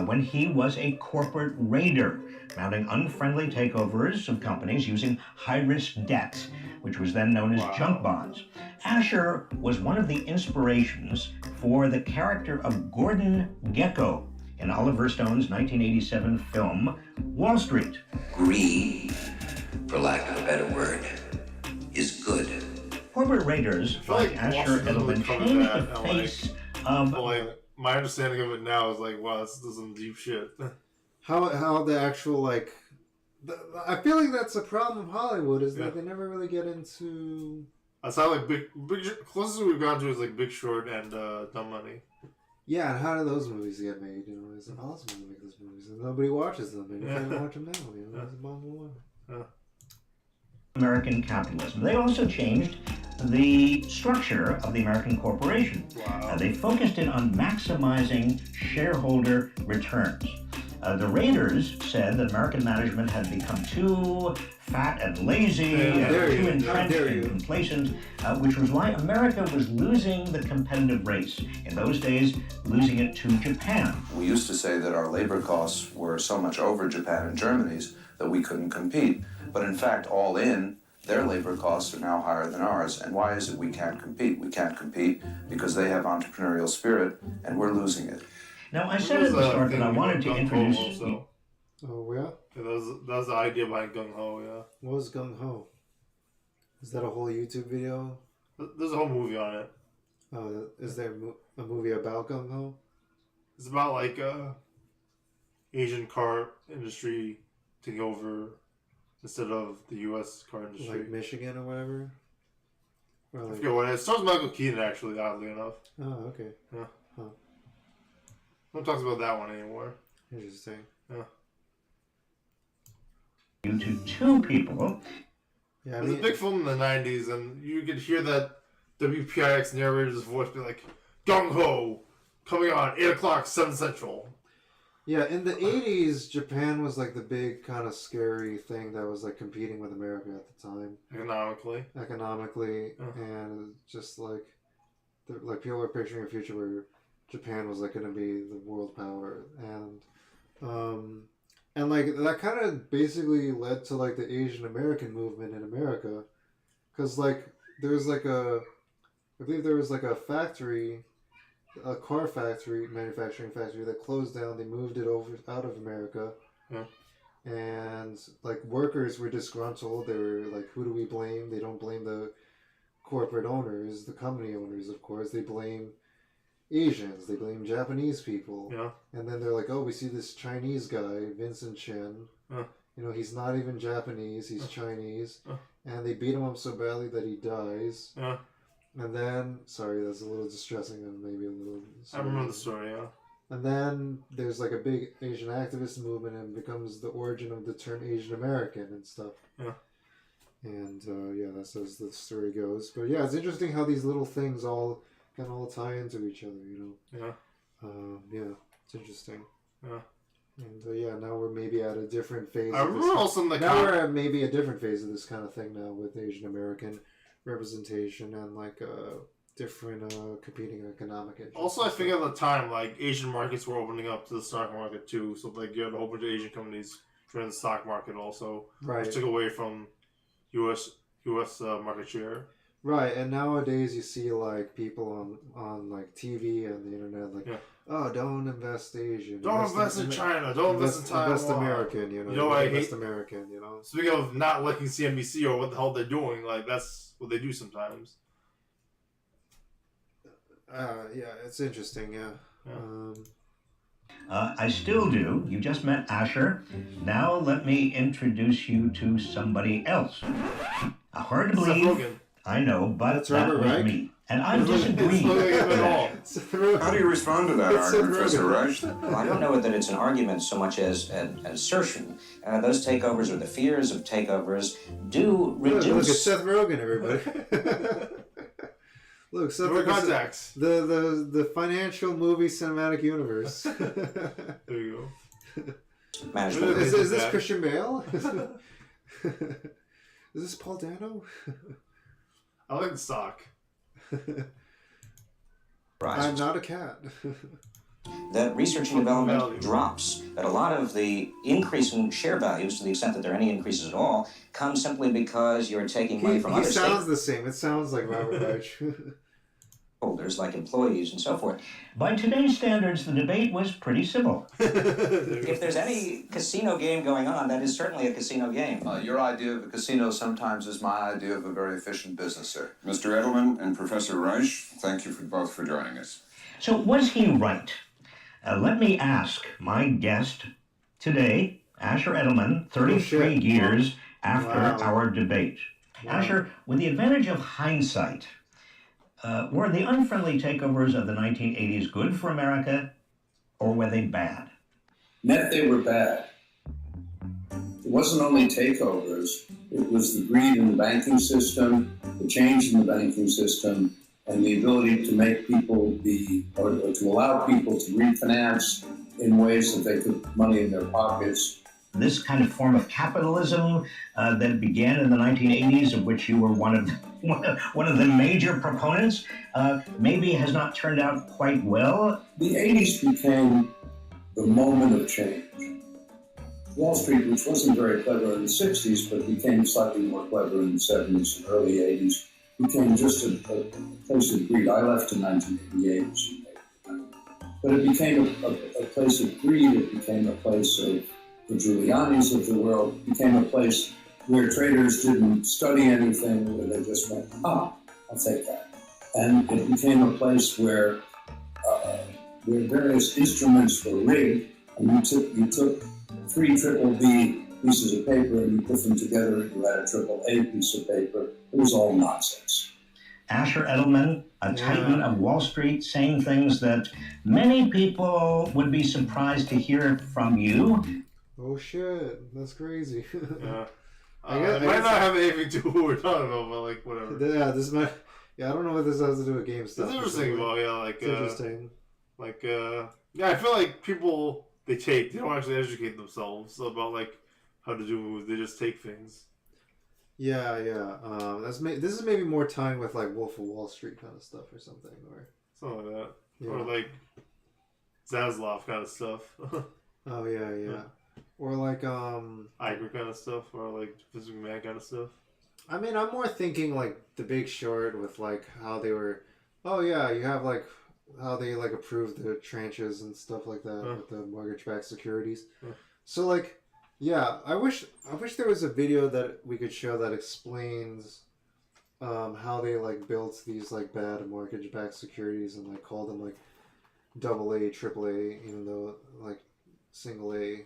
When he was a corporate raider, mounting unfriendly takeovers of companies using high-risk debt, which was then known as junk bonds. Asher was one of the inspirations for the character of Gordon Gekko in Oliver Stone's 1987 film, Wall Street. Greed, for lack of a better word, is good. Corporate raiders like Asher Edelman changed the face of... My understanding of it now is like, wow, this is some deep shit. How the actual like, I feel like that's a problem of Hollywood is that they never really get into. I saw like big closest we've gone to is like Big Short and Dumb Money. Yeah, and how do those movies get made? You know, it's impossible to make those movies, and nobody watches them. And you can't watch them now. You know, it's impossible. American capitalism. They also changed the structure of the American corporation. They focused in on maximizing shareholder returns. The raiders said that American management had become too fat and lazy, too entrenched and complacent, which was why America was losing the competitive race. In those days, losing it to Japan. We used to say that our labor costs were so much over Japan and Germany's that we couldn't compete. But in fact, all in, their labor costs are now higher than ours. And why is it we can't compete? We can't compete because they have entrepreneurial spirit and we're losing it. Now, I said at the start that I wanted to introduce... Oh, yeah? That was the idea behind Gung Ho, yeah. What was Gung Ho? Is that a whole YouTube video? There's a whole movie on it. Oh, is there a movie about Gung Ho? It's about like Asian car industry taking over instead of the U.S. car industry. Like Michigan or whatever? Or I like... forget what it is. It stars Michael Keaton, actually, oddly enough. Oh, okay. Yeah. Huh. No one talks about that one anymore. Interesting. Yeah. To two people. Yeah, it was a big film in the 90s, and you could hear that WPIX narrator's voice be like, Gung Ho, coming on, 8 o'clock, 7 Central. Yeah, in the 80s, Japan was like the big kind of scary thing that was like competing with America at the time. Economically, and just like people were picturing a future where Japan was like going to be the world power, and like that kind of basically led to like the Asian American movement in America, because like I believe there was like a factory, a car factory, manufacturing factory that closed down. They moved it over out of America, and like workers were disgruntled. They were like, who do we blame? They don't blame the corporate owners, the company owners, of course. They blame Asians, they blame Japanese people. Yeah. And then they're like, oh, we see this Chinese guy, Vincent Chen. You know, he's not even Japanese, he's Chinese. And they beat him up so badly that he dies. And then, sorry, that's a little distressing and maybe a little... I remember the story, yeah. And then there's like a big Asian activist movement and becomes the origin of the term Asian American and stuff. Yeah. And yeah, that's as the story goes. But yeah, it's interesting how these little things all can all tie into each other, you know? Yeah, it's interesting. Yeah. And yeah, now we're maybe at a different phase. I remember also in the we're at maybe a different phase of this kind of thing now with Asian American representation and like different competing economic interests. Also, I think at the time, like Asian markets were opening up to the stock market too, so like you had a whole bunch of Asian companies joining the stock market also, right? Which took away from U.S. market share. Right, and nowadays you see like people on like TV and the internet like, oh, don't invest Asian. Don't invest in China. Don't invest in Taiwan. Invest American, I invest hate American, Speaking of not liking CNBC or what the hell they're doing, like that's what they do sometimes. Yeah, it's interesting, yeah. I still do. You just met Asher. Now let me introduce you to somebody else. Hard to believe. Seth Rogen. I know, but That's that Robert was Reich? me. And I disagree. How do you respond to that argument, Professor Reich? Well, I don't know that it's an argument so much as an assertion. Those takeovers or the fears of takeovers do reduce... Look at Seth Rogen, everybody. Look, Seth contacts. The financial movie cinematic universe. There you go. Is this Christian Bale? Is this Paul Dano? I like the stock. I'm not a cat. That research and development drops. That a lot of the increase in share values, to the extent that there are any increases at all, comes simply because you're taking money from other He sounds the same. It sounds like Robert Reich. stakeholders, like employees and so forth. By today's standards, the debate was pretty civil. If there's any casino game going on, that is certainly a casino game. Your idea of a casino sometimes is my idea of a very efficient business, sir. Mr. Edelman and Professor Reich, thank you both for joining us. So was he right? Let me ask my guest today, Asher Edelman, 33 years after our debate. Asher, with the advantage of hindsight, were the unfriendly takeovers of the 1980s good for America, or were they bad? Net, they were bad. It wasn't only takeovers, it was the greed in the banking system, the change in the banking system, and the ability to make people or to allow people to refinance in ways that they could put money in their pockets. This kind of form of capitalism that began in the 1980s, of which you were one of the major proponents, maybe has not turned out quite well. The 80s became the moment of change. Wall Street, which wasn't very clever in the 60s, but became slightly more clever in the 70s and early 80s, became just a place of greed. I left in 1988, but it became a place of greed. It became a place of the Giulianis of the world. It became a place where traders didn't study anything, where they just went, I'll take that. And it became a place where various instruments were rigged, and you took 3 BBB pieces of paper and you put them together and you had a AAA piece of paper. It was all nonsense. Asher Edelman, a titan of Wall Street, saying things that many people would be surprised to hear from you. Oh shit, that's crazy. Yeah. It might not have anything to do with what we're talking about, but like whatever. Yeah, this might. Yeah, I don't know what this has to do with GameStop. It's interesting, well, yeah, like it's interesting. Yeah, I feel like people they don't actually educate themselves about like how to do moves. They just take things. Yeah. This is maybe more tying with like Wolf of Wall Street kind of stuff or something, or something like that, yeah. or like Zaslav kind of stuff. Oh yeah. Or like Iger kind of stuff, or like Vince McMahon kind of stuff. I mean, I'm more thinking like The Big Short with like how they were. Oh yeah, you have like how they like approved the tranches and stuff like that with the mortgage-backed securities. So like, yeah, I wish there was a video that we could show that explains how they like built these like bad mortgage-backed securities and like called them like AA, AAA, even though like single A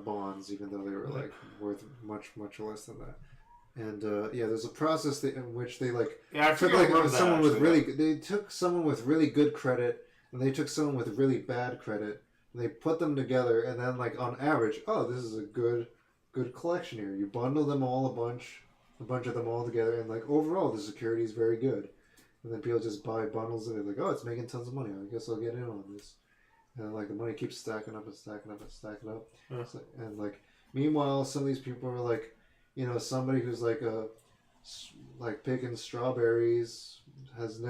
bonds, even though they were like worth much less than that. And yeah, there's a process in which they like took like someone with they took someone with really good credit and they took someone with really bad credit and they put them together and then like on average, this is a good collection here. You bundle them all a bunch of them all together and like overall the security is very good. And then people just buy bundles and they're like, it's making tons of money. I guess I'll get in on this. And like the money keeps stacking up and stacking up and stacking up. So, and like meanwhile, some of these people are like, somebody who's like picking strawberries doesn't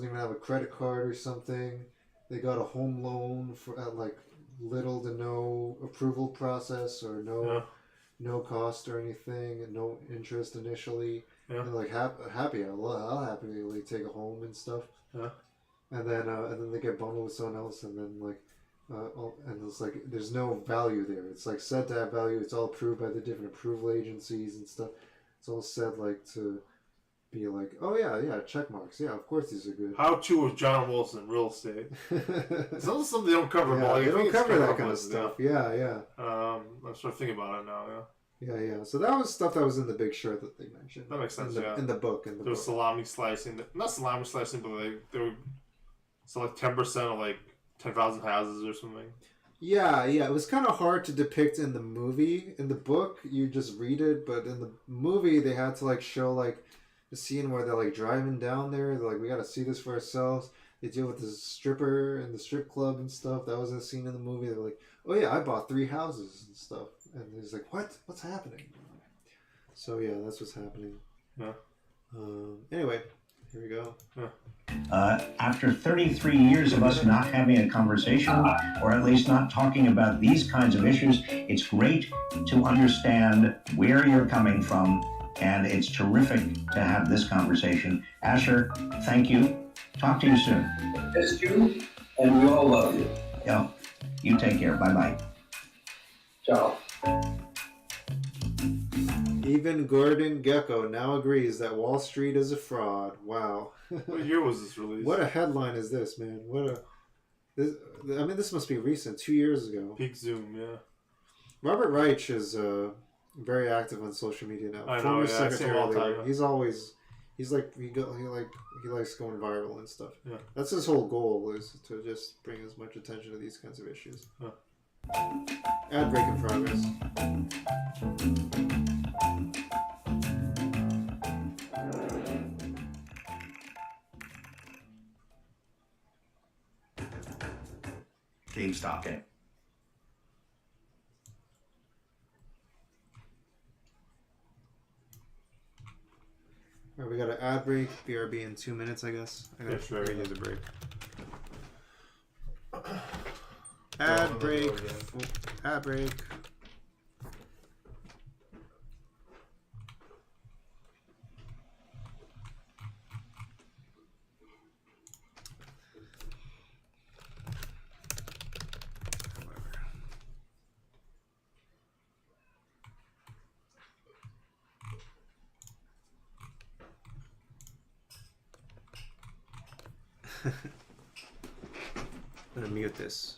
even have a credit card or something. They got a home loan at like little to no approval process or no cost or anything, and no interest initially. And like happy, I'll happily take a home and stuff. and then they get bundled with someone else, and then like, and it's like there's no value there. It's like said to have value. It's all approved by the different approval agencies and stuff. It's all said like to be like, oh yeah, check marks. Yeah, of course these are good. How to with John Wilson, real estate. It's also something they don't cover. Yeah, but like, they I think don't it's cover that covered kind of with, stuff. Yeah. I'm sort of thinking about it now. Yeah. So that was stuff that was in The Big Short that they mentioned. That makes sense. In the book. There was salami slicing. Not salami slicing, but like they were so like 10% of like 10,000 houses or something. Yeah. It was kind of hard to depict in the movie. In the book, you just read it, but in the movie, they had to like show like the scene where they're like driving down there. They're like, we got to see this for ourselves. They deal with this stripper and the strip club and stuff. That was a scene in the movie. They're like, oh yeah, I bought 3 houses and stuff. And he's like, what? What's happening? So yeah, that's what's happening. Yeah. Anyway, here we go. After 33 years of us not having a conversation, or at least not talking about these kinds of issues, it's great to understand where you're coming from, and it's terrific to have this conversation. Asher, thank you. Talk to you soon. It's you, and we all love you. Yeah. You take care. Bye-bye. Ciao. Even Gordon Gekko now agrees that Wall Street is a fraud. Wow. What year was this released? What a headline is this, man? This must be recent, 2 years ago. Peak Zoom, yeah. Robert Reich is very active on social media now. I know, Former yeah, I see him Secretary all of the Labor. time. He's always he likes going viral and stuff. Yeah. That's his whole goal, is to just bring as much attention to these kinds of issues. Huh. Ad break in progress. GameStop game. All right, we got an ad break. BRB in 2 minutes, I guess. I gotta redo the break. Ad break. Ad break. I'm gonna mute this.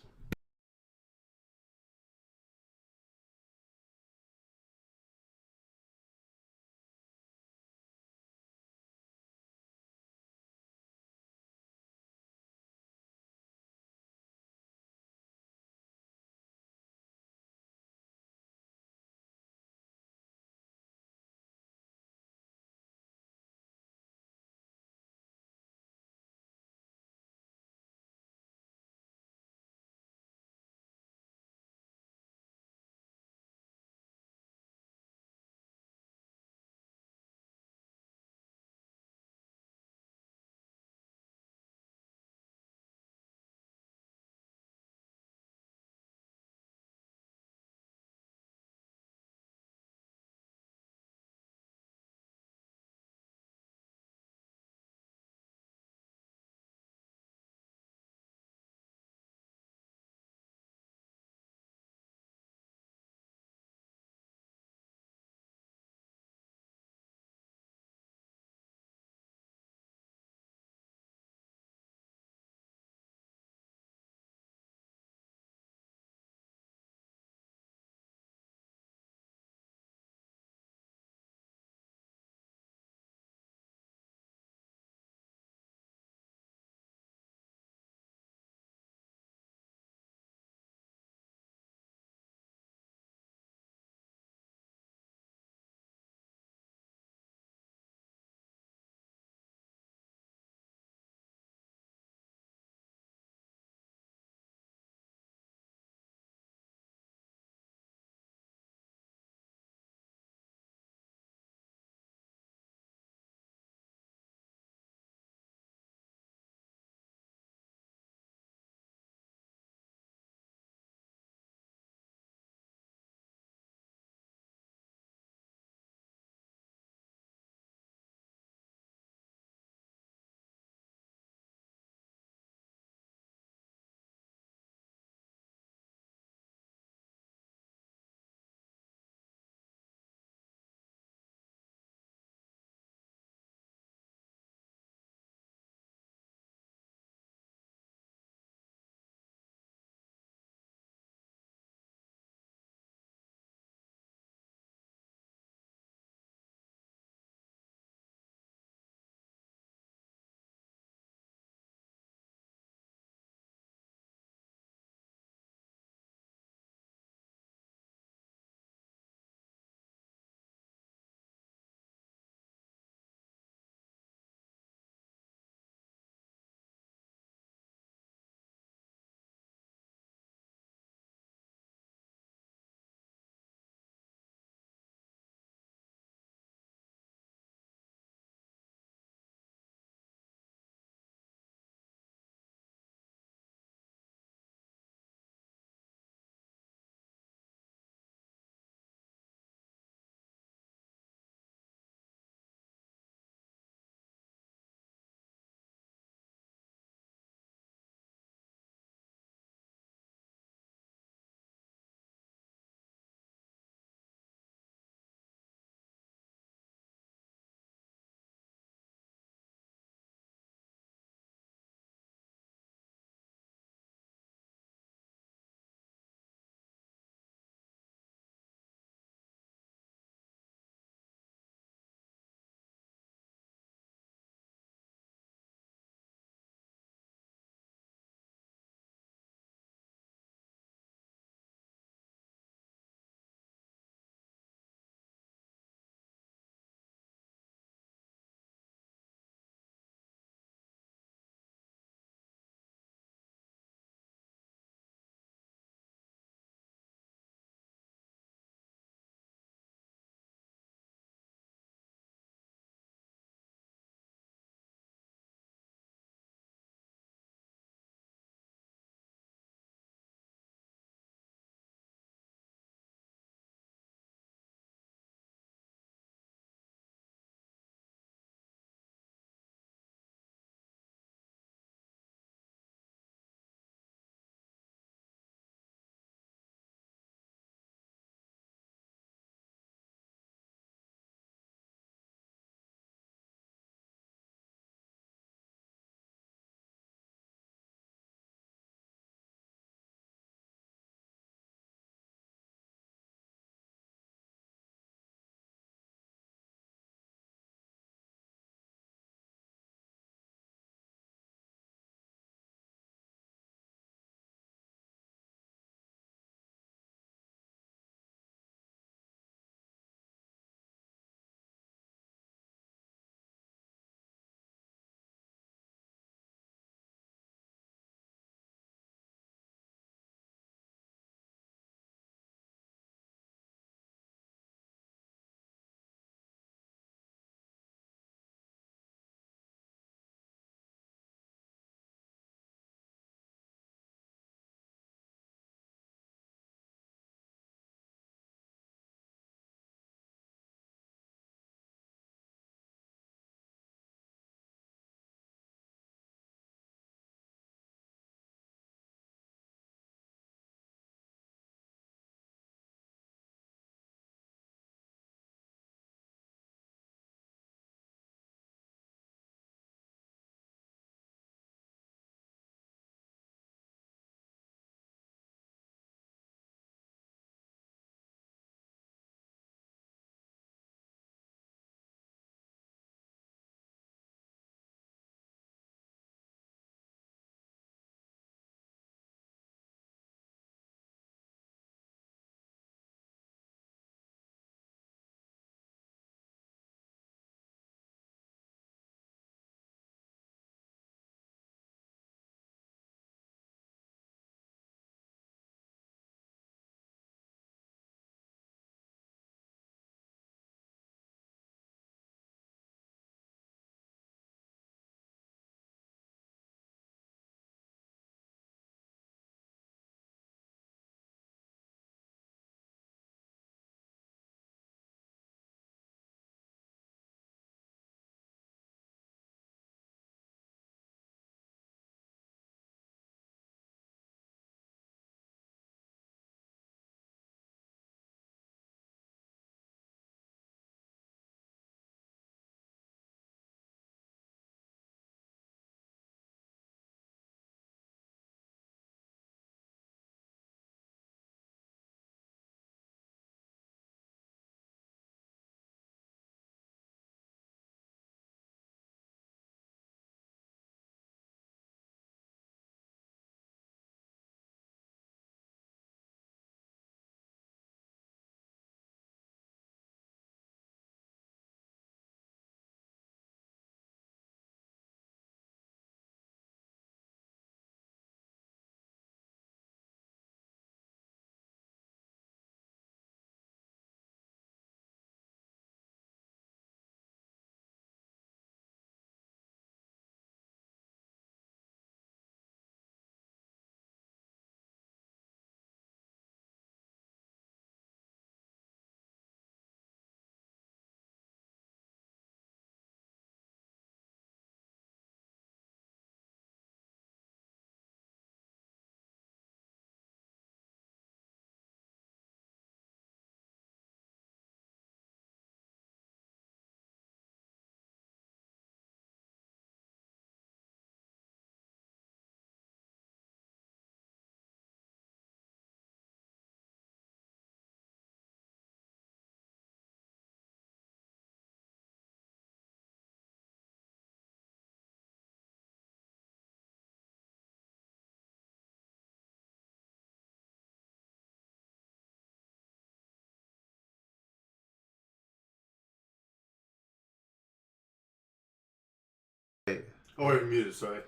Oh, wait, muted, sorry.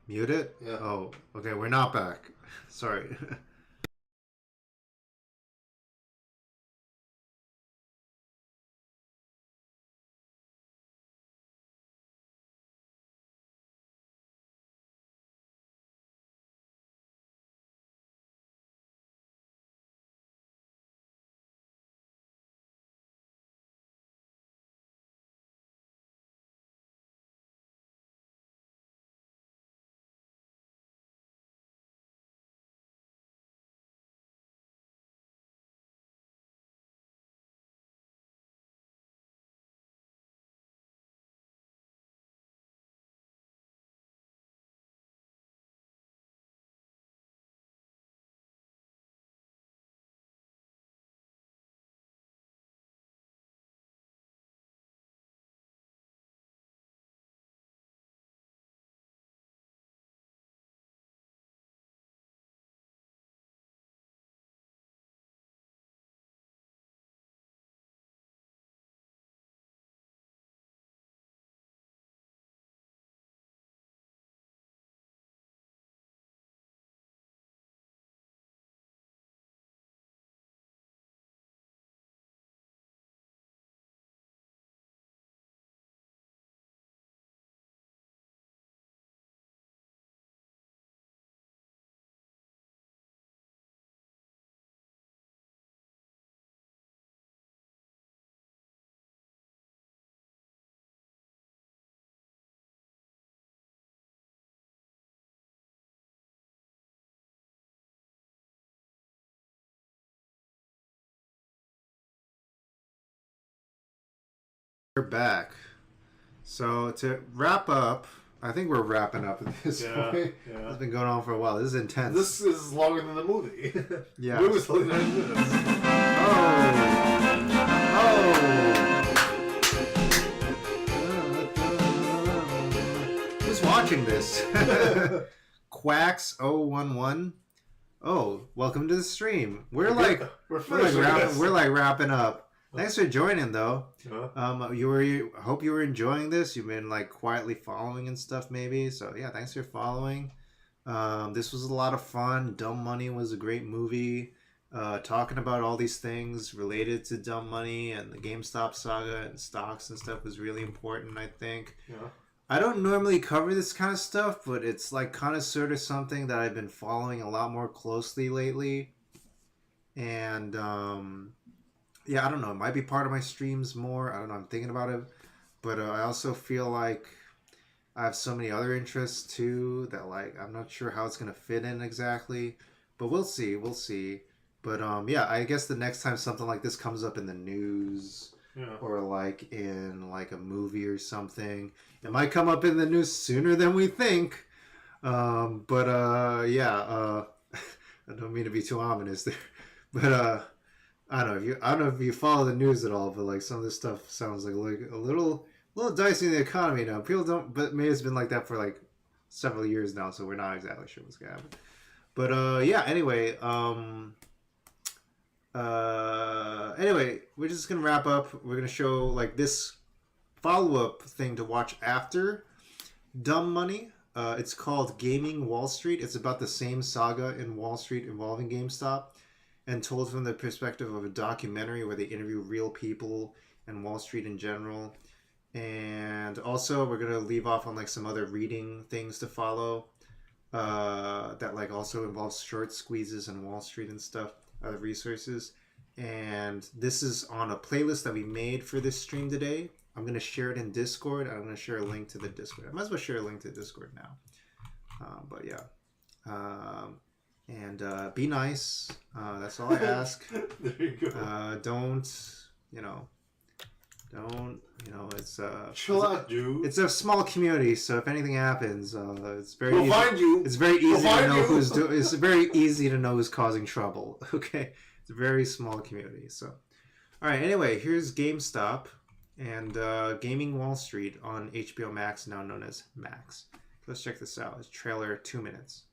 Muted? Yeah. Oh, okay, we're not back. Sorry. We're back. So to wrap up, I think we're wrapping up at this point. Yeah. It's been going on for a while. This is intense. This is longer than the movie. Yeah. The movie was only 9 minutes. Who's watching this? Quacks011. Oh, welcome to the stream. We're like wrapping up. Thanks for joining, though. Hope you were enjoying this. You've been like quietly following and stuff, maybe. So yeah, thanks for following. This was a lot of fun. Dumb Money was a great movie. Talking about all these things related to Dumb Money and the GameStop saga and stocks and stuff was really important, I think. Yeah. I don't normally cover this kind of stuff, but it's like kind of sort of something that I've been following a lot more closely lately. And yeah, I don't know. It might be part of my streams more. I don't know. I'm thinking about it. But I also feel like I have so many other interests too that like I'm not sure how it's going to fit in exactly. But we'll see. We'll see. But yeah, I guess the next time something like this comes up in the news or like in like a movie or something, it might come up in the news sooner than we think. But yeah, I don't mean to be too ominous there. But I don't know if you follow the news at all, but like some of this stuff sounds like a little dicey in the economy now. People don't, but maybe it's been like that for like several years now, so we're not exactly sure what's gonna happen. But yeah, anyway, we're just gonna wrap up. We're gonna show like this follow-up thing to watch after Dumb Money. It's called Gaming Wall Street. It's about the same saga in Wall Street involving GameStop, and told from the perspective of a documentary where they interview real people and Wall Street in general. And also we're going to leave off on like some other reading things to follow that like also involves short squeezes and Wall Street and stuff, other resources. And this is on a playlist that we made for this stream today. I'm going to share it in Discord. I'm going to share a link to the Discord. I might as well share a link to Discord now. But yeah. And be nice. That's all I ask. There you go. Don't it's chill out, dude. It's a small community, so if anything happens, it's very we'll easy. Find you. It's very easy to know who's it's very easy to know who's causing trouble. Okay, it's a very small community. So, all right. Anyway, here's GameStop and Gaming Wall Street on HBO Max, now known as Max. Let's check this out. It's trailer 2 minutes.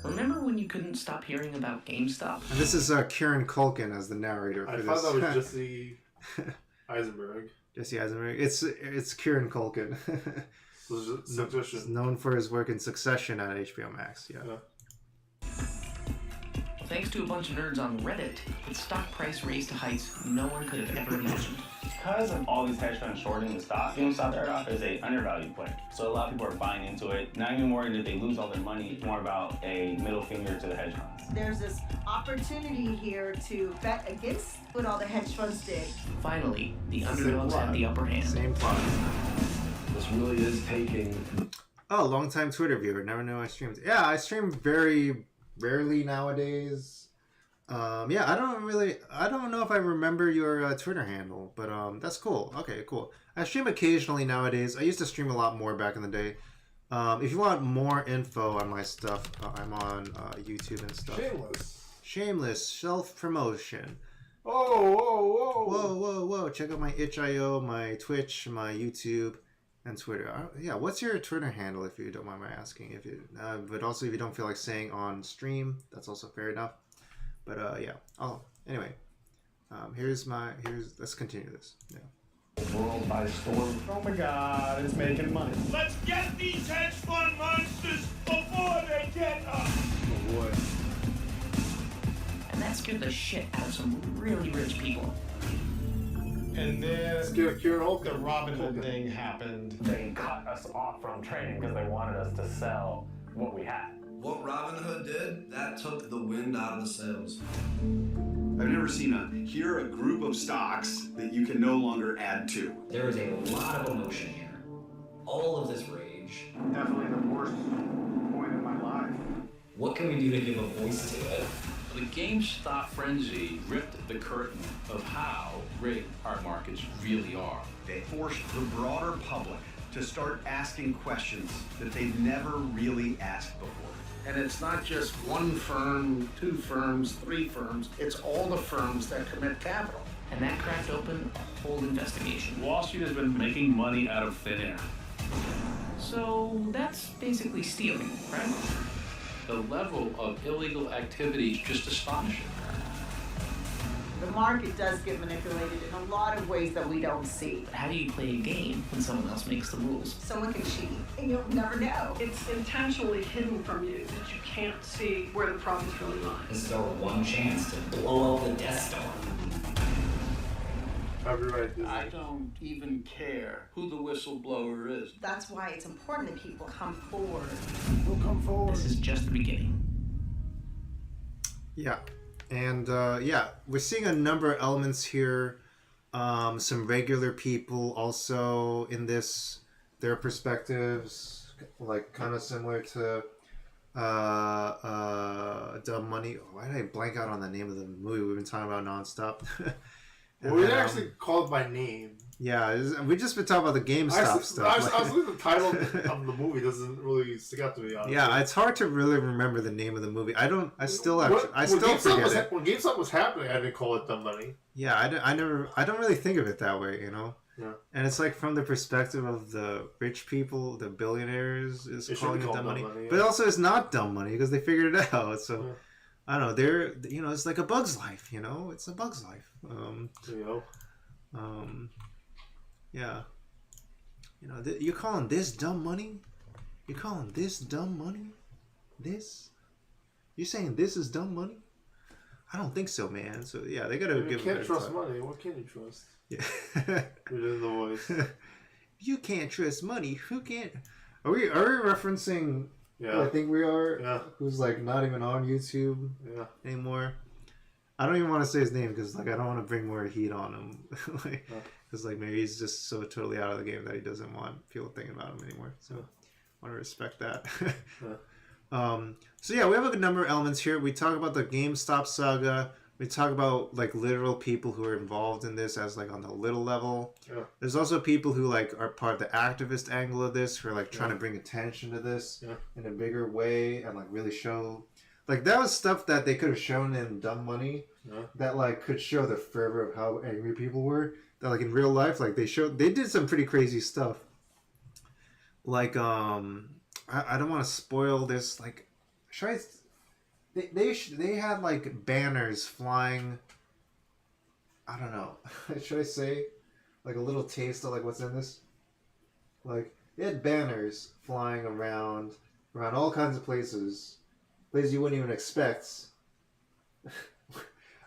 Remember when you couldn't stop hearing about GameStop? And this is Kieran Culkin as the narrator for this. I thought that was Jesse Eisenberg. Jesse Eisenberg. It's Kieran Culkin. Succession. Known for his work in Succession at HBO Max. Yeah. Thanks to a bunch of nerds on Reddit, its stock price raised to heights no one could have ever imagined. Because of all these hedge funds shorting the stock, GameStop started off as a undervalued play. So a lot of people are buying into it. Not even worried that they lose all their money. It's more about a middle finger to the hedge funds. There's this opportunity here to bet against what all the hedge funds did. Finally, the underdogs had the upper hand. Same plot. This really is taking... Oh, long-time Twitter viewer. Never knew I streamed. Yeah, I stream very rarely nowadays. Yeah, I don't know if I remember your Twitter handle, but that's cool. Okay, cool. I stream occasionally nowadays. I used to stream a lot more back in the day. If you want more info on my stuff, I'm on YouTube and stuff. Shameless self-promotion. Whoa. Check out my itch.io, my Twitch, my YouTube, and Twitter. Yeah, what's your Twitter handle, if you don't mind my asking? If you, but also if you don't feel like saying on stream, that's also fair enough. But yeah. Oh, anyway. Let's continue this. Yeah. World by storm. Oh my God, it's making money. Let's get these hedge fund monsters before they get us. Oh boy. And that scared the shit out of some really rich people. And then the Robin Hood thing happened. They cut us off from trading because they wanted us to sell what we had. What Robin Hood did, that took the wind out of the sails. I've never seen a group of stocks that you can no longer add to. There is a lot of emotion here. All of this rage. Definitely the worst point in my life. What can we do to give a voice to it? The GameStop frenzy ripped the curtain of how rigged our markets really are. They forced the broader public to start asking questions that they've never really asked before. And it's not just one firm, two firms, three firms. It's all the firms that commit capital. And that cracked open a whole investigation. Wall Street has been making money out of thin air. So that's basically stealing, right? The level of illegal activity is just astonishing. The market does get manipulated in a lot of ways that we don't see. But how do you play a game when someone else makes the rules? Someone can cheat, and you'll never know. It's intentionally hidden from you that you can't see where the profits really lie. This is our one chance to blow up the Death Star. I don't even care who the whistleblower is. That's why it's important that people come forward. We'll come forward. This is just the beginning. Yeah. And yeah, we're seeing a number of elements here. Some regular people also in this, their perspectives, like kind of similar to Dumb Money. Why did I blank out on the name of the movie we've been talking about nonstop? Well, we didn't actually call it by name. Yeah, we just been talking about the GameStop stuff. I was looking at the title of the movie. Doesn't really stick out to me. Honestly. Yeah, it's hard to really remember the name of the movie. I still forget it. When GameStop was happening, I didn't call it Dumb Money. Yeah, I don't really think of it that way, you know. Yeah. And it's like from the perspective of the rich people, the billionaires, is calling it dumb money. Yeah. But also, it's not dumb money because they figured it out. So. Yeah. I don't know. It's like a bug's life. It's a bug's life. Yeah. You're calling this dumb money? You're calling this dumb money? This? You're saying this is dumb money? I don't think so, man. So yeah, they gotta give. You can't trust money. What can you trust? Yeah. It is the voice. You can't trust money. Who can't? Are we referencing? Yeah, I think we are. Yeah. Who's like not even on YouTube anymore. I don't even want to say his name because I don't want to bring more heat on him. Because maybe he's just so totally out of the game that he doesn't want people thinking about him anymore. So I want to respect that. So yeah, we have a good number of elements here. We talk about the GameStop saga. We talk about literal people who are involved in this as on the little level. Yeah. There's also people who are part of the activist angle of this, who are trying to bring attention to this in a bigger way and really show. That was stuff that they could have shown in Dumb Money that could show the fervor of how angry people were. That in real life, they did some pretty crazy stuff. I don't want to spoil this. Should I? They had banners flying. I don't know. Should I say a little taste of what's in this? They had banners flying around all kinds of places you wouldn't even expect.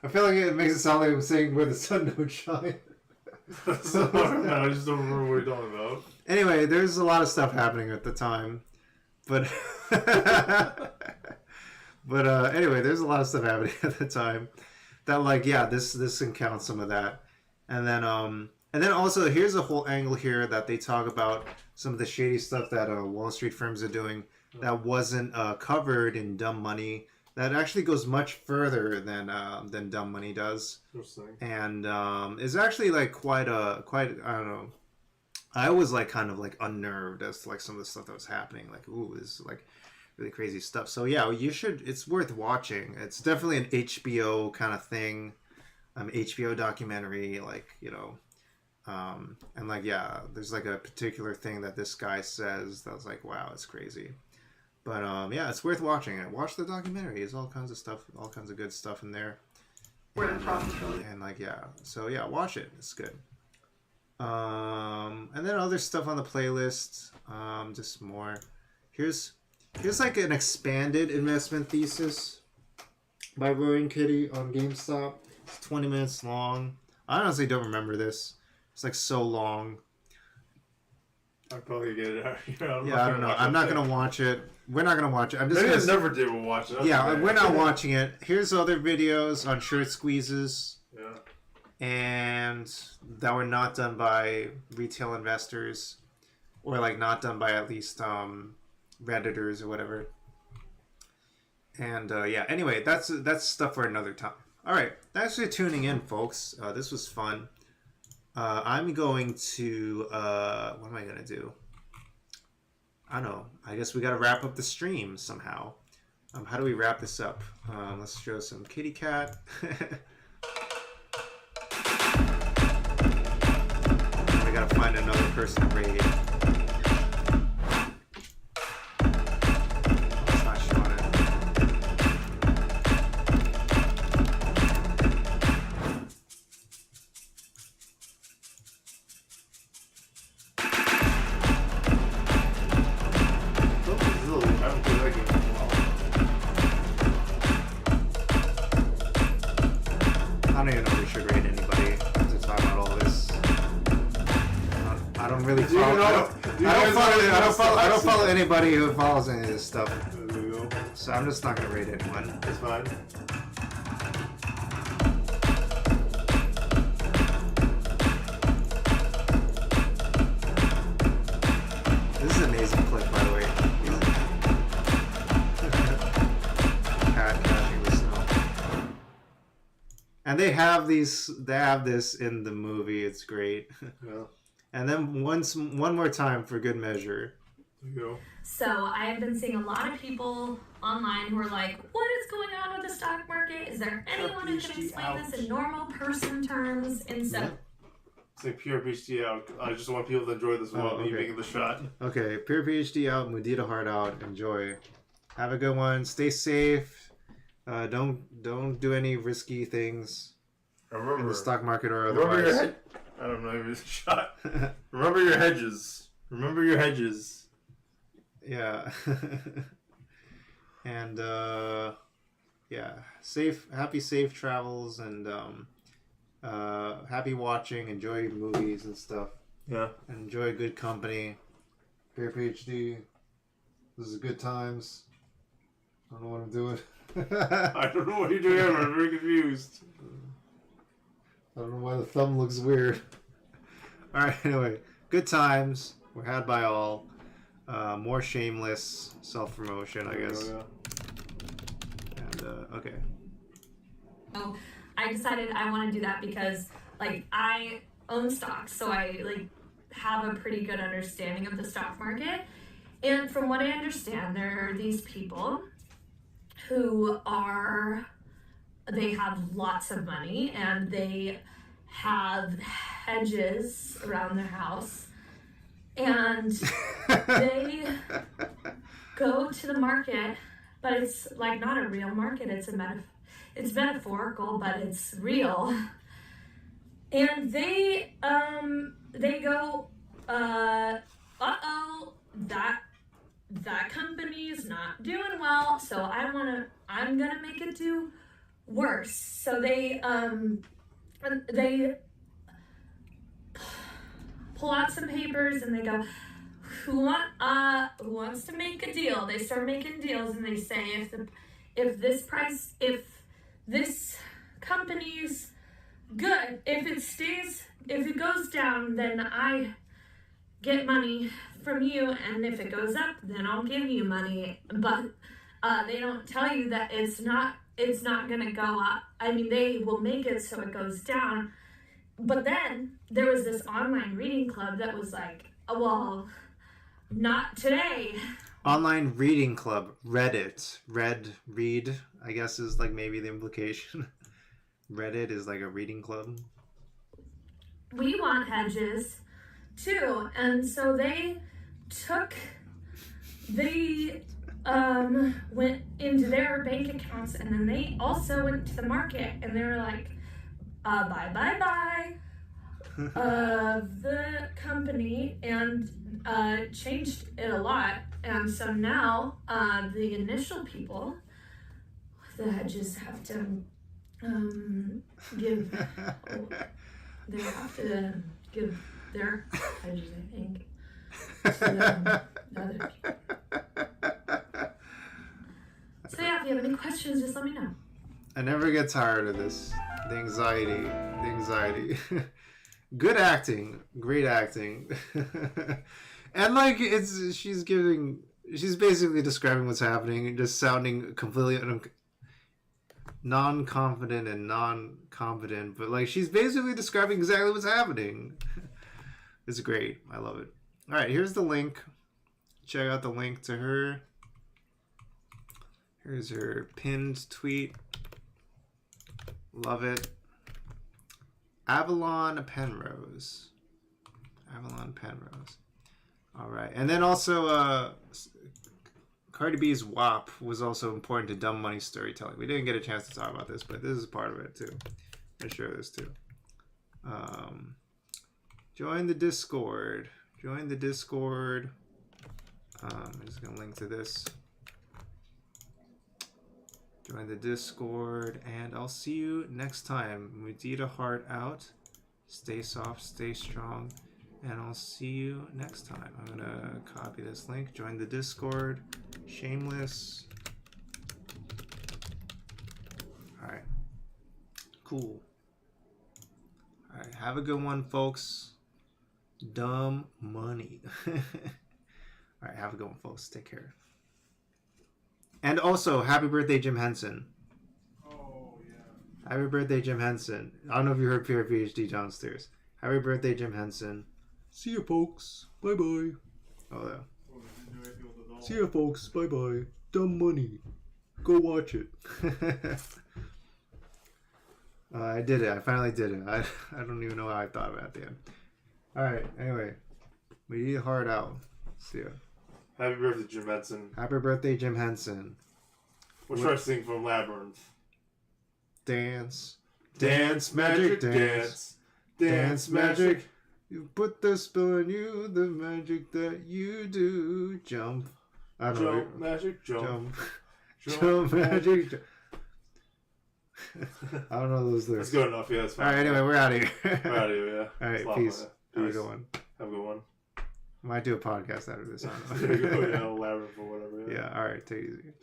I feel like it makes it sound like I'm saying where the sun don't shine. I just don't remember what you're talking about. Anyway, there's a lot of stuff happening at the time, but anyway, there's a lot of stuff happening at the time that, like, yeah, this can count some of that, and then also here's a whole angle here that they talk about some of the shady stuff that Wall Street firms are doing that wasn't covered in Dumb Money. That actually goes much further than Dumb Money does, and is actually like quite I don't know. I was like kind of like unnerved as to like some of the stuff that was happening. Like, ooh, this is like really crazy stuff. So yeah, you should. It's worth watching. It's definitely an HBO kind of thing, HBO documentary. Like, you know, and like, yeah, there's like a particular thing that this guy says that was like, wow, it's crazy. But yeah, it's worth watching it. Watch the documentary. There's all kinds of stuff, all kinds of good stuff in there. And like, yeah, so yeah, watch it. It's good. And then other stuff on the playlist. Just more. Here's like an expanded investment thesis by Roy and Kitty on GameStop. It's 20 minutes long. I honestly don't remember this. It's like so long. I'll probably get it out. Yeah, I don't know. I'm not going to watch it. We're not going to watch it. I'm just Maybe I never did watch it. Yeah, we're not watching it. Here's other videos on short squeezes. Yeah. And that were not done by retail investors, or like not done by at least Redditors or whatever. And yeah, anyway, that's stuff for another time. All right, thanks for tuning in, folks. This was fun. I'm going to what am I gonna do? I don't know. I guess we gotta wrap up the stream somehow. How do we wrap this up? Let's show some kitty cat. I gotta find another person to raid. It's not showing it. I don't even know if we should raid anybody to talk about all this. I don't really follow. I don't follow anybody who follows any of this stuff. So I'm just not gonna rate anyone. It's fine. This is an amazing clip, by the way. Cat catching the snow. And they have this in the movie. It's great. Yeah. And then one more time for good measure. There you go. So I have been seeing a lot of people online who are like, what is going on with the stock market? Is there anyone who can explain this in normal person terms instead of... Say PRpHD out. I just want people to enjoy this while me making the shot. Okay, PRpHD out, Mudita heart out. Enjoy. Have a good one. Stay safe. Don't do any risky things in the stock market or otherwise. I don't know if it's a shot. Remember your hedges. Remember your hedges. Yeah. And yeah, happy safe travels, and happy watching. Enjoy movies and stuff. Yeah. Enjoy good company. PRpHD. This is good times. I don't know what I'm doing. I don't know what you're doing. I'm very confused. I don't know why the thumb looks weird. Alright, anyway. Good times. We're had by all. More shameless self-promotion, I guess. Yeah. And, okay. So I decided I want to do that because, like, I own stocks, so I, like, have a pretty good understanding of the stock market. And from what I understand, there are these people who they have lots of money, and they have hedges around their house, and they go to the market, but it's like not a real market. It's metaphorical, but it's real. And they go that company is not doing well, so I'm gonna make it do worse. So they pull out some papers and they go, who wants to make a deal? They start making deals and they say if this company's good, if it goes down, then I get money from you, and if it goes up, then I'll give you money. But they don't tell you that it's not gonna go up. I mean, they will make it so it goes down. But then there was this online reading club that was like, well, not today. Online reading club, Reddit, read, I guess is like maybe the implication. Reddit is like a reading club. We want hedges too, and so they went into their bank accounts, and then they also went to the market, and they were like, buy of the company, and changed it a lot. And so now the initial people, the hedges have to give their hedges, I think, to the other people. So yeah, if you have any questions, just let me know. I never get tired of this. The anxiety. Good acting, great acting. And like she's basically describing what's happening and just sounding completely non-confident and non-competent, but like she's basically describing exactly what's happening. It's great. I love it. All right, here's the link. Check out the link to her. Here's her pinned tweet. Love it. Avalon Penrose. All right, and then also Cardi B's WAP was also important to dumb money storytelling. We didn't get a chance to talk about this, but this is part of it too. I'm gonna share this too. Join the Discord. I'm just gonna link to this. Join the Discord, and I'll see you next time. Mudita heart out. Stay soft, stay strong, and I'll see you next time. I'm gonna copy this link. Join the Discord. Shameless. All right. Cool. All right. Have a good one, folks. Dumb money. All right. Have a good one, folks. Take care. And also, happy birthday, Jim Henson. Oh, yeah. Happy birthday, Jim Henson. I don't know if you heard PRpHD downstairs. Happy birthday, Jim Henson. See you, folks. Bye-bye. Oh, yeah. See you, folks. Bye-bye. Dumb money. Go watch it. I did it. I finally did it. I don't even know how I thought about it at the end. All right. Anyway, we need hard out. See ya. Happy birthday, Jim Henson. Happy birthday, Jim Henson. What's our sing from Labyrinth? Dance. Dance, magic, dance. Dance, magic. You put the spell on you, the magic that you do. Jump. I don't know. Jump, magic, jump. Jump, magic, jump. I don't know those lyrics. That's good enough, yeah, that's fine. All right, anyway, we're out of here. We're out of here, yeah. All right, peace. Have a good one. Have a good one. I might do a podcast after this. I don't know. There you go, yeah, Labyrinth or whatever. Yeah, all right, take it easy.